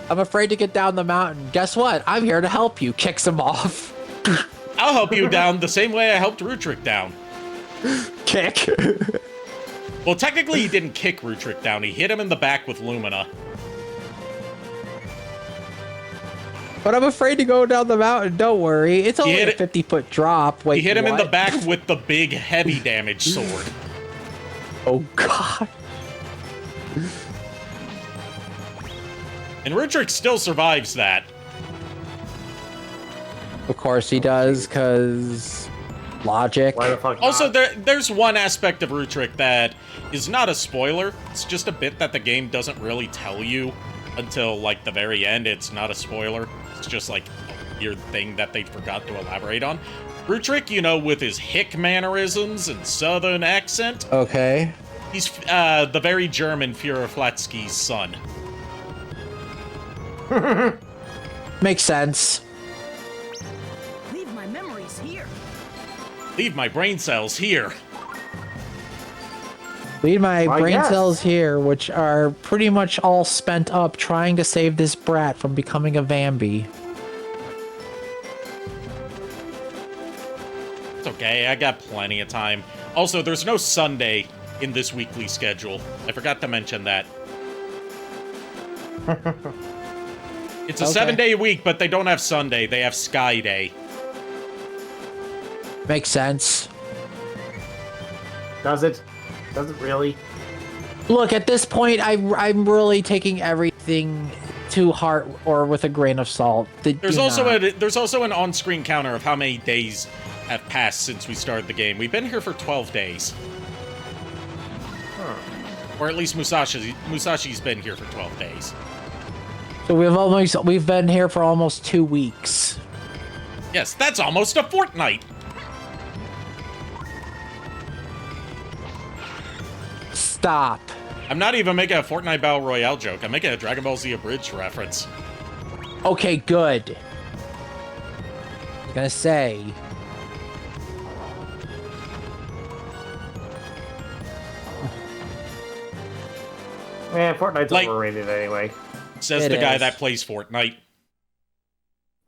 I'm afraid to get down the mountain. Guess what? I'm here to help you. Kicks him off.
I'll help you down the same way I helped Rutrick down.
Kick.
Well, technically, he didn't kick Rutrick down. He hit him in the back with Lumina.
But I'm afraid to go down the mountain. Don't worry. It's only a 50-foot drop. Wait,
he hit him in the back with the big, heavy damage sword.
Oh, God.
And Rutrick still survives that.
Of course he does, because logic.
Why the fuck not?
Also, there's one aspect of Rutrick that is not a spoiler. It's just a bit that the game doesn't really tell you until, like, the very end. It's not a spoiler. It's just, like, a weird thing that they forgot to elaborate on. Rutrick, you know, with his hick mannerisms and southern accent.
Okay.
He's the very German Führer Flatsky's son.
Makes sense.
Leave my memories here.
Leave my brain cells here.
Leave my brain
yes.
cells here, which are pretty much all spent up trying to save this brat from becoming a Vambee.
It's okay, I got plenty of time. Also, there's no Sunday in this weekly schedule. I forgot to mention that. It's a 7-day week, but they don't have Sunday. They have Sky Day.
Makes sense.
Does it? Does it really?
Look, at this point, I'm really taking everything to heart or with a grain of salt.
There's also an on-screen counter of how many days have passed since we started the game. We've been here for 12 days. Or at least Musashi's been here for 12 days.
So we've been here for almost 2 weeks.
Yes, that's almost a fortnight.
Stop.
I'm not even making a Fortnite Battle Royale joke. I'm making a Dragon Ball Z Abridged reference.
Okay, good. I was gonna say.
Fortnite's overrated anyway.
Says the guy that plays Fortnite.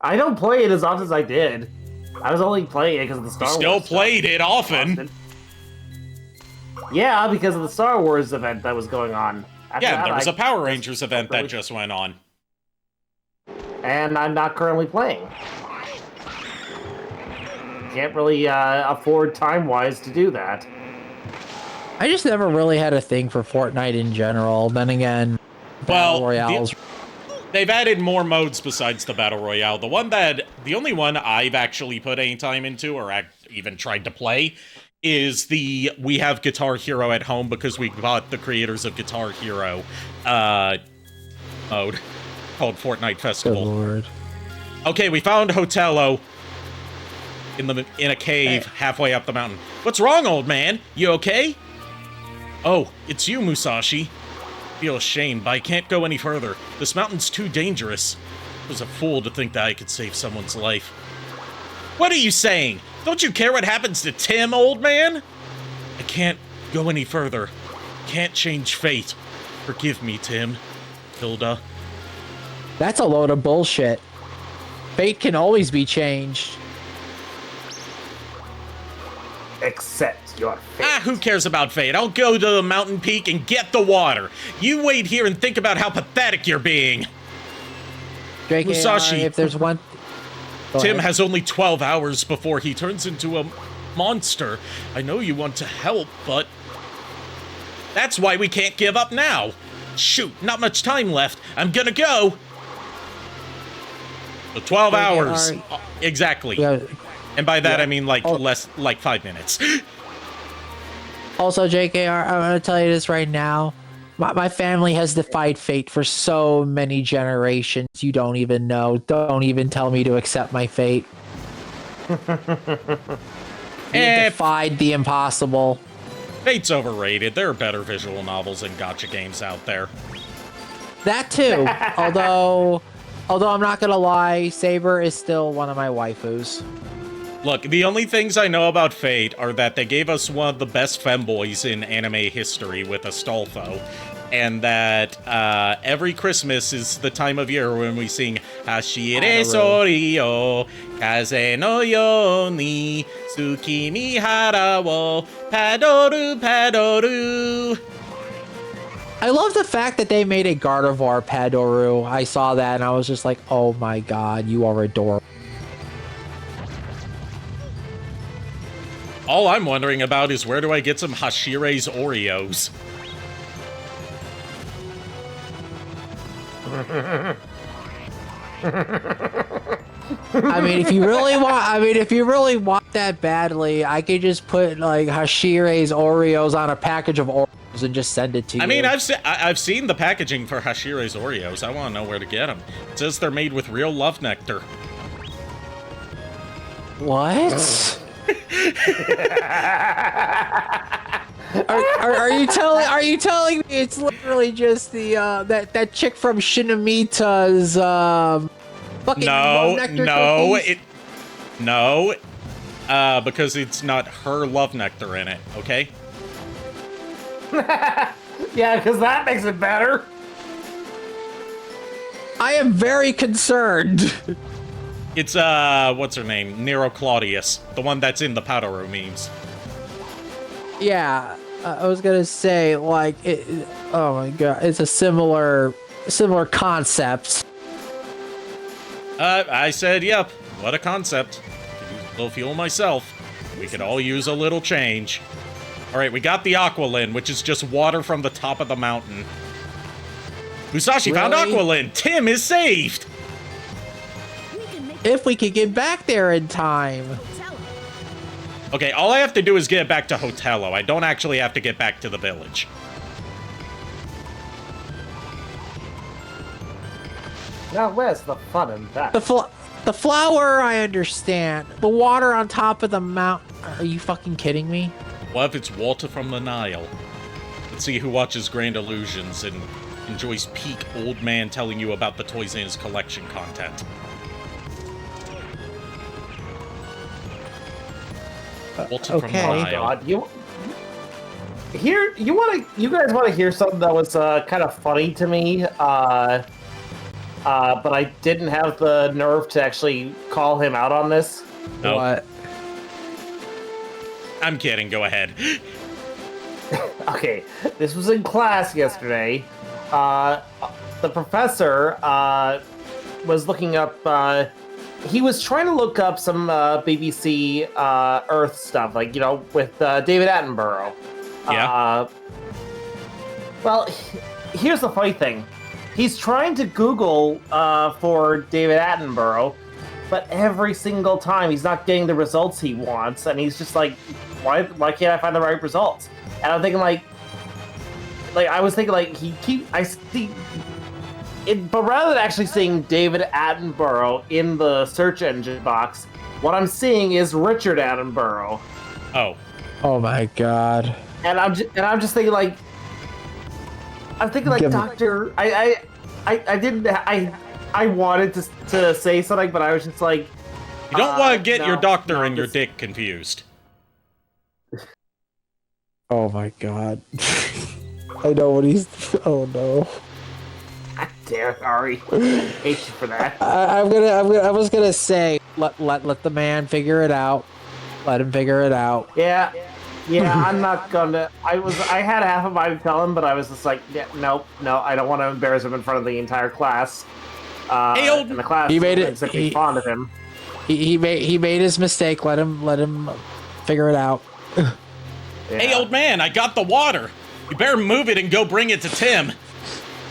I don't play it as often as I did. I was only playing it because of the Star Wars.
Still played it often.
Yeah, because of the Star Wars event that was going on.
Yeah, there was a Power Rangers event that just went on.
And I'm not currently playing. Can't really afford time-wise to do that.
I just never really had a thing for Fortnite in general. Then again, Battle Royales.
They've added more modes besides the Battle Royale. The only one I've actually put any time into or even tried to play is the We Have Guitar Hero at Home because we bought the creators of Guitar Hero mode called Fortnite Festival.
Good Lord.
Okay, we found Hotello in a cave halfway up the mountain. What's wrong, old man? You okay? Oh, it's you, Musashi. I feel ashamed, but I can't go any further. This mountain's too dangerous. I was a fool to think that I could save someone's life. What are you saying? Don't you care what happens to Tim, old man? I can't go any further. Can't change fate. Forgive me, Tim. Hilda.
That's a load of bullshit. Fate can always be changed.
Accept your fate.
Who cares about fate? I'll go to the mountain peak and get the water. You wait here and think about how pathetic you're being.
JKR,
Musashi,
if there's one...
Tim has only 12 hours before he turns into a monster. I know you want to help, but that's why we can't give up now. Shoot, not much time left. I'm gonna go. The 12 hours. Exactly.
Yeah.
And by that, I mean like 5 minutes.
Also, JKR, I'm gonna tell you this right now. My family has defied fate for so many generations. You don't even know. Don't even tell me to accept my fate. Defied the impossible.
Fate's overrated. There are better visual novels and gacha games out there.
That too. although I'm not gonna lie, Saber is still one of my waifus.
Look, the only things I know about Fate are that they gave us one of the best femboys in anime history with Astolfo, and that every Christmas is the time of year when we sing Hashire Sorio, Kaze no yo ni Tsuki ni hara wo Padoru Padoru.
I love the fact that they made a Gardevoir Padoru. I saw that and I was just like, oh my god, you are adorable.
All I'm wondering about is where do I get some Hashire's Oreos?
I mean, if you really want that badly, I could just put like Hashire's Oreos on a package of Oreos and just send it to you.
I mean, I've seen the packaging for Hashire's Oreos. I want to know where to get them. It says they're made with real love nectar.
What? Are you telling me it's literally just the that chick from Shinamita's fucking love nectar cookies?
No, because it's not her love nectar in it, okay?
Yeah, because that makes it better.
I am very concerned.
It's, what's her name? Nero Claudius. The one that's in the Padoru memes.
Yeah, I was gonna say, like, oh my god, it's a similar concept.
I said, yep, what a concept. Could use a little fuel myself. We could all use a little change. All right, we got the Aqualin, which is just water from the top of the mountain. Musashi found Aqualin. Tim is saved.
If we could get back there in time.
Okay, all I have to do is get back to Hotello. I don't actually have to get back to the village.
Now, where's the fun in that?
The flower, I understand. The water on top of the mountain. Are you fucking kidding me?
What if it's Walter from the Nile? Let's see who watches Grand Illusions and enjoys peak old man telling you about the toys in his collection content. Walter from the Nile.
God, you guys want to hear something that was kind of funny to me? But I didn't have the nerve to actually call him out on this.
No.
What?
I'm kidding. Go ahead.
Okay, this was in class yesterday. The professor was looking up. He was trying to look up some BBC Earth stuff, like, you know, with David Attenborough.
Yeah.
Well, here's the funny thing. He's trying to Google for David Attenborough, but every single time he's not getting the results he wants, and he's just like, why can't I find the right results? And I'm thinking I was thinking I see it, but rather than actually seeing David Attenborough in the search engine box, what I'm seeing is Richard Attenborough.
Oh my god.
And I'm just thinking Doctor. I wanted to say something, but I was just like,
you don't want to get your doctor and your dick confused.
Oh my god. I know what he's. Oh no.
God damn it, Ari. Hate you for that.
I was gonna say let the man figure it out. Let him figure it out.
Yeah, I'm not gonna. I had half of my tell him, but I was just like, yeah, no, I don't want to embarrass him in front of the entire class.
Hey, old.
And the class
he made it.
exactly fond of him.
He made his mistake. Let him figure it out.
Yeah.
Hey, old man, I got the water. You better move it and go bring it to Tim.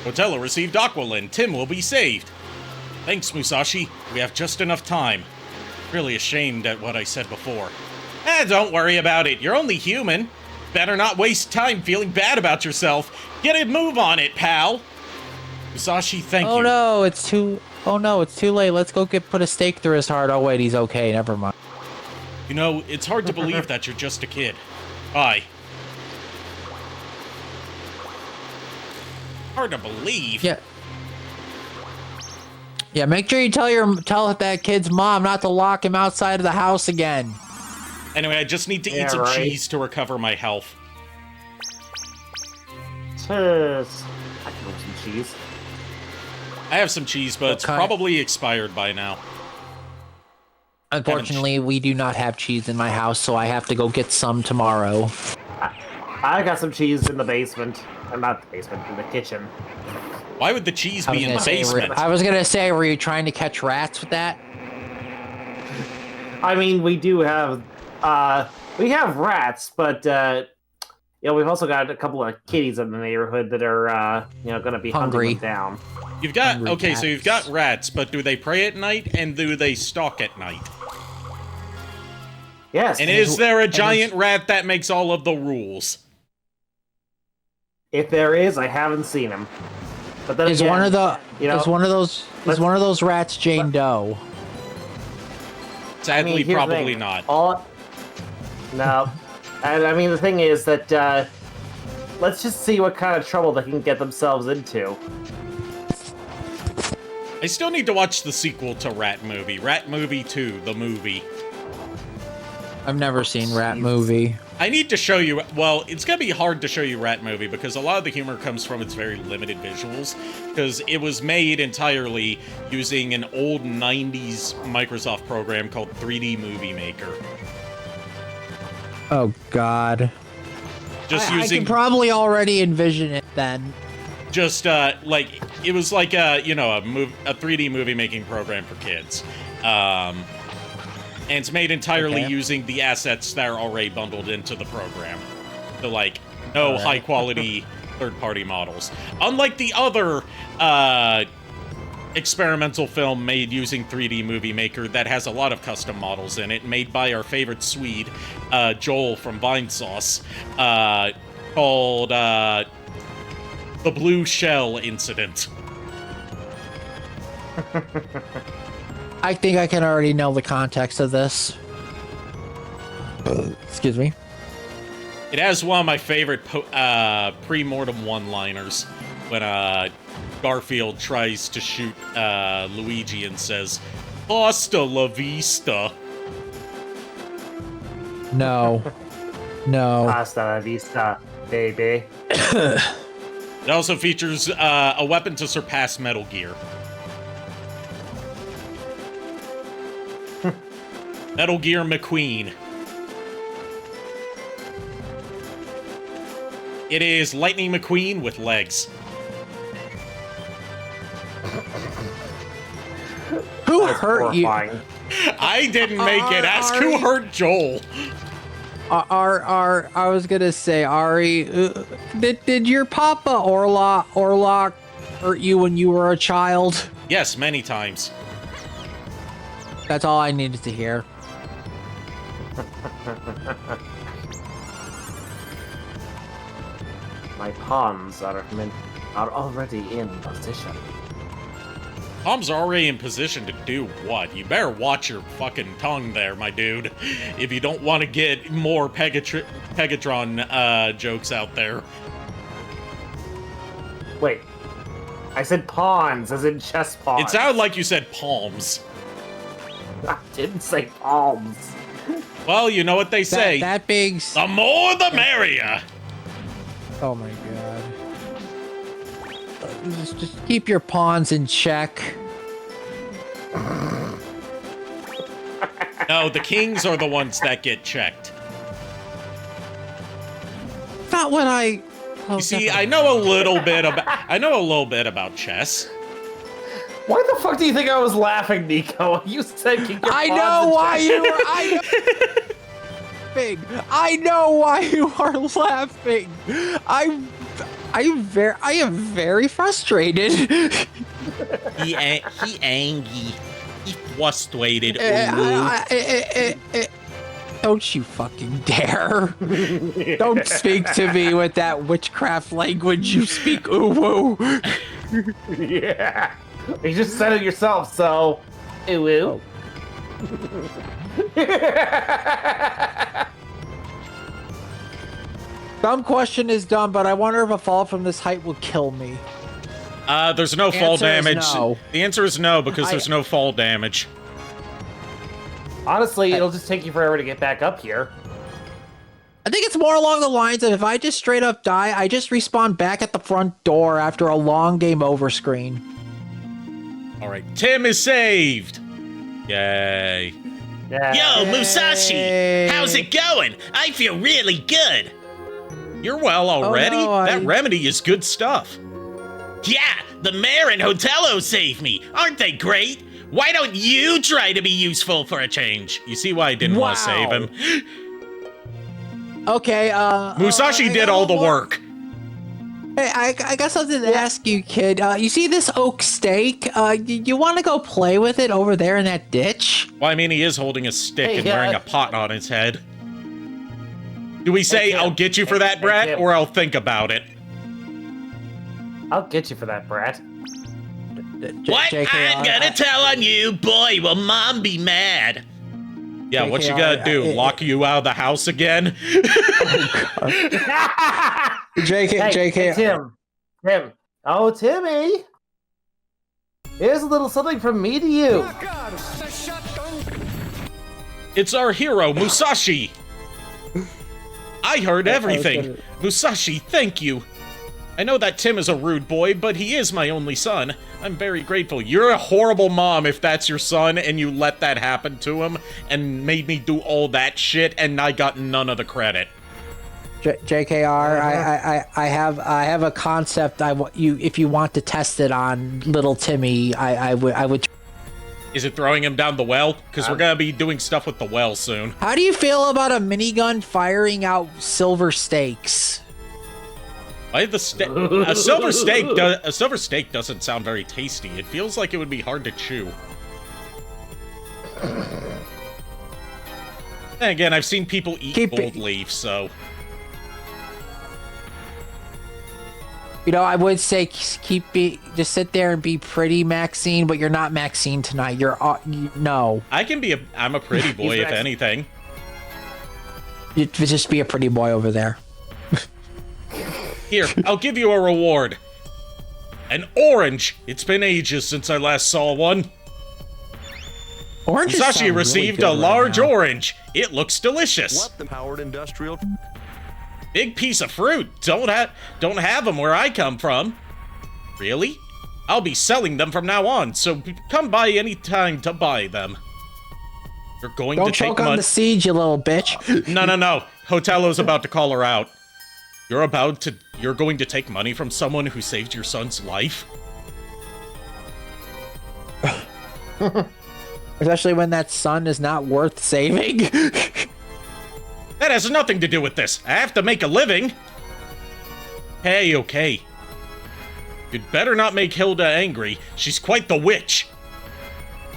Hotello received Aqualin. Tim will be saved. Thanks, Musashi. We have just enough time. Really ashamed at what I said before. Don't worry about it. You're only human. Better not waste time feeling bad about yourself. Get a move on it, pal. Musashi, thank you.
Oh no, it's too late. Let's go put a stake through his heart. Oh wait, he's okay. Never mind.
You know, it's hard to believe that you're just a kid. Bye. Hard to believe.
Yeah. Yeah, make sure you tell that kid's mom not to lock him outside of the house again.
Anyway, I just need to eat some cheese to recover my health.
Cheers. I can have some cheese.
I have some cheese, but it's probably expired by now.
Unfortunately, we do not have cheese in my house, so I have to go get some tomorrow.
I got some cheese in the basement. Not the basement, in the kitchen.
Why would the cheese be in the basement?
I was gonna say, were you trying to catch rats with that?
I mean, we do have, rats, but, we've also got a couple of kitties in the neighborhood that are, gonna be
hungry.
hunting them down.
You've got,
Hungry cats.
So you've got rats, but do they prey at night, and do they stalk at night?
Yes.
And is there a giant rat that makes all of the rules?
If there is, I haven't seen him. But then
is
again,
one of those rats Jane Doe?
Sadly, probably not.
No. And I mean, the thing is that, let's just see what kind of trouble they can get themselves into.
I still need to watch the sequel to Rat Movie. Rat Movie 2, the movie.
I've never seen Rat Movie.
I need to show you, well, it's gonna be hard to show you Rat Movie because a lot of the humor comes from its very limited visuals, because it was made entirely using an old 90s Microsoft program called 3D Movie Maker.
Oh God.
Just
I can probably already envision it then.
Just, it was like a 3D movie making program for kids. And it's made entirely using the assets that are already bundled into the program. So, like, no high-quality third-party models. Unlike the other experimental film made using 3D Movie Maker that has a lot of custom models in it, made by our favorite Swede, Joel from Vinesauce, called The Blue Shell Incident.
I think I can already know the context of this. Excuse me.
It has one of my favorite pre-mortem one-liners when Garfield tries to shoot Luigi and says, "Hasta la vista."
No. No.
Hasta la vista, baby.
It also features a weapon to surpass Metal Gear. Metal Gear McQueen. It is Lightning McQueen with legs.
Who hurt you?
I didn't make it. Ask who hurt Joel.
I was gonna say, Ari, did your Papa Orlock hurt you when you were a child?
Yes, many times.
That's all I needed to hear.
My pawns are already in position.
Pawns are already in position to do what? You better watch your fucking tongue there, my dude, if you don't want to get more Pegatron jokes out there.
Wait, I said pawns, as in chess pawns.
It sounded like you said palms.
I didn't say palms.
Well, you know what they say.
That big.
The more the merrier.
Oh my god. Just keep your pawns in check.
No, the kings are the ones that get checked.
Not when I.
You see, I know a little bit about chess.
Why the fuck do you think I was laughing, Nico? You said keep your
I
pawns
know
in
why
check.
you were. I know why you are laughing. I am very frustrated.
He angry. He frustrated.
Don't you fucking dare. Don't speak to me with that witchcraft language you speak, ooh-woo.
Yeah. You just said it yourself, so... Ooh-woo.
Dumb question is dumb, but I wonder if a fall from this height will kill me.
There's no fall damage.
No.
The answer is no, because there's no fall damage.
Honestly, it'll just take you forever to get back up here.
I think it's more along the lines of if I just straight up die, I just respawn back at the front door after a long game over screen.
Alright, Tim is saved! Yay.
Yeah.
Yo, Musashi! How's it going? I feel really good!
You're well already? That remedy is good stuff.
Yeah, the mayor and Hotello saved me. Aren't they great? Why don't you try to be useful for a change?
You see why I didn't want to save him.
Okay,
Musashi did all the work.
Hey, I got something to ask you, kid. You see this oak stake? You want to go play with it over there in that ditch?
Well, I mean, he is holding a stick and wearing a pot on his head. Do we say, I'll get you for that, Brett, or I'll think about it?
I'll get you for that, Brett.
What? I'm gonna tell on you. Boy, will Mom be mad.
Yeah, what you gotta do? Lock you out of the house again?
JK.
Tim. Oh, Timmy. Here's a little something from me to you.
It's our hero, Musashi. I heard everything. Musashi, thank you. I know that Tim is a rude boy, but he is my only son. I'm very grateful. You're a horrible mom if that's your son and you let that happen to him and made me do all that shit and I got none of the credit.
JKR, I have a concept. If you want to test it on little Timmy, I would.
Is it throwing him down the well? Because we're gonna be doing stuff with the well soon.
How do you feel about a minigun firing out silver steaks?
Why the a silver steak? A silver steak doesn't sound very tasty. It feels like it would be hard to chew. And again, I've seen people eat gold leaf, so.
You know, I would say just sit there and be pretty, Maxine, but you're not Maxine tonight. No.
I'm a pretty boy, if anything.
You just be a pretty boy over there.
Here, I'll give you a reward. An orange. It's been ages since I last saw one.
Oranges
Musashi
sound
received
really
a
good
large
right now.
orange. It looks delicious.
What the powered industrial?
Big piece of fruit. Don't have them where I come from. Really? I'll be selling them from now on, so come by any time to buy them. You're going
Don't
to take
choke on the seed, you little bitch.
No. Hotelo's about to call her out. You're going to take money from someone who saved your son's life?
Especially when that son is not worth saving.
That has nothing to do with this. I have to make a living. Hey, okay. You'd better not make Hilda angry. She's quite the witch.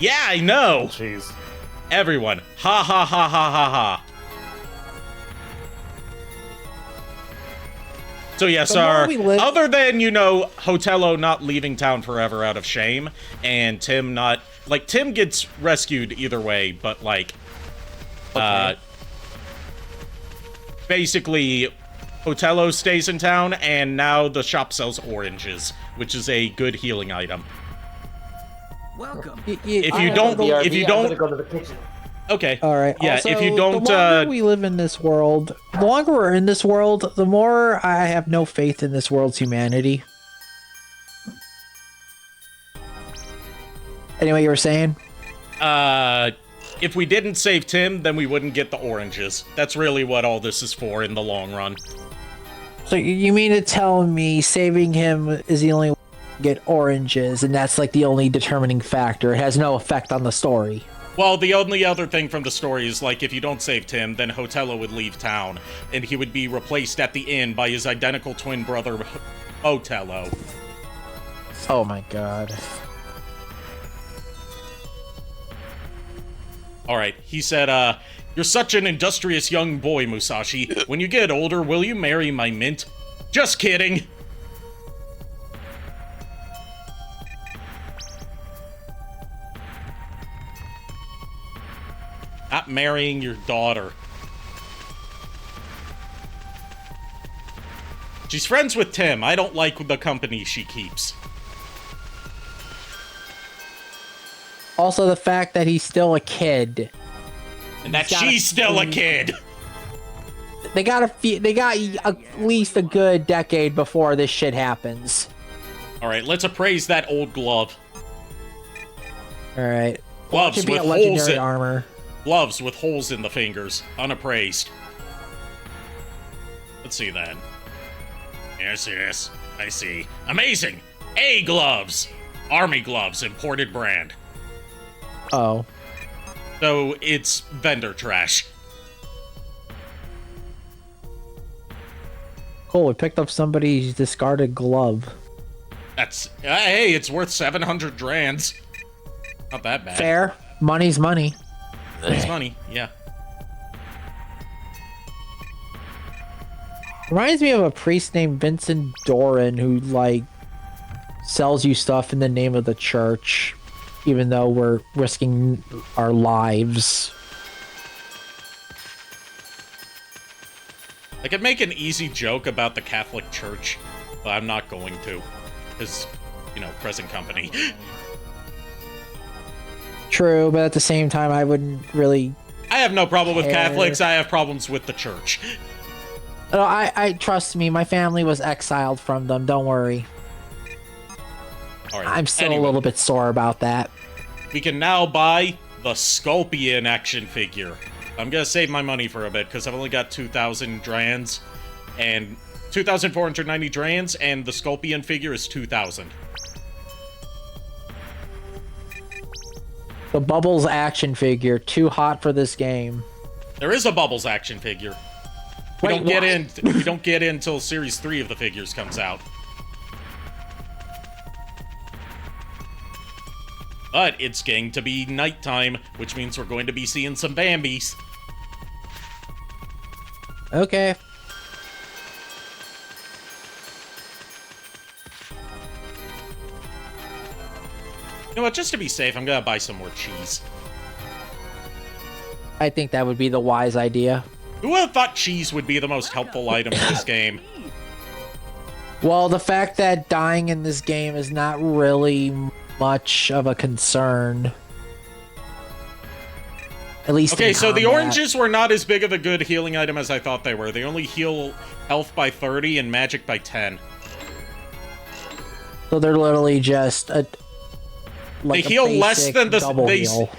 Yeah, I know.
Jeez.
Everyone, ha ha ha ha ha ha. So yes, other than, Hotello not leaving town forever out of shame, and Tim not, Tim gets rescued either way, but, basically, Hotello stays in town, and now the shop sells oranges, which is a good healing item.
Welcome.
If you don't,
I'm gonna go to the kitchen.
Okay.
All right.
Yeah.
Also,
if you don't,
the longer we live in this world, the longer we're in this world, the more I have no faith in this world's humanity. Anyway, you were saying?
If we didn't save Tim, then we wouldn't get the oranges. That's really what all this is for in the long run.
So you mean to tell me saving him is the only way to get oranges, and that's the only determining factor? It has no effect on the story.
Well, the only other thing from the story is, if you don't save Tim, then Hotello would leave town, and he would be replaced at the inn by his identical twin brother, Hotello.
Oh my god.
Alright, he said, you're such an industrious young boy, Musashi. When you get older, will you marry my mint? Just kidding! Not marrying your daughter. She's friends with Tim. I don't like the company she keeps.
Also, the fact that he's still a kid.
And that she's still a kid.
They got at least a good decade before this shit happens.
Alright, let's appraise that old glove.
Alright.
Gloves with
legendary armor.
Gloves with holes in the fingers. Unappraised. Let's see then. Yes, I see. Amazing! A gloves! Army gloves, imported brand.
Oh.
So it's vendor trash.
Cool, we picked up somebody's discarded glove.
That's... hey, it's worth 700 drands. Not that bad.
Fair. Money's money.
It's money, yeah.
Reminds me of a priest named Vincent Doran who, sells you stuff in the name of the church, even though we're risking our lives.
I could make an easy joke about the Catholic Church, but I'm not going to. Because, present company.
True, but at the same time, I wouldn't really...
I have no problem with Catholics, I have problems with the church.
No, I trust me, my family was exiled from them, don't worry.
All right.
I'm still a little bit sore about that.
We can now buy the Scorpion action figure. I'm gonna save my money for a bit, because I've only got 2,000 drands, and 2,490 drands, and the Scorpion figure is 2,000.
The Bubbles action figure, too hot for this game.
There is a Bubbles action figure. We
Wait,
don't get in until Series 3 of the figures comes out. But it's going to be nighttime, which means we're going to be seeing some Vambees.
Okay.
You know what, just to be safe, I'm gonna buy some more cheese.
I think that would be the wise idea.
Who would have thought cheese would be the most helpful item in this game?
Well, the fact that dying in this game is not really much of a concern. At least
okay,
in
so the
combat.
oranges were not as big of a good healing item as I thought they were. They only heal health by 30 and magic by 10.
So they're literally just a
they heal less than the
heal.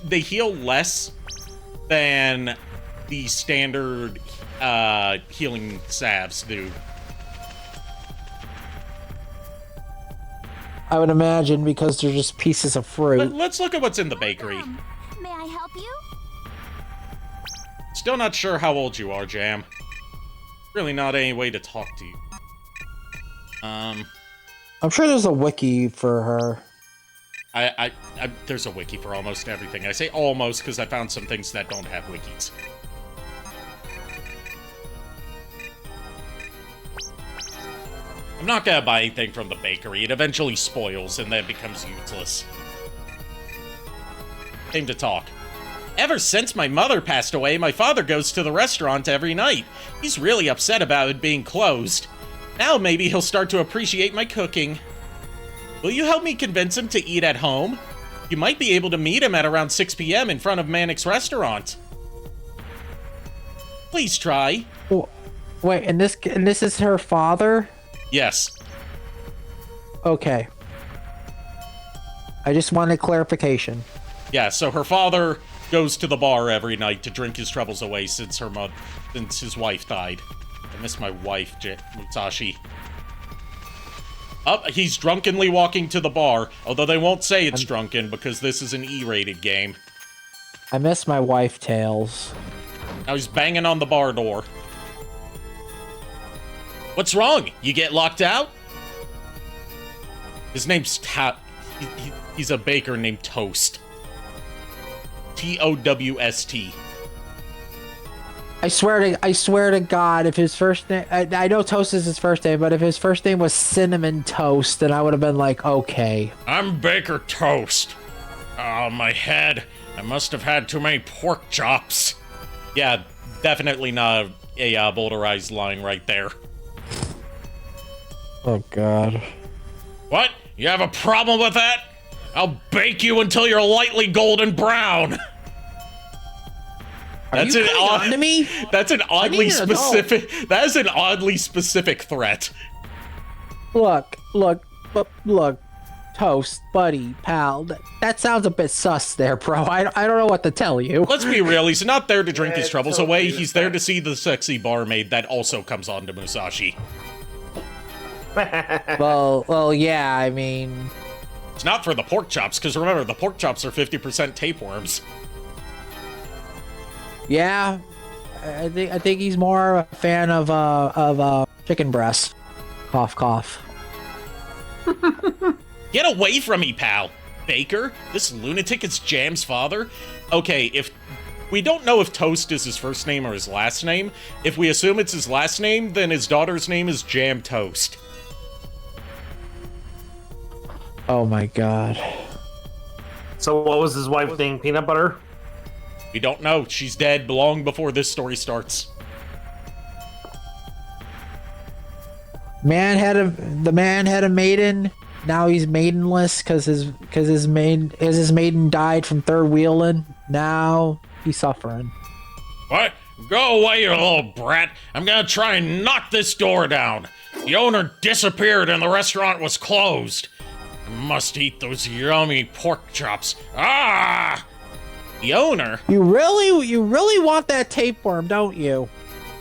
they heal less than the standard healing salves do.
I would imagine because they're just pieces of fruit.
Let's look at what's in the bakery.
May I help you?
Still not sure how old you are, Jam. Really not any way to talk to you.
I'm sure there's a wiki for her.
There's a wiki for almost everything. I say almost because I found some things that don't have wikis. I'm not gonna buy anything from the bakery. It eventually spoils and then becomes useless. Time to talk. Ever since my mother passed away, my father goes to the restaurant every night. He's really upset about it being closed. Now maybe he'll start to appreciate my cooking. Will you help me convince him to eat at home? You might be able to meet him at around 6 p.m. in front of Manic's restaurant. Please try.
Wait, and this is her father?
Yes.
Okay. I just wanted clarification.
Yeah, so her father goes to the bar every night to drink his troubles away since his wife died. I miss my wife, Musashi. Oh, he's drunkenly walking to the bar, although they won't say it's drunken because this is an E-rated game.
I miss my wife, Tails.
Now he's banging on the bar door. What's wrong? You get locked out? His name's he's a baker named Toast. T-O-W-S-T.
I swear to God, if his first name, I know Toast is his first name, but if his first name was Cinnamon Toast, then I would have been like, okay.
I'm Baker Toast. Oh, my head. I must have had too many pork chops. Yeah, definitely not a Boulderized line right there.
Oh, God.
What? You have a problem with that? I'll bake you until you're lightly golden brown. That's an
to me?
That's an oddly specific. That is an oddly specific threat.
Look, Toast, buddy, pal. That sounds a bit sus there, bro. I don't know what to tell you.
Let's be real. He's not there to drink his troubles away. He's there to see the sexy barmaid that also comes on to Musashi.
well, yeah. I mean,
it's not for the pork chops, because remember, the pork chops are 50% tapeworms.
Yeah, I think he's more a fan of chicken breast. Cough, cough.
Get away from me, pal. Baker, this lunatic is Jam's father. Okay, if we don't know if Toast is his first name or his last name, if we assume it's his last name, then his daughter's name is Jam Toast.
Oh my God.
So what was his wife's name? Peanut Butter?
We don't know. She's dead long before this story starts.
The man had a maiden. Now he's maidenless because his maiden died from third wheeling. Now he's suffering.
What? Go away, you little brat. I'm gonna try and knock this door down. The owner disappeared and the restaurant was closed. I must eat those yummy pork chops. Ah! The owner?
You really want that tapeworm, don't you?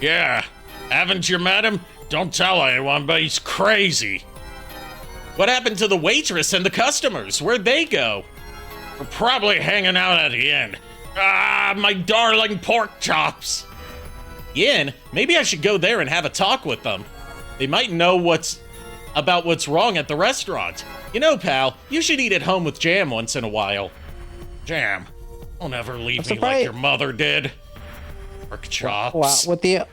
Yeah. Haven't you met him? Don't tell anyone, but he's crazy. What happened to the waitress and the customers? Where'd they go?
We're probably hanging out at the inn. Ah, my darling pork chops.
Yin, maybe I should go there and have a talk with them. They might know what's wrong at the restaurant. You know, pal, you should eat at home with Jam once in a while.
Jam, don't ever leave me like your mother did. Pork chops.
Wow,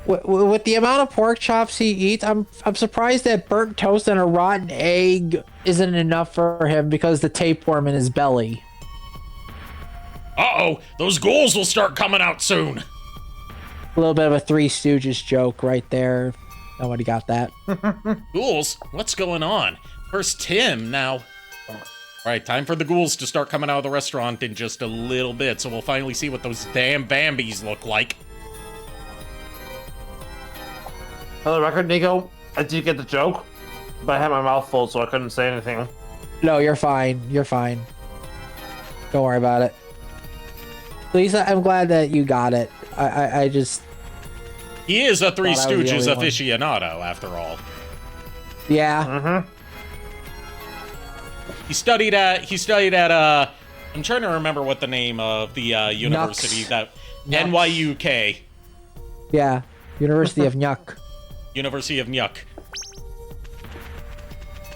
with the amount of pork chops he eats, I'm surprised that burnt toast and a rotten egg isn't enough for him because the tapeworm in his belly.
Uh-oh, those ghouls will start coming out soon.
A little bit of a Three Stooges joke right there. Nobody got that.
Ghouls? What's going on? First Tim, now. Alright, time for the ghouls to start coming out of the restaurant in just a little bit, so we'll finally see what those damn Vambees look like.
For the record, Nico, I did get the joke, but I had my mouth full, so I couldn't say anything.
No, you're fine. You're fine. Don't worry about it. Lisa, I'm glad that you got it. I just...
He is a Three Stooges aficionado, after all.
Yeah.
Mm-hmm.
He studied at, I'm trying to remember what the name of the university, that, NYUK.
Yeah, University of Nyuk.
University of Nyuk.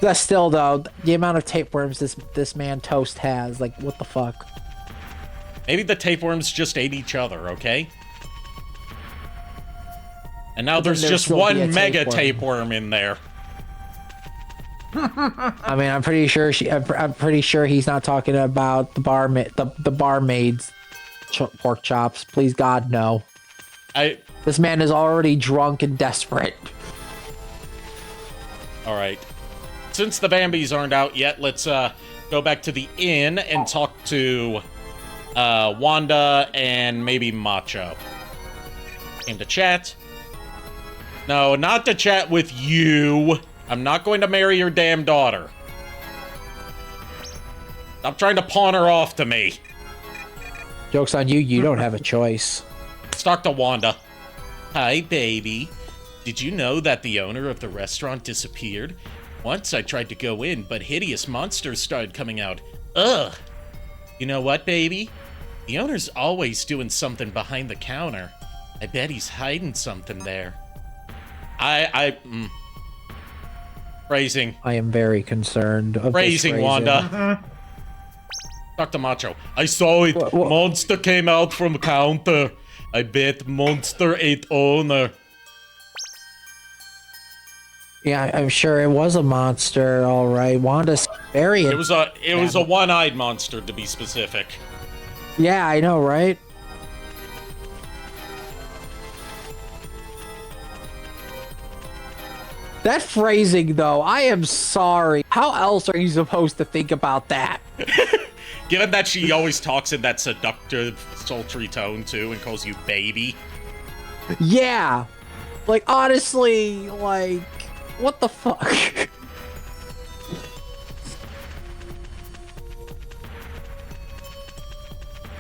That's still, though, the amount of tapeworms this man Toast has, like, what the fuck?
Maybe the tapeworms just ate each other, okay? And now there's just one mega tapeworm in there.
I mean, I'm pretty sure I'm pretty sure he's not talking about the barmaid's pork chops. Please God, no. This man is already drunk and desperate.
All right. Since the Vambees aren't out yet, let's go back to the inn and talk to Wanda and maybe Macho. Came to chat. No, not to chat with you. I'm not going to marry your damn daughter. Stop trying to pawn her off to me.
Joke's on you, you don't have a choice.
Let's talk to Wanda. Hi, baby. Did you know that the owner of the restaurant disappeared? Once I tried to go in, but hideous monsters started coming out. Ugh. You know what, baby? The owner's always doing something behind the counter. I bet he's hiding something there. Phrasing.
I am very concerned.
Phrasing, Wanda. Talk to Macho. I saw it.
What?
Monster came out from counter. I bet monster ate owner.
Yeah, I'm sure it was a monster. All right, Wanda's very.
It was a one-eyed monster, to be specific.
Yeah, I know, right? That phrasing, though, I am sorry. How else are you supposed to think about that?
Given that she always talks in that seductive, sultry tone, too, and calls you baby.
Yeah. Like, honestly, like, what the fuck?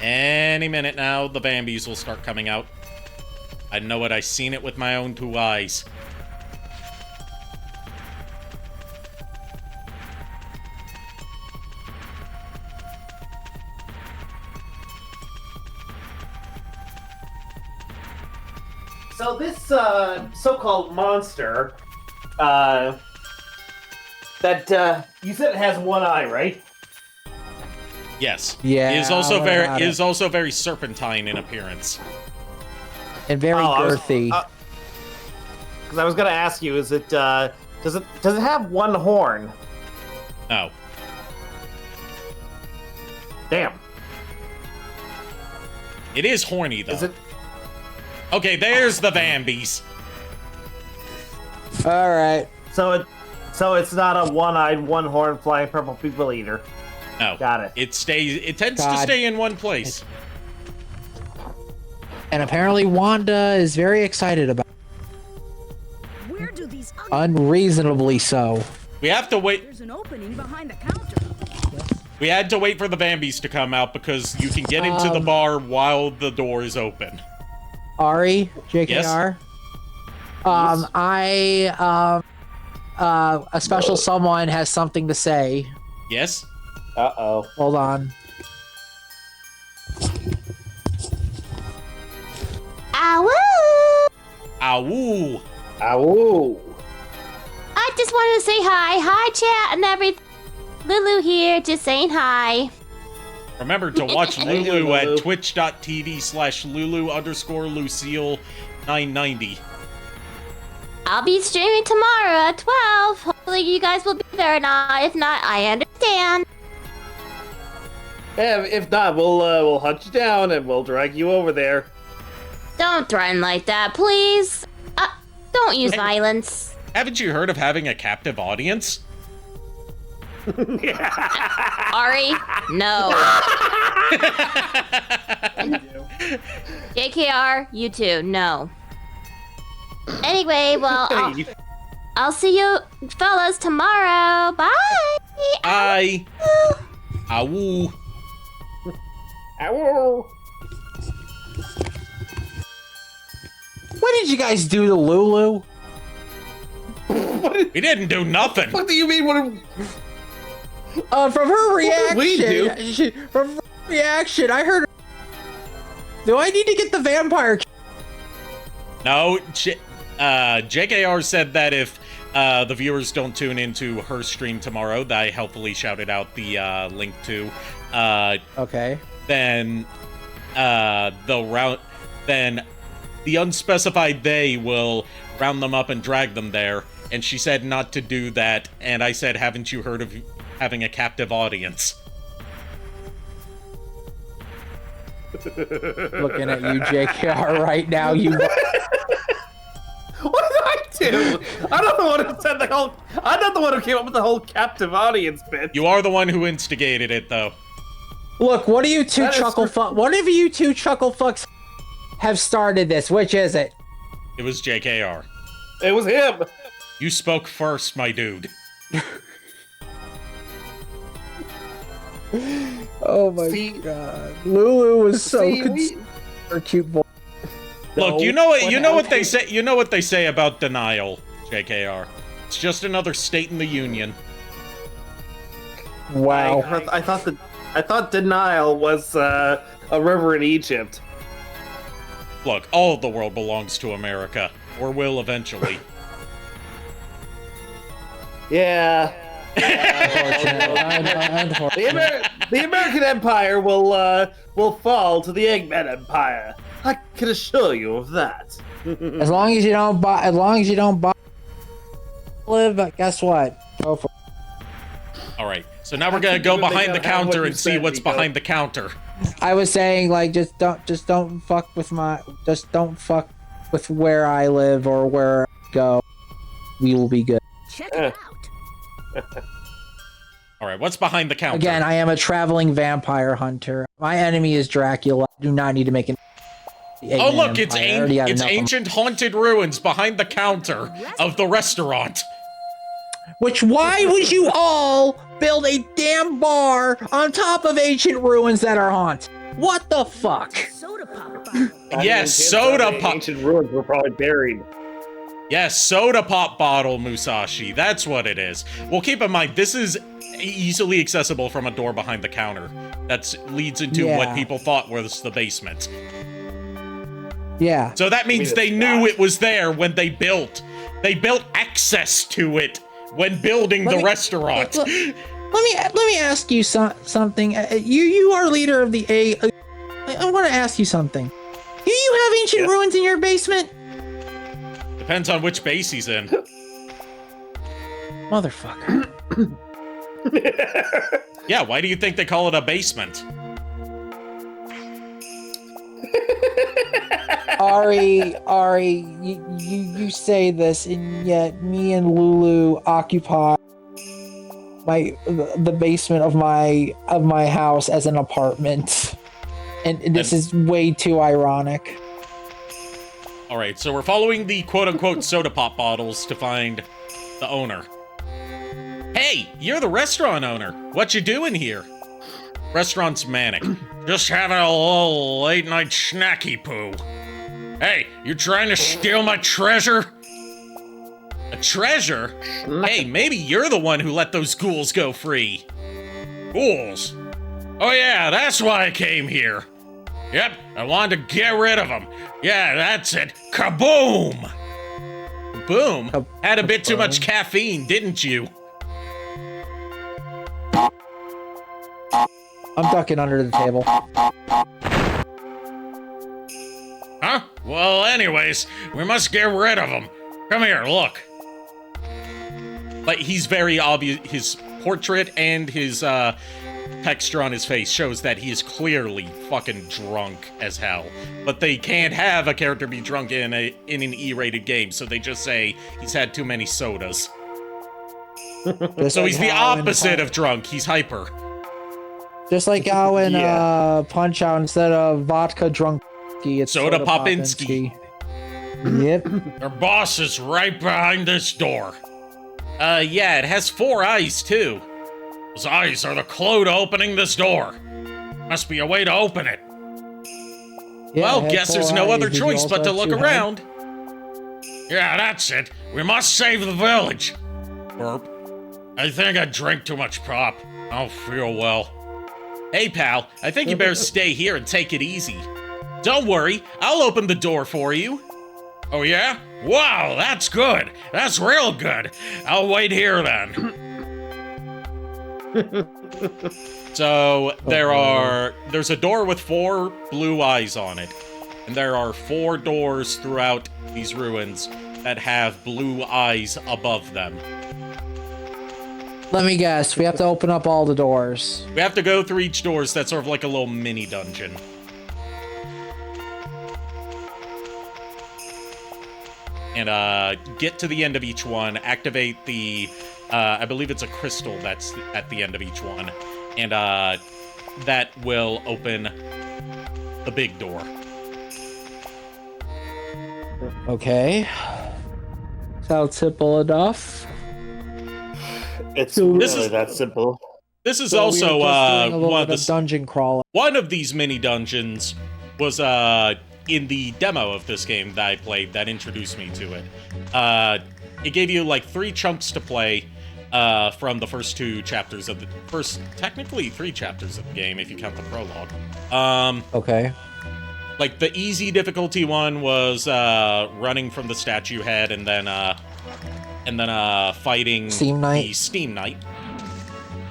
Any minute now, the Vambees will start coming out. I know it. I seen it with my own 2 eyes.
So this so-called monster, that you said it has one eye, right?
Yes.
Yeah.
It is also very serpentine in appearance.
And very girthy.
Because I was gonna ask you, is it does it have one horn?
No.
Damn.
It is horny though.
Is it?
Okay, there's the Vambees.
All right.
So it's not a one-eyed, one-horned flying purple people eater.
No.
Got it.
It tends to stay in one place.
And apparently Wanda is very excited about it.
Where do these
Unreasonably so.
We have to wait.
There's an opening behind the counter.
We had to wait for the Vambees to come out because you can get into the bar while the door is open.
Ari, JKR.
Yes?
A special someone has something to say.
Yes?
Uh-oh.
Hold on.
Awoo.
Awoo.
I just wanted to say hi. Hi, chat and everything. Lulu here, just saying hi.
Remember to watch Lulu at twitch.tv/Lulu_Lucille990.
I'll be streaming tomorrow at 12. Hopefully you guys will be there or not. If not, I understand.
Yeah, if not, we'll hunt you down and we'll drag you over there.
Don't threaten like that, please. Don't use violence.
Haven't you heard of having a captive audience?
Ari, no. JKR, you too, no. Anyway, well, I'll see you fellas tomorrow. Bye.
Bye. Awoo.
Awoo.
What did you guys do to Lulu?
We didn't do nothing.
What do you mean?
From her reaction,
we do?
From her reaction, I heard. Do I need to get the vampire?
No, JKR said that if the viewers don't tune into her stream tomorrow, that I helpfully shouted out the link to.
Okay.
Then then the unspecified they will round them up and drag them there. And she said not to do that. And I said, haven't you heard of having a captive audience?
Looking at you, JKR, right now. You.
What did I do? I'm not the one who said the whole. I'm not the one who came up with the whole captive audience bit.
You are the one who instigated it, though.
Look, what do you two chuckle fuck? One of you two chuckle fucks have started this. Which is it?
It was JKR.
It was him.
You spoke first, my dude.
Oh my god, Lulu was so her cute boy.
Look, you know what they say. You know what they say about denial, JKR. It's just another state in the union.
Wow.
I thought denial was a river in Egypt.
Look, all of the world belongs to America, or will eventually.
Yeah. The American Empire will fall to the Eggman Empire. I can assure you of that.
As long as you don't buy, live. Guess what? Go for it.
All right. So now we're gonna go behind the counter and see what's behind the counter.
I was saying, like, just don't fuck with where I live or where I go. We will be good.
Check it out.
All right, what's behind the counter?
Again, I am a traveling vampire hunter. My enemy is Dracula. I do not need to make an.
Oh look, it's ancient haunted ruins behind the counter of the restaurant.
Why would you all build a damn bar on top of ancient ruins that are haunted? What the fuck?
Soda pop.
Yes, soda pop.
Ancient ruins were probably buried.
Yes, soda pop bottle, Musashi. That's what it is. Well, keep in mind, this is easily accessible from a door behind the counter. That leads into what people thought was the basement.
Yeah.
So that means they knew it was there when they built. They built access to it when building the restaurant.
Let me ask you something. You are leader of the A. I want to ask you something. Do you have ancient ruins in your basement?
Depends on which base he's in.
Motherfucker.
Yeah, why do you think they call it a basement?
Ari, you say this, and yet me and Lulu occupy the basement of my house as an apartment, and this is way too ironic.
All right, so we're following the quote-unquote soda pop bottles to find the owner. Hey, you're the restaurant owner. What you doing here? Restaurant's manic. Just having a little late-night snacky poo. Hey, you trying to steal my treasure? A treasure? Hey, maybe you're the one who let those ghouls go free. Ghouls? Oh yeah, that's why I came here. Yep, I wanted to get rid of them. Yeah, that's it. Kaboom! Kaboom! Had a bit too much caffeine, didn't you?
I'm ducking under the table.
Huh? Well, anyways, we must get rid of him. Come here, look.
Like, he's very obvious. His portrait and his texture on his face shows that he is clearly fucking drunk as hell. But they can't have a character be drunk in an E-rated game, so they just say he's had too many sodas. So he's the opposite of drunk. He's hyper.
Just like how in Punch Out, instead of vodka drunk, it's
Soda Popinski.
Yep.
Their boss is right behind this door.
Yeah, it has 4 eyes, too.
Those eyes are the clue to opening this door. Must be a way to open it.
Yeah,
Well, guess there's no other choice but to look around.
Yeah, that's it. We must save the village. Burp. I think I drank too much pop. I don't feel well.
Hey, pal, I think you better stay here and take it easy. Don't worry, I'll open the door for you.
Oh, yeah? Wow, that's good. That's real good. I'll wait here then.
So, there's a door with 4 blue eyes on it. And there are 4 doors throughout these ruins that have blue eyes above them.
Let me guess. We have to open up all the doors.
We have to go through each door, so that's sort of like a little mini dungeon. And, get to the end of each one, activate the, I believe it's a crystal that's at the end of each one. And, that will open the big door.
Okay. Sounds simple enough.
It's really that simple.
This is
So
also,
we were just doing a little
one
bit
of
of
the...
dungeon crawl.
One of these mini dungeons was, in the demo of this game that I played that introduced me to it. It gave you, like, 3 chunks to play, from the first 2 chapters of the... technically 3 chapters of the game, if you count the prologue.
Okay.
Like, the easy difficulty one was, running from the statue head and then fighting the Steam Knight.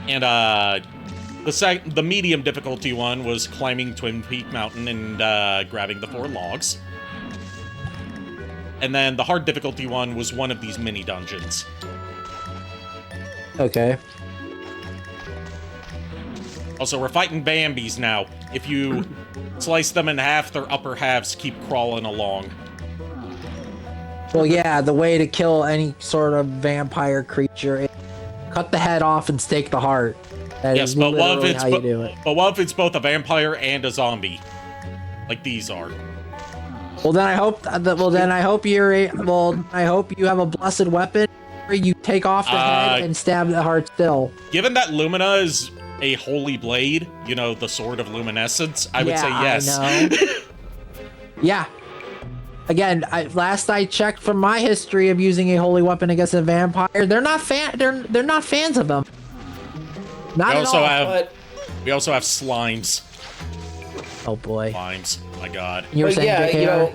And, the medium difficulty one was climbing Twin Peak Mountain and, grabbing the 4 logs. And then the hard difficulty one was one of these mini dungeons.
Okay.
Also, we're fighting Vambees now. If you slice them in half, their upper halves keep crawling along.
Well, yeah, the way to kill any sort of vampire creature is cut the head off and stake the heart. That
Yes,
is
but what
literally
if it's
how you do it.
but what if it's both a vampire and a zombie, like these are?
Well, then I hope. I hope you have a blessed weapon where you take off the head and stab the heart still.
Given that Lumina is a holy blade, you know, the sword of luminescence, I would say yes.
I know. Yeah. Again, last I checked from my history of using a holy weapon against a vampire, they're not fans of them. Not at all.
We also have slimes.
Oh boy.
Slimes. My God.
You were saying,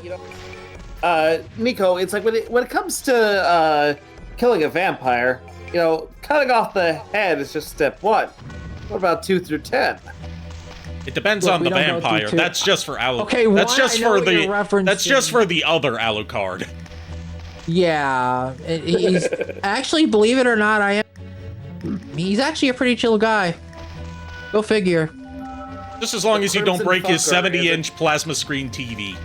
Nico, it's like when it comes to killing a vampire, cutting off the head is just step 1. What about 2 through 10?
It depends on the vampire. That's just for Alucard.
Okay,
that's just for the other Alucard.
Yeah, he's actually, believe it or not, he's actually a pretty chill guy. Go figure.
Just as long as you don't break his 70-inch plasma screen TV.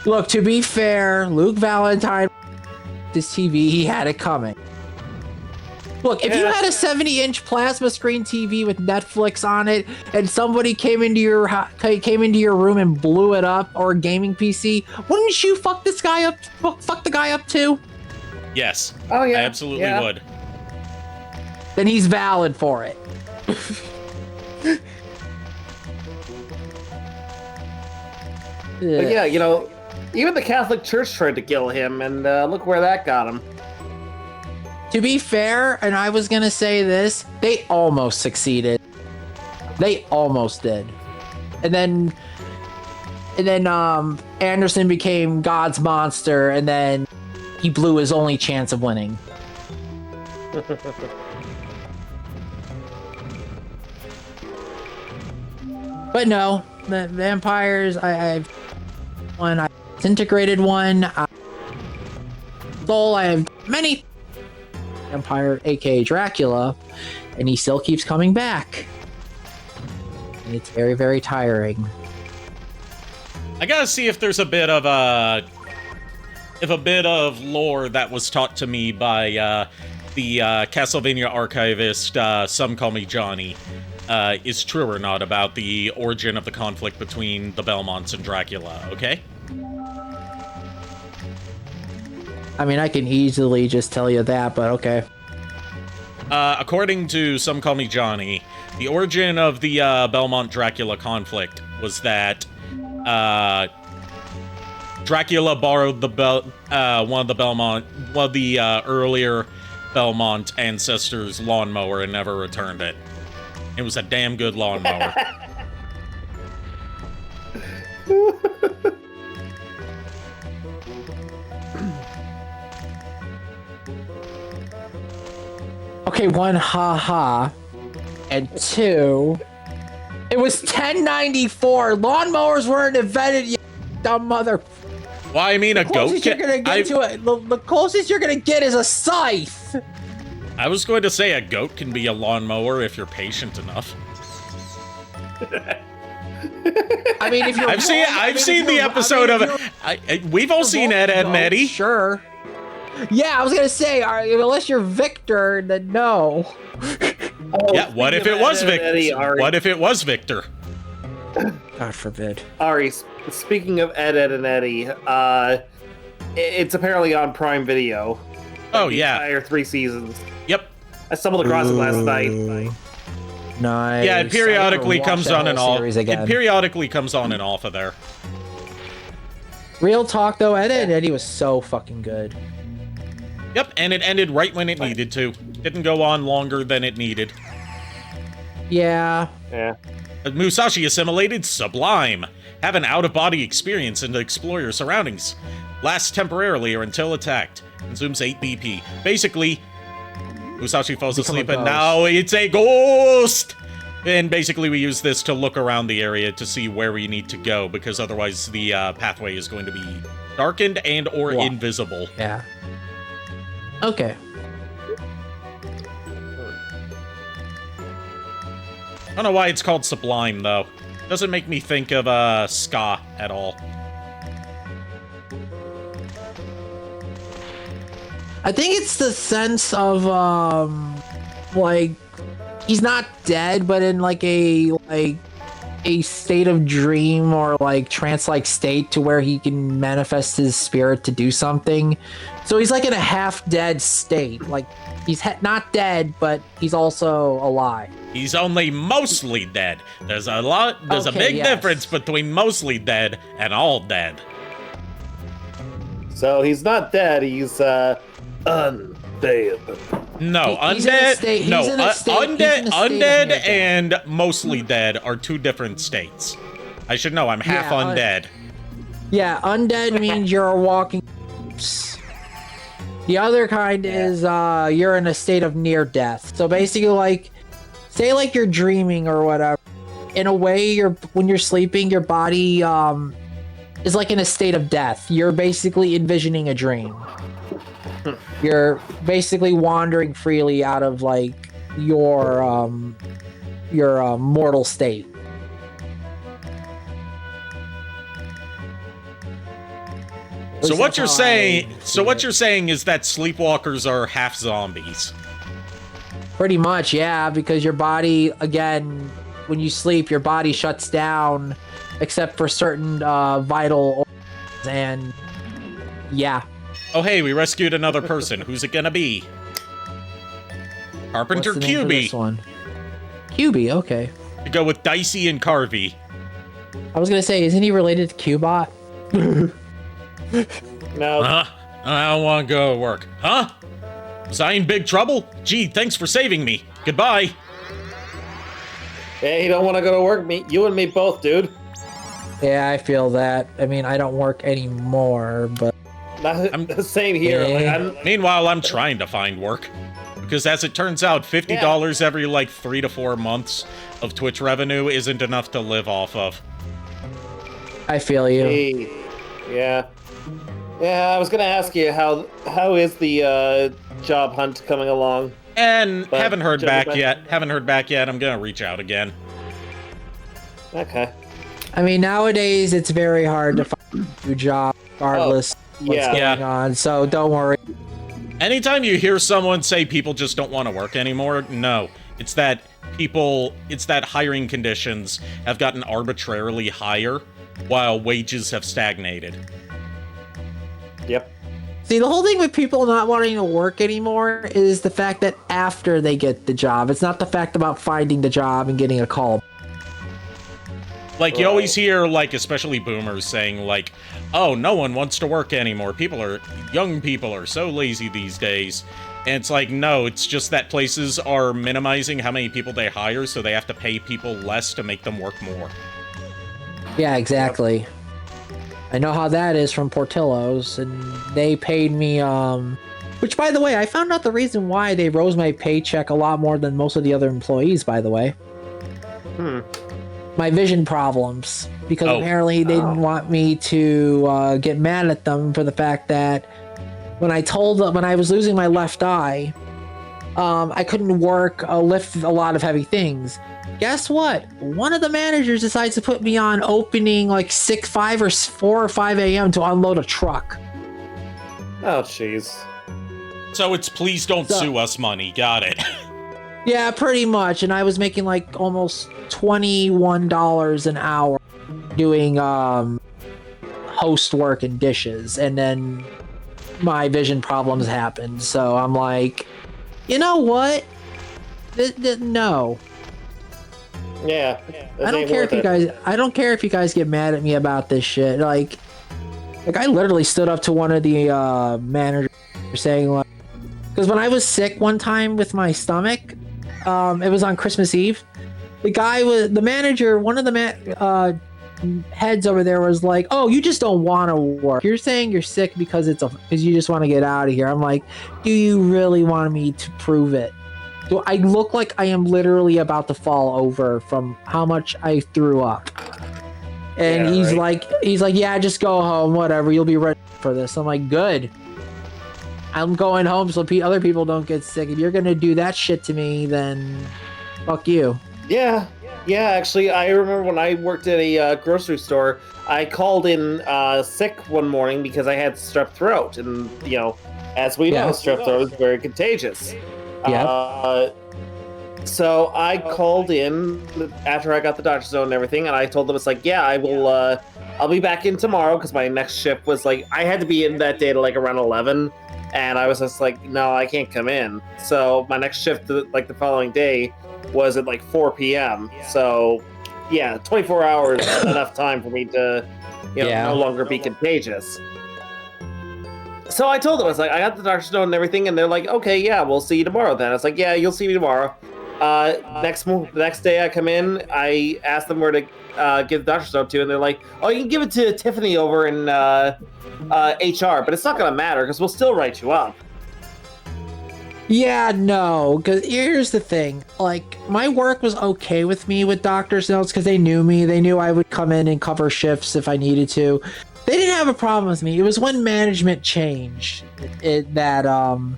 Look, to be fair, Luke Valentine, this TV, he had it coming. Look, if you had a 70-inch plasma screen TV with Netflix on it, and somebody came into your room and blew it up, or a gaming PC, wouldn't you fuck this guy up? Fuck the guy up too?
Yes.
Oh yeah.
I absolutely would.
Then he's valid for it.
But yeah, even the Catholic Church tried to kill him, and look where that got him.
To be fair, and I was gonna say this, they almost succeeded. They almost did. And then And then Anderson became God's monster, and then he blew his only chance of winning. But no, the vampires, I've one, I disintegrated one. Soul, I have many. Vampire, aka Dracula, and he still keeps coming back. And it's very, very tiring.
I gotta see if there's a bit of lore that was taught to me by the Castlevania archivist, Some Call Me Johnny, is true or not about the origin of the conflict between the Belmonts and Dracula, okay?
I mean, I can easily just tell you that, but okay.
According to Some Call Me Johnny, the origin of the Belmont-Dracula conflict was that Dracula borrowed one of the earlier Belmont ancestors' lawnmower and never returned it. It was a damn good lawnmower.
Okay, one, haha. And two, it was 1094. Lawnmowers weren't invented yet, dumb mother.
Well, I mean, a goat can...
The closest you're gonna get is a scythe.
I was going to say a goat can be a lawnmower if you're patient enough.
I mean, if you're...
I've seen the episode of it. We've all seen Ed, Edd and Eddy.
Sure. Yeah, I was gonna say, unless you're Victor, then no.
Yeah, what if it was Victor? What if it was Victor?
God forbid.
Ari, speaking of Ed, Edd and Eddy, it's apparently on Prime Video.
Oh, yeah.
Entire 3 seasons.
Yep.
I stumbled across it last night.
Nice.
Yeah, it periodically comes on and off. It periodically comes on and off of there.
Real talk, though, Ed, Edd and Eddy was so fucking good.
Yep, and it ended right when it needed to. Didn't go on longer than it needed.
Yeah.
Yeah.
Musashi assimilated sublime. Have an out-of-body experience and explore your surroundings. Lasts temporarily or until attacked. Consumes 8 BP. Basically, Musashi falls asleep and now it's a ghost! And basically we use this to look around the area to see where we need to go, because otherwise the pathway is going to be darkened and or invisible.
Yeah. Okay.
I don't know why it's called Sublime, though. Doesn't make me think of ska at all.
I think it's the sense of like he's not dead, but in like a state of dream or like trance-like state to where he can manifest his spirit to do something. So he's like in a half-dead state. Like he's not dead, but he's also alive.
He's only mostly dead. There's a big difference between mostly dead and all dead.
So he's not dead, he's undead.
No, undead and mostly dead are 2 different states. I should know, I'm half undead.
Yeah, undead means you're a walking... The other kind is you're in a state of near death. So basically, like, say like you're dreaming or whatever. In a way, when you're sleeping, your body is like in a state of death. You're basically envisioning a dream. You're basically wandering freely out of like your mortal state.
So what you're saying is that sleepwalkers are half zombies.
Pretty much, yeah, because your body, again, when you sleep, your body shuts down except for certain vital organs, and yeah.
Oh hey, we rescued another person. Who's it gonna be? Carpenter
What's the name for
QB.
this one? QB, okay.
You go with Dicey and Carvey.
I was gonna say, isn't he related to Cubot?
No.
I don't want to go to work. Huh? Was I in big trouble? Gee, thanks for saving me. Goodbye.
Hey, you don't want to go to work? You and me both, dude.
Yeah, I feel that. I mean, I don't work anymore, but
I'm the same here. Like,
Meanwhile, I'm trying to find work. Because as it turns out, $50 every, like, 3 to 4 months of Twitch revenue isn't enough to live off of.
I feel you.
Hey, yeah. Yeah, I was gonna ask you, how is the job hunt coming along?
And
But
haven't heard back
Jennifer-
yet. Haven't heard back yet. I'm gonna reach out again.
Okay.
I mean, nowadays it's very hard to find a new job, regardless of what's going on. So don't worry.
Anytime you hear someone say people just don't want to work anymore, no. It's that hiring conditions have gotten arbitrarily higher while wages have stagnated.
Yep.
See, the whole thing with people not wanting to work anymore is the fact that after they get the job, it's not the fact about finding the job and getting a call.
Like, you always hear, like, especially boomers saying, like, oh, no one wants to work anymore. Young people are so lazy these days. And it's like, no, it's just that places are minimizing how many people they hire, so they have to pay people less to make them work more.
Yeah, exactly. I know how that is from Portillo's, and they paid me, which, by the way, I found out the reason why they rose my paycheck a lot more than most of the other employees, by the way. My vision problems, because apparently they didn't want me to get mad at them for the fact that when I was losing my left eye, I couldn't lift a lot of heavy things. Guess what? One of the managers decides to put me on opening like 4 or 5 a.m. to unload a truck.
Oh, jeez.
So it's please don't sue us money. Got it.
Yeah, pretty much. And I was making like almost $21 an hour doing host work and dishes. And then my vision problems happened. So I'm like, you know what? No.
Yeah.
I don't care if you guys get mad at me about this shit. Like I literally stood up to one of the managers saying, like, because when I was sick one time with my stomach, it was on Christmas Eve. The manager, one of the heads over there was like, "Oh, you just don't want to work. You're saying you're sick because you just want to get out of here." I'm like, "Do you really want me to prove it? Do I look like I am literally about to fall over from how much I threw up?" And he's like, "Yeah, just go home. Whatever. You'll be ready for this." I'm like, "Good. I'm going home so other people don't get sick. If you're gonna do that shit to me, then fuck you."
Yeah, actually, I remember when I worked at a grocery store, I called in sick one morning because I had strep throat. And, you know, as we know, strep throat is very contagious.
Yeah.
So I called in after I got the doctor's note and everything, and I told them, it's like, yeah, I'll be back in tomorrow, because my next shift was like, I had to be in that day to like around 11. And I was just like, no, I can't come in. So my next shift, like the following day, was at like 4 p.m. So, yeah, 24 hours is enough time for me to, no longer be contagious. So I told them, I was like, I got the doctor's note and everything, and they're like, okay, yeah, we'll see you tomorrow then. I was like, yeah, you'll see me tomorrow. The next day I come in, I asked them where to give the doctor's note to, and they're like, oh, you can give it to Tiffany over in HR, but it's not going to matter because we'll still write you up.
Yeah, no, because here's the thing. Like, my work was okay with me with doctor's notes because they knew me. They knew I would come in and cover shifts if I needed to. They didn't have a problem with me. It was when management changed that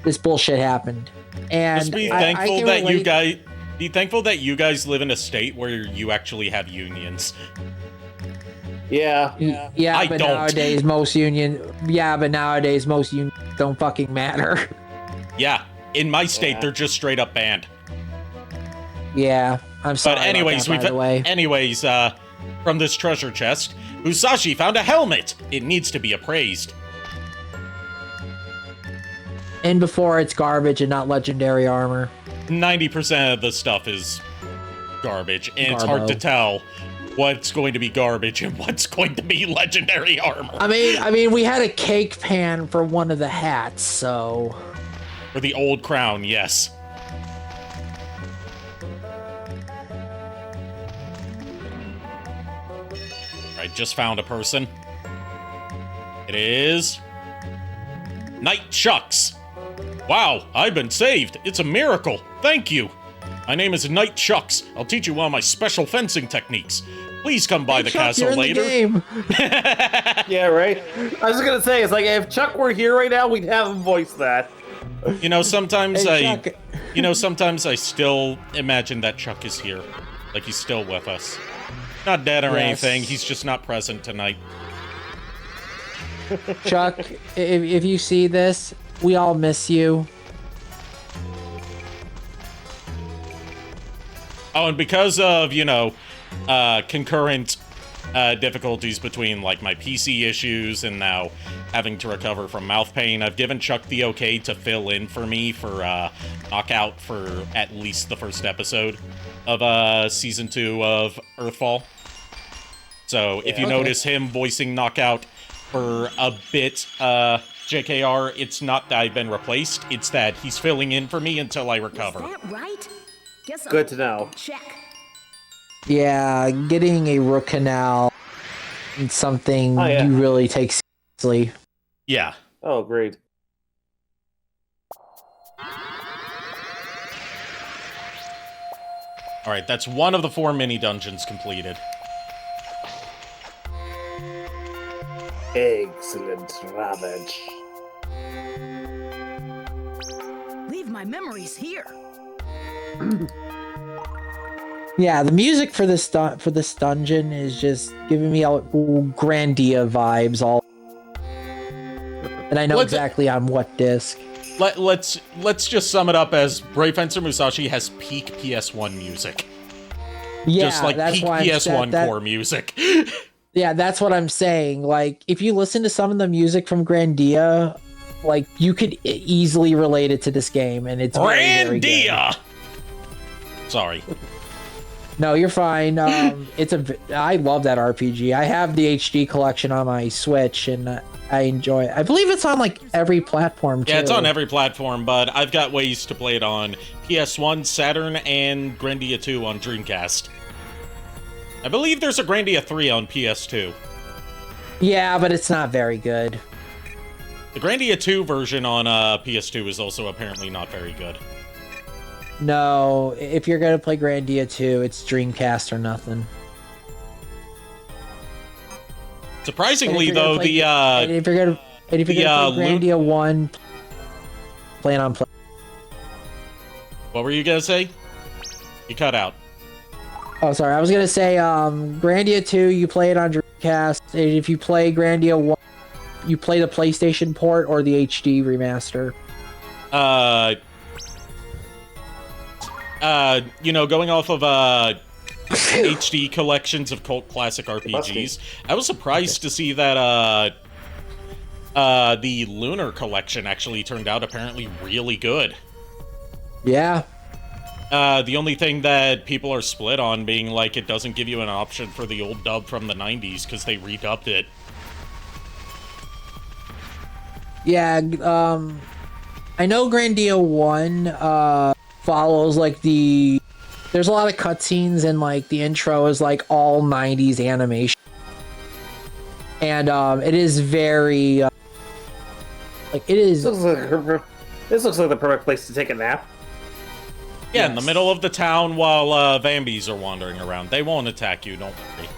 this bullshit happened. And
just be thankful be thankful that you guys live in a state where you actually have unions.
Yeah,
but nowadays most unions don't fucking matter.
Yeah, in my state they're just straight up banned.
Yeah, I'm sorry.
But anyways,
by the way.
From this treasure chest, Musashi found a helmet. It needs to be appraised.
And before it's garbage and not legendary armor.
90% of the stuff is garbage, and it's hard to tell what's going to be garbage and what's going to be legendary armor.
I mean, we had a cake pan for one of the hats, so.
For the old crown, yes. I just found a person. It is... Knight Chucks. Wow, I've been saved. It's a miracle. Thank you. My name is Knight Chucks. I'll teach you one of my special fencing techniques. Please come by the castle later.
Yeah, right? I was gonna say, it's like, if Chuck were here right now, we'd have him voice that.
You know, sometimes
Chuck.
sometimes I still imagine that Chuck is here. Like he's still with us. Not dead or anything, he's just not present tonight.
Chuck, if you see this, we all miss you.
Oh, and because of, you know, concurrent difficulties between, like, my PC issues and now having to recover from mouth pain, I've given Chuck the okay to fill in for me for Knockout for at least the first episode of Season 2 of Earthfall. So if you notice him voicing Knockout for a bit, JKR, it's not that I've been replaced, it's that he's filling in for me until I recover.
Is that right? Guess
Good to know.
Check.
Yeah, getting a root canal is something you really take seriously.
Yeah.
Oh, great.
Alright, that's one of the 4 mini-dungeons completed.
Excellent ravage.
Leave my memories here.
Yeah, the music for this dungeon is just giving me all Grandia vibes all. And I know exactly on what disc.
Let's just sum it up as Brave Fencer Musashi has peak PS1 music.
Yeah,
just like
that's
peak
why
PS1 core music.
Yeah, that's what I'm saying. Like, if you listen to some of the music from Grandia, like, you could easily relate it to this game, and it's very, very good.
Sorry.
No, you're fine. I love that RPG. I have the HD collection on my Switch, and I enjoy it. I believe it's on like every platform too.
Yeah, it's on every platform, but I've got ways to play it on PS1, Saturn, and Grandia 2 on Dreamcast. I believe there's a Grandia 3 on PS2.
Yeah, but it's not very good.
The Grandia 2 version on PS2 is also apparently not very good.
No, if you're gonna play Grandia 2, it's Dreamcast or nothing.
Surprisingly, though, if you're gonna
play Grandia 1, play it on play.
What were you gonna say? You cut out.
Oh, sorry. I was gonna say, Grandia 2, you play it on Dreamcast. And if you play Grandia 1, you play the PlayStation port or the HD remaster.
You know, going off of HD collections of cult classic RPGs, I was surprised to see that the Lunar collection actually turned out apparently really good.
Yeah.
The only thing that people are split on being like it doesn't give you an option for the old dub from the 90s because they redubbed it.
Yeah, I know Grandia 1 follows like there's a lot of cutscenes and like the intro is like all 90s animation. And it is very like it is
This looks like the perfect place to take a nap.
Yeah, yes. In the middle of the town while Vambees are wandering around. They won't attack you, don't worry.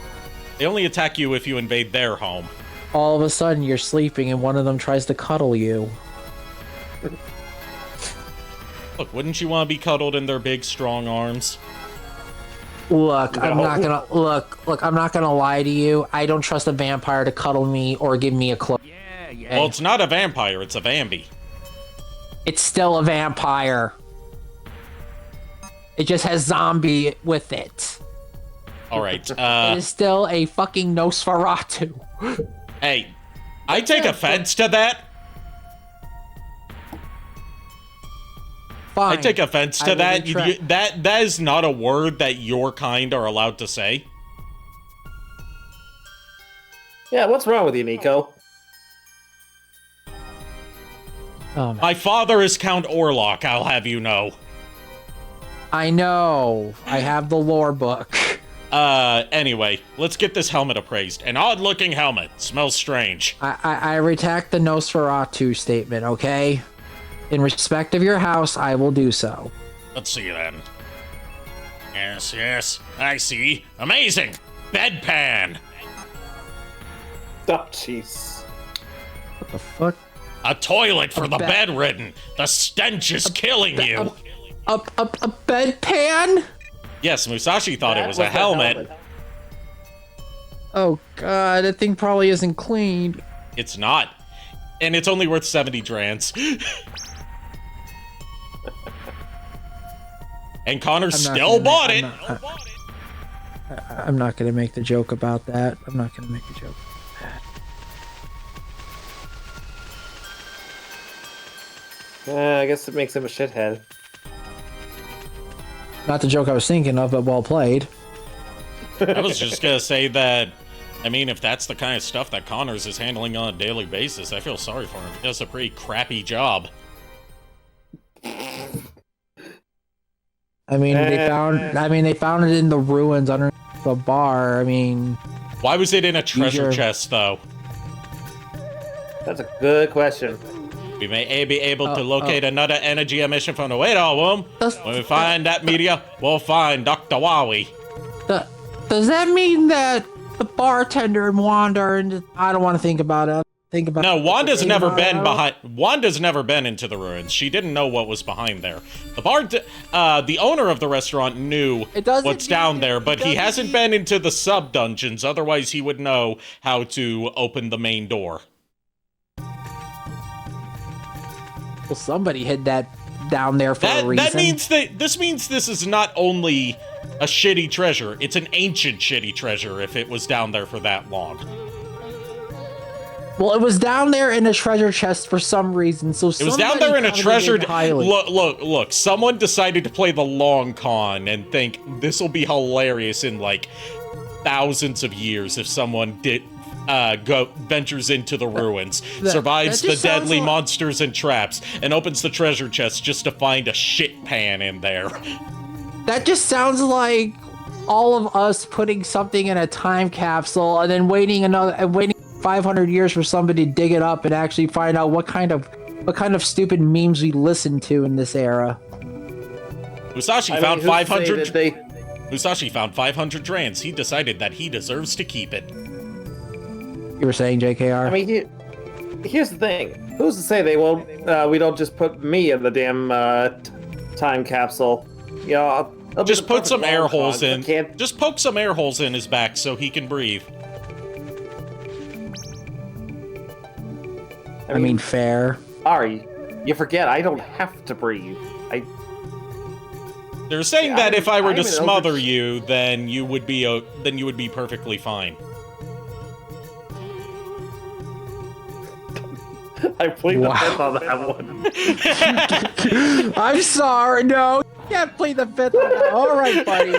They only attack you if you invade their home.
All of a sudden you're sleeping and one of them tries to cuddle you.
Look, wouldn't you want to be cuddled in their big, strong arms?
Look,
No.
I'm not gonna lie to you. I don't trust a vampire to cuddle me or give me a close.
Yeah. Well, it's not a vampire, it's a Vambee.
It's still a vampire. It just has zombie with it.
Alright,
it is still a fucking Nosferatu.
Hey, I take offense to that.
Fine.
I take offense to that. That is not a word that your kind are allowed to say.
Yeah, what's wrong with you, Nico?
My father is Count Orlok, I'll have you know.
I know. I have the lore book.
Anyway, let's get this helmet appraised. An odd-looking helmet. Smells strange.
I retract the Nosferatu statement, okay? In respect of your house, I will do so.
Let's see then. Yes, I see. Amazing! Bedpan!
Oh, jeez.
What the fuck?
A toilet for the bedridden! The stench is killing you!
A bedpan?
Yes, Musashi thought it was a helmet.
Oh god, that thing probably isn't cleaned.
It's not. And it's only worth 70 drans. And Connor still bought it!
I'm not gonna make the joke about that. I'm not gonna make a joke about that.
I guess it makes him a shithead.
Not the joke I was thinking of, but well played.
I was just gonna say that, I mean, if that's the kind of stuff that Connors is handling on a daily basis, I feel sorry for him. He does a pretty crappy job.
I mean, they found it in the ruins under the bar. I mean,
why was it in a treasure chest, though?
That's a good question.
We may be able to locate another energy emission from the Wado womb. When we find that meteor, we'll find Dr. Wowie.
Does that mean that the bartender and Wanda are in? I don't want to think about it.
No, Wanda's never been behind. Wanda's never been into the ruins. She didn't know what was behind there. The owner of the restaurant knew what's down there, but he hasn't been into the sub dungeons. Otherwise, he would know how to open the main door.
Well, somebody hid that down there for a reason.
That means this means this is not only a shitty treasure; it's an ancient shitty treasure. If it was down there for that long.
Well, it was down there in a treasure chest for some reason, so
it was down there in a treasure. Look! Someone decided to play the long con and think this will be hilarious in like thousands of years if someone ventures into the ruins, survives the deadly monsters and traps, and opens the treasure chest just to find a shit pan in there.
That just sounds like all of us putting something in a time capsule and then waiting 500 years for somebody to dig it up and actually find out what kind of stupid memes we listened to in this era.
Musashi found 500. Musashi found 500 drans. He decided that he deserves to keep it.
You were saying, JKR?
I mean, here's the thing. Who's to say they won't? We don't just put me in the damn time capsule. You know,
just put some air holes in. Just poke some air holes in his back so he can breathe.
I mean, fair.
Sorry, you forget I don't have to breathe.
They're saying that if I were to smother you, then you would be perfectly fine.
I plead the fifth on that one.
I'm sorry, no. You can't plead the fifth on that. All right, buddy.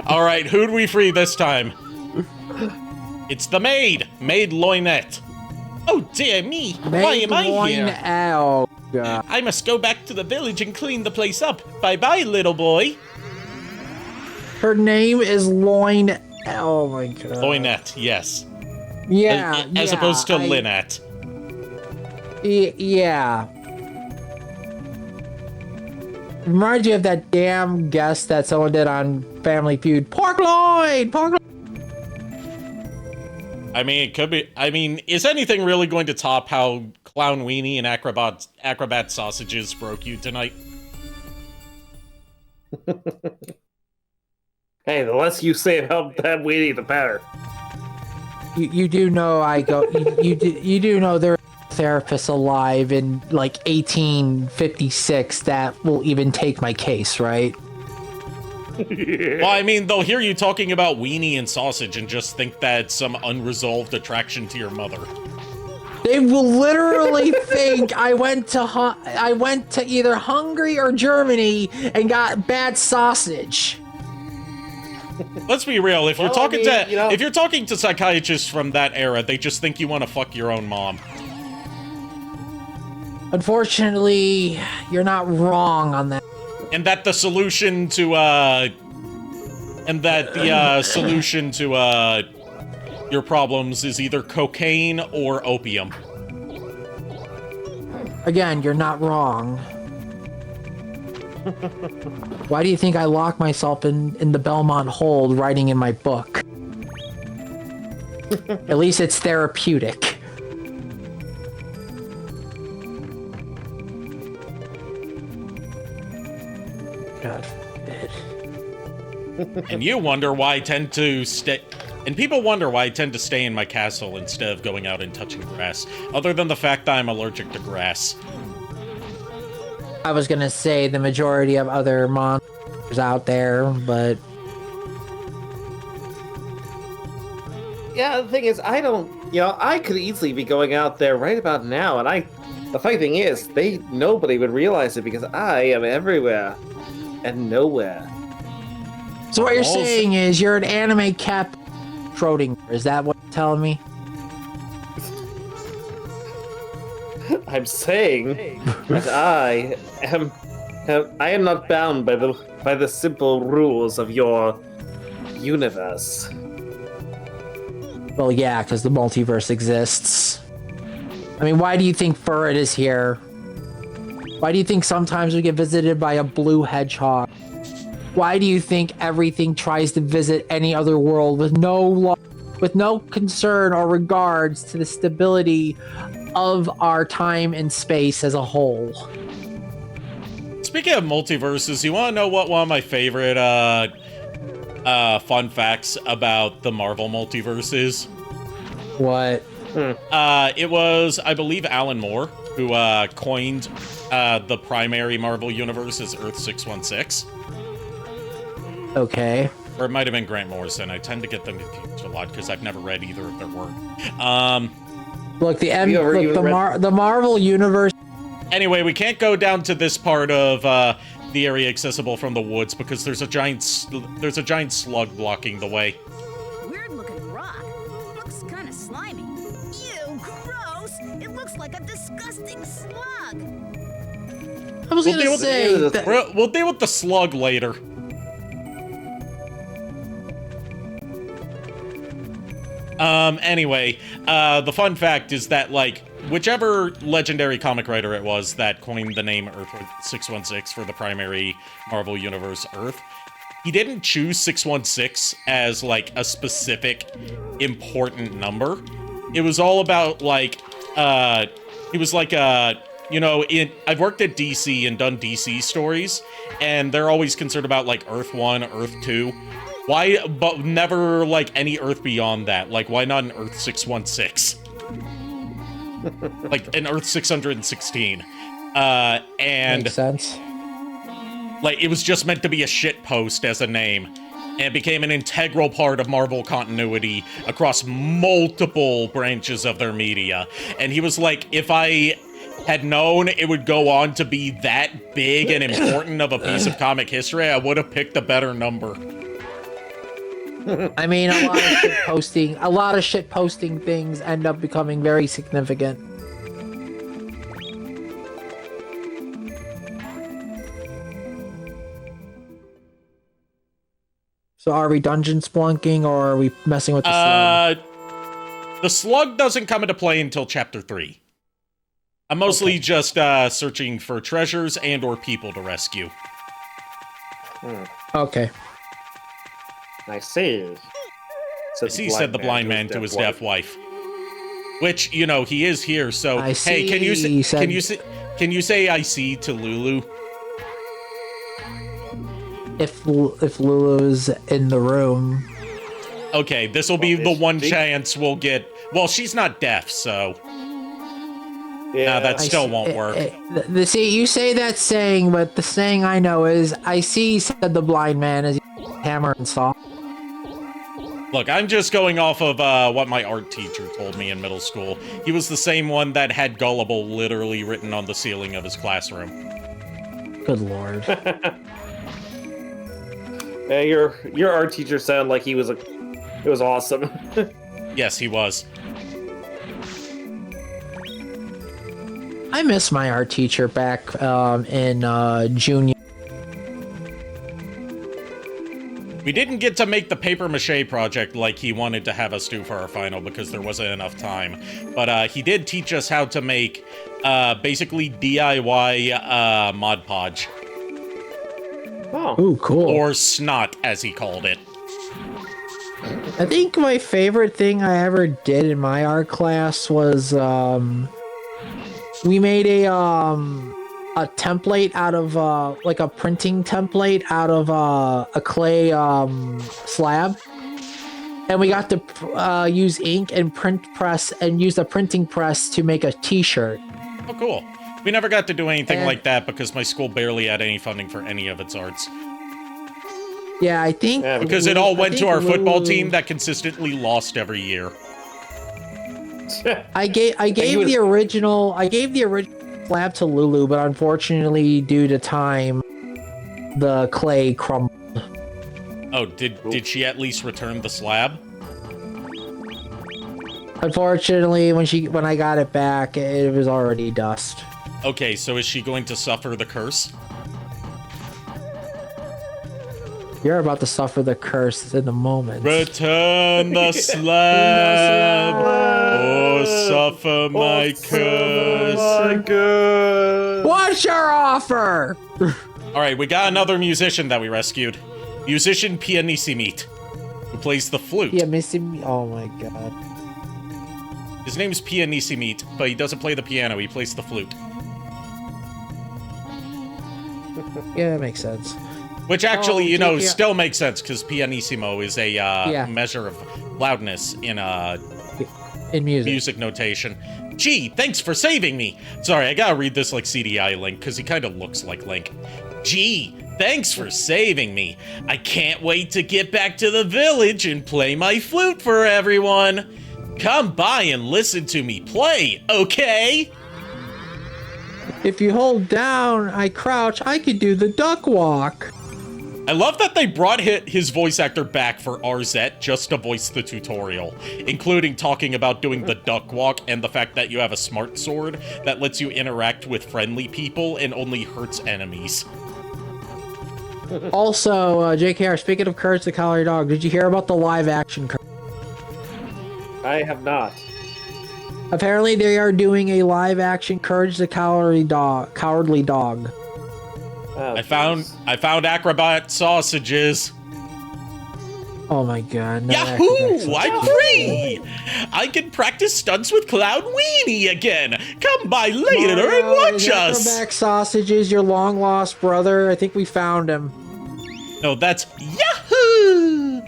All right, who'd we free this time? It's the maid, Maid Loinette. Oh dear me, why am I here?
Oh, God.
I must go back to the village and clean the place up. Bye-bye, little boy.
Her name is Loin. Oh my God.
Loinette, yes.
Yeah.
As opposed to Lynette.
Yeah. Reminds you of that damn guest that someone did on Family Feud. Pork loin! Pork loin!
I mean, it could be. I mean, is anything really going to top how Clown Weenie and Acrobat Sausages broke you tonight?
Hey, the less you say about that Weenie, the better.
You do know you do know there are therapists alive in like 1856 that will even take my case, right?
Well, I mean, they'll hear you talking about Weenie and sausage and just think that's some unresolved attraction to your mother.
They will literally think I went to either Hungary or Germany and got bad sausage.
Let's be real. If you're talking to psychiatrists from that era, they just think you want to fuck your own mom.
Unfortunately, you're not wrong on that.
And that the solution to And that the solution to your problems is either cocaine or opium.
Again, you're not wrong. Why do you think I lock myself in the Belmont hold writing in my book? At least it's therapeutic. God forbid.
And you wonder why I tend to stay... And people wonder why I tend to stay in my castle instead of going out and touching grass. Other than the fact that I'm allergic to grass.
I was gonna say the majority of other monsters out there, but...
Yeah, the thing is, I don't... I could easily be going out there right about now, and the funny thing is, nobody would realize it because I am everywhere and nowhere.
So what you're saying is you're an anime cap Schrodinger. Is that what you're telling me?
I'm saying that I am not bound by the simple rules of your universe.
Well, yeah, because the multiverse exists. I mean, why do you think Furret is here? Why do you think sometimes we get visited by a blue hedgehog? Why do you think everything tries to visit any other world with no concern or regards to the stability of our time and space as a whole?
Speaking of multiverses, you want to know what one of my favorite fun facts about the Marvel multiverse is?
What?
It was, I believe, Alan Moore who coined the primary Marvel universe as Earth 616.
Okay.
Or it might have been Grant Morrison. I tend to get them confused a lot because I've never read either of their work.
Look, the Marvel universe.
Anyway, we can't go down to this part of the area accessible from the woods because there's a giant slug blocking the way.
Weird looking rock. Looks kind of slimy. Ew, gross. It looks like a disgusting slug.
I was gonna say
we'll deal with the slug later. Anyway, the fun fact is that, like, whichever legendary comic writer it was that coined the name Earth 616 for the primary Marvel Universe Earth, he didn't choose 616 as, like, a specific important number. It was all about, like, it was like, I've worked at DC and done DC stories, and they're always concerned about, like, Earth 1, Earth 2. Why, but never, like, any Earth beyond that? Like, why not an Earth 616? Like, an Earth 616. And...
Makes sense.
Like, it was just meant to be a shitpost as a name. And it became an integral part of Marvel continuity across multiple branches of their media. And he was like, if I had known it would go on to be that big and important of a piece of comic history, I would have picked a better number.
I mean, a lot of shit posting things end up becoming very significant. So are we dungeon splunking or are we messing with the slug?
The slug doesn't come into play until chapter 3. I'm mostly just searching for treasures and or people to rescue.
Okay.
I see.
Said the blind man to his deaf wife. Which, he is here, so hey, can you say I see to Lulu?
If Lulu's in the room.
Okay, this will be the one chance we'll get. Well, she's not deaf, so yeah, that still won't work.
You say that saying, but the saying I know is I see, said the blind man as he hammer and saw.
Look, I'm just going off of what my art teacher told me in middle school. He was the same one that had Gullible literally written on the ceiling of his classroom.
Good lord.
Yeah, your art teacher sounded like it was awesome.
Yes, he was.
I miss my art teacher back in junior.
We didn't get to make the paper mache project like he wanted to have us do for our final because there wasn't enough time. But he did teach us how to make basically DIY Mod Podge.
Oh.
Ooh, cool.
Or snot, as he called it.
I think my favorite thing I ever did in my art class was we made a template out of like a printing template out of a clay slab, and we got to use ink and print press and use a printing press to make a t-shirt.
Oh, cool. We never got to do anything like that because my school barely had any funding for any of its arts.
Yeah, I think
because it all went to our football team that consistently lost every year.
I gave the original slab to Lulu, but unfortunately, due to time, the clay crumbled.
Oh, did she at least return the slab?
Unfortunately, when I got it back, it was already dust.
Okay, so is she going to suffer the curse?
You're about to suffer the curse in a moment.
Return the slab, or suffer my curse.
What's your offer?
All right, we got another musician that we rescued. Musician Pianissimite, who plays the flute.
Pianissimite. Oh my god.
His name's Pianissimite, but he doesn't play the piano. He plays the flute.
Yeah, that makes sense.
Which actually, still makes sense because pianissimo is a measure of loudness in
music
notation. Gee, thanks for saving me. Sorry, I gotta read this like CDI Link because he kind of looks like Link. Gee, thanks for saving me. I can't wait to get back to the village and play my flute for everyone. Come by and listen to me play, okay?
If you hold down, I crouch, I could do the duck walk.
I love that they brought his voice actor back for RZ just to voice the tutorial, including talking about doing the duck walk and the fact that you have a smart sword that lets you interact with friendly people and only hurts enemies.
Also, JKR, speaking of Courage the Cowardly Dog, did you hear about the live action?
I have not.
Apparently, they are doing a live action Courage the Cowardly Dog.
Oh, I found acrobat sausages.
Oh my god. No,
Yahoo! I'm free! I can practice stunts with Cloud Weenie again! Come by later
Mario,
and watch us!
Acrobat sausages, your long lost brother. I think we found him.
No, that's Yahoo!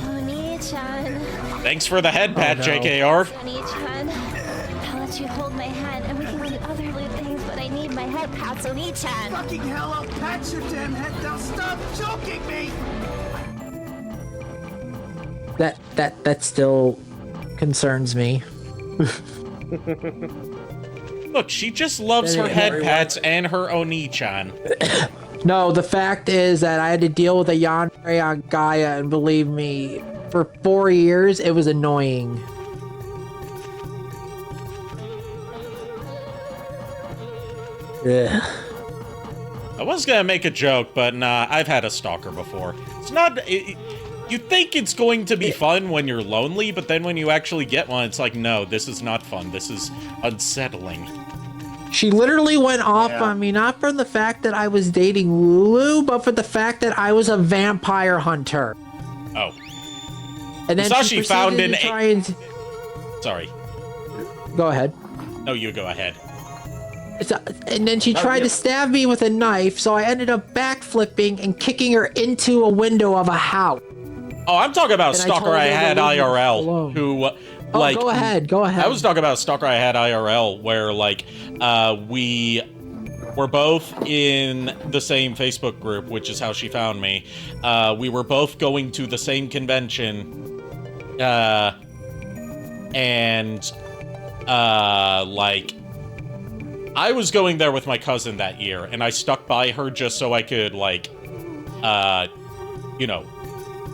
Oni-chan.
Thanks for the head pat, JKR.
Oni-chan, I'll let you hold my hand and we can do other loot things, but I need my head pats, Oni-chan.
Fucking hell, I'll pat your damn head down. Stop joking me!
That still concerns me.
Look, she just loves her head pats and her Oni-chan.
No, the fact is that I had to deal with a yandere on Gaia, and believe me, for 4 years, it was annoying. Ugh.
I was gonna make a joke, but nah, I've had a stalker before. It's not... you think it's going to be fun when you're lonely, but then when you actually get one, it's like, no, this is not fun. This is unsettling.
She literally went off on me, not from the fact that I was dating Lulu, but for the fact that I was a vampire hunter.
Oh.
And then
Musashi
she
found an... Sorry.
Go ahead.
No, you go ahead.
And then she tried to stab me with a knife, so I ended up backflipping and kicking her into a window of a house.
Oh, I'm talking about a stalker I had IRL, who... Like,
go ahead.
I was talking about a stalker I had IRL where, like, we were both in the same Facebook group, which is how she found me. We were both going to the same convention, like, I was going there with my cousin that year, and I stuck by her just so I could, like, you know,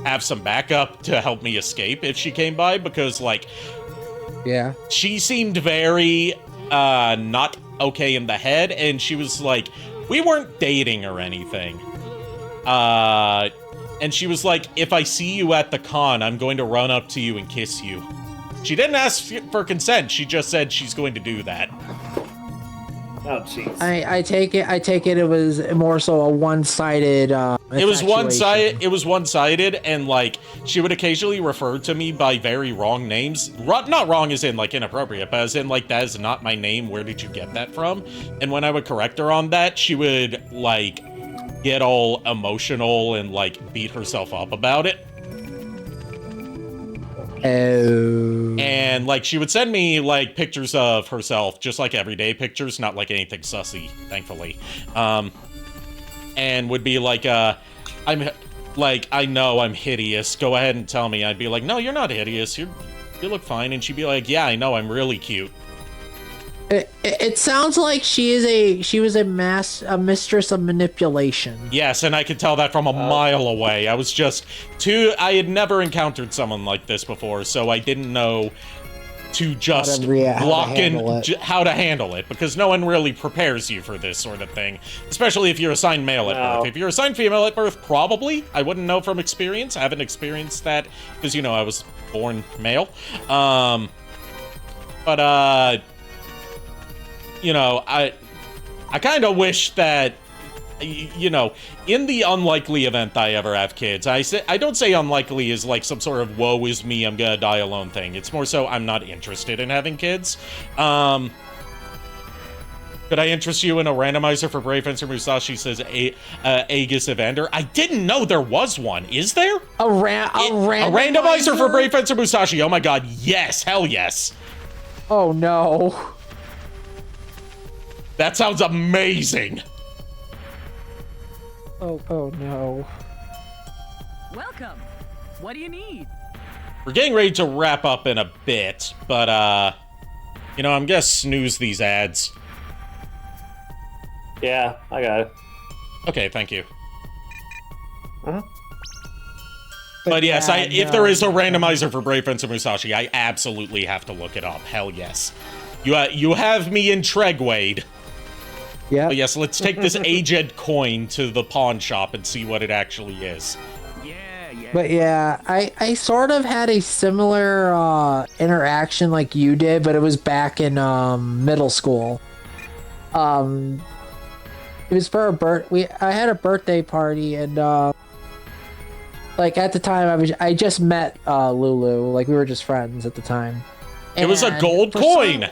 have some backup to help me escape if she came by, because, like,
yeah,
she seemed very not okay in the head, and she was like, we weren't dating or anything, And she was like, if I see you at the con, I'm going to run up to you and kiss you. She didn't ask for consent. She just said she's going to do that.
Oh, jeez.
I take it. It was more so a one-sided.
It was one-sided. It was one-sided, and like she would occasionally refer to me by very wrong names. Not wrong as in like inappropriate, but as in like that is not my name. Where did you get that from? And when I would correct her on that, she would like get all emotional and like beat herself up about it.
Oh.
And like she would send me like pictures of herself, just like everyday pictures, not like anything sussy, thankfully. And would be like, I'm like, I know I'm hideous. Go ahead and tell me. I'd be like, no, you're not hideous. You look fine. And she'd be like, yeah, I know, I'm really cute.
It sounds like she was a mistress of manipulation.
Yes, and I could tell that from a mile away. I was just I had never encountered someone like this before, so I didn't know to just block in how to handle it, because no one really prepares you for this sort of thing, especially if you're assigned male at birth. If you're assigned female at birth, probably. I wouldn't know from experience. I haven't experienced that because, you know, I was born male. You know, I kind of wish that, you know, in the unlikely event I ever have kids, I don't say unlikely is like some sort of woe is me, I'm gonna die alone thing. It's more so I'm not interested in having kids. Could I interest you in a randomizer for Brave Fencer Musashi, says Aegis Evander? I didn't know there was one. Is there?
A randomizer
for Brave Fencer Musashi. Oh my god, yes, hell yes.
Oh no.
That sounds amazing.
Oh no.
Welcome. What do you need?
We're getting ready to wrap up in a bit, but you know, I'm gonna snooze these ads.
Yeah, I got it.
Okay, thank you.
Uh-huh.
But yes, if there is a randomizer for Brave Fencer Musashi, I absolutely have to look it up. Hell yes. You have me intrigued.
Yeah.
But yes, let's take this aged coin to the pawn shop and see what it actually is.
But yeah, I sort of had a similar interaction like you did, but it was back in middle school. It was for I had a birthday party, and like at the time I just met Lulu, like we were just friends at the time.
It was a gold coin.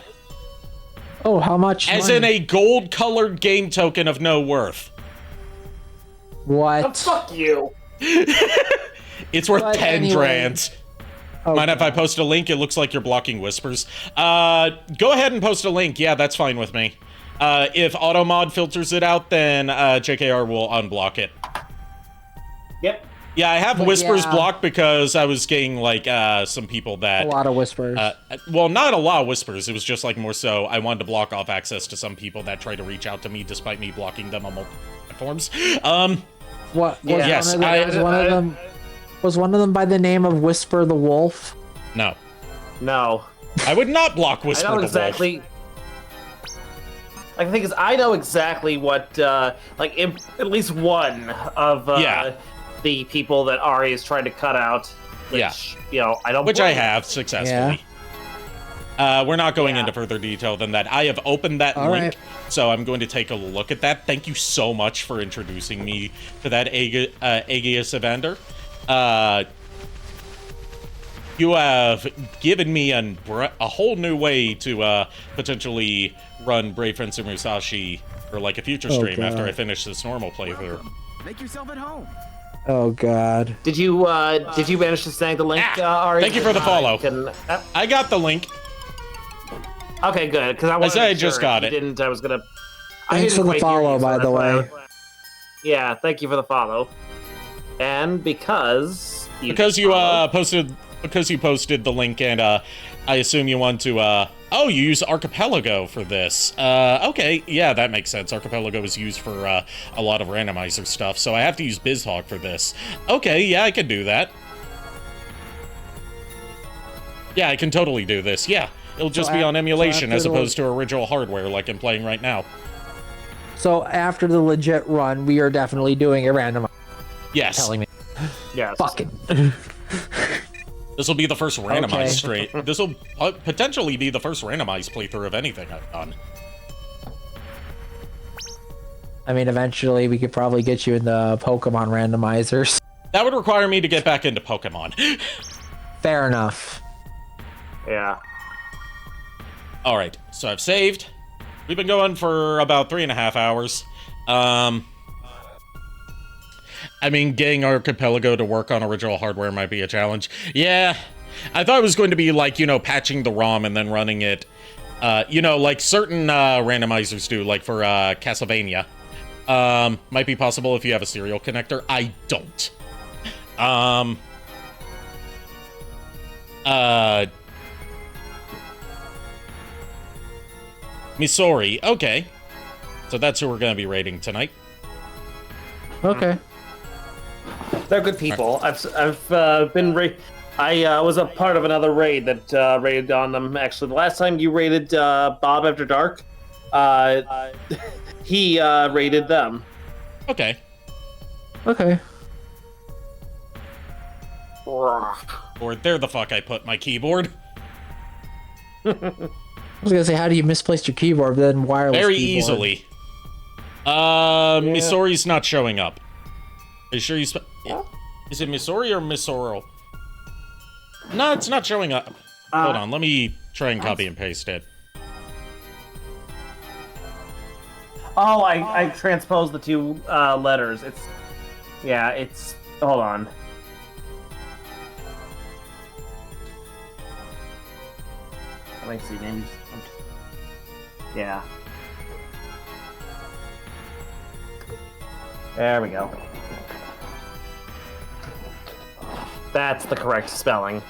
Oh, how much?
As in a gold-colored game token of no worth.
What?
Oh, fuck you.
It's worth 10 grand. Okay. Mind if I post a link? It looks like you're blocking whispers. Go ahead and post a link. Yeah, that's fine with me. If AutoMod filters it out, then JKR will unblock it.
Yep.
Yeah, I have whispers blocked because I was getting, like, some people that...
A lot of whispers.
Well, not a lot of whispers. It was just, like, more so I wanted to block off access to some people that try to reach out to me despite me blocking them on multiple platforms.
What?
Yes,
Was one of them by the name of Whisper the Wolf?
No.
No.
I would not block Whisper the Wolf.
I think I know exactly what, like, at least one of, the people that Ari is trying to cut out. Which, you know, I don't.
Which I have successfully. Yeah. We're not going into further detail than that. I have opened that link, so I'm going to take a look at that. Thank you so much for introducing me to that Aegis Evander. You have given me a whole new way to potentially run Brave Fencer Musashi for like a future stream after I finish this normal playthrough.
Make yourself at home.
Oh god.
Did you manage to snag the link, Ari?
Thank you for the follow. I got the link.
Okay, good. Because I
said I just got it.
Didn't. I was gonna.
Thanks for the follow, by the way.
Yeah, thank you for the follow. And because you
posted the link, and I assume you want to oh, you use Archipelago for this. Okay, yeah, that makes sense. Archipelago is used for a lot of randomizer stuff, so I have to use BizHawk for this. Okay, yeah, I can do that. Yeah, I can totally do this. Yeah, it'll just be on emulation as opposed to original hardware like I'm playing right now.
So after the legit run, we are definitely doing a randomizer.
Yes.
Telling me.
Yes.
Fucking.
This will be the first randomized
Okay.
straight. This will potentially be the first randomized playthrough of anything I've done.
I mean, eventually we could probably get you in the Pokemon randomizers.
That would require me to get back into Pokemon.
Fair enough.
Yeah.
Alright, so I've saved. We've been going for about 3.5 hours. I mean, getting Archipelago to work on original hardware might be a challenge. Yeah, I thought it was going to be like, you know, patching the ROM and then running it, you know, like certain randomizers do, like for Castlevania. Might be possible if you have a serial connector. I don't. Missouri, okay. So that's who we're going to be raiding tonight.
Okay.
They're good people. I've been I was a part of another raid that raided on them. Actually, the last time you raided Bob After Dark, he raided them.
Okay.
Okay.
Or there the fuck I put my keyboard.
I was gonna say, how do you misplace your keyboard then wireless
Very
keyboard?
easily. Missouri's not showing up. Are you sure you Is it Missouri or Missouri? No, it's not showing up. Hold on, let me try and copy and paste it.
Oh, I transposed the two letters. It's hold on. Let me see, maybe. Yeah. There we go. That's the correct spelling.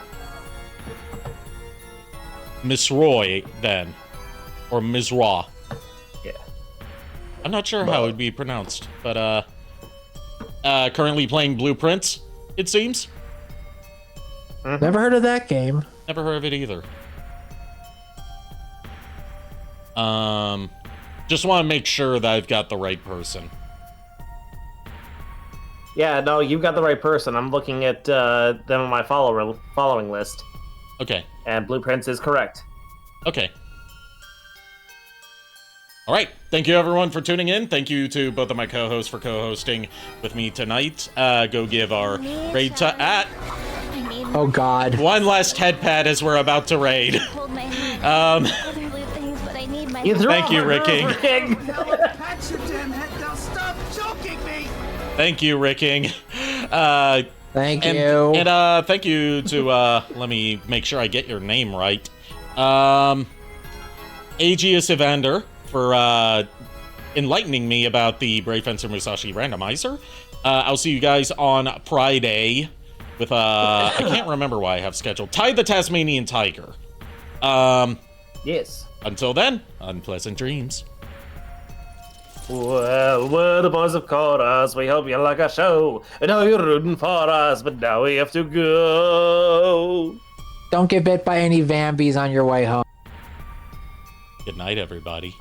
Miss Roy, then. Or Ms. Raw.
Yeah.
I'm not sure how it would be pronounced, but, currently playing Blueprints, it seems.
Never heard of that game.
Never heard of it either. Just want to make sure that I've got the right person.
Yeah, no, you've got the right person. I'm looking at them on my following list.
Okay.
And Blueprints is correct.
Okay. All right. Thank you, everyone, for tuning in. Thank you to both of my co-hosts for co-hosting with me tonight. Go give our raid to...
Oh, God.
One last head pat as we're about to raid. Thank you, Ricking.
Pat your damn head down. Stop choking me.
Thank you, Ricking.
Thank you.
And thank you to, let me make sure I get your name right. Aegeus Evander for enlightening me about the Brave Fencer Musashi randomizer. I'll see you guys on Friday with, I can't remember why I have scheduled. Ty the Tasmanian Tiger.
Yes.
Until then, unpleasant dreams.
Well, the boys have caught us. We hope you like our show. I know you're rooting for us, but now we have to go.
Don't get bit by any Vambees on your way home.
Good night, everybody.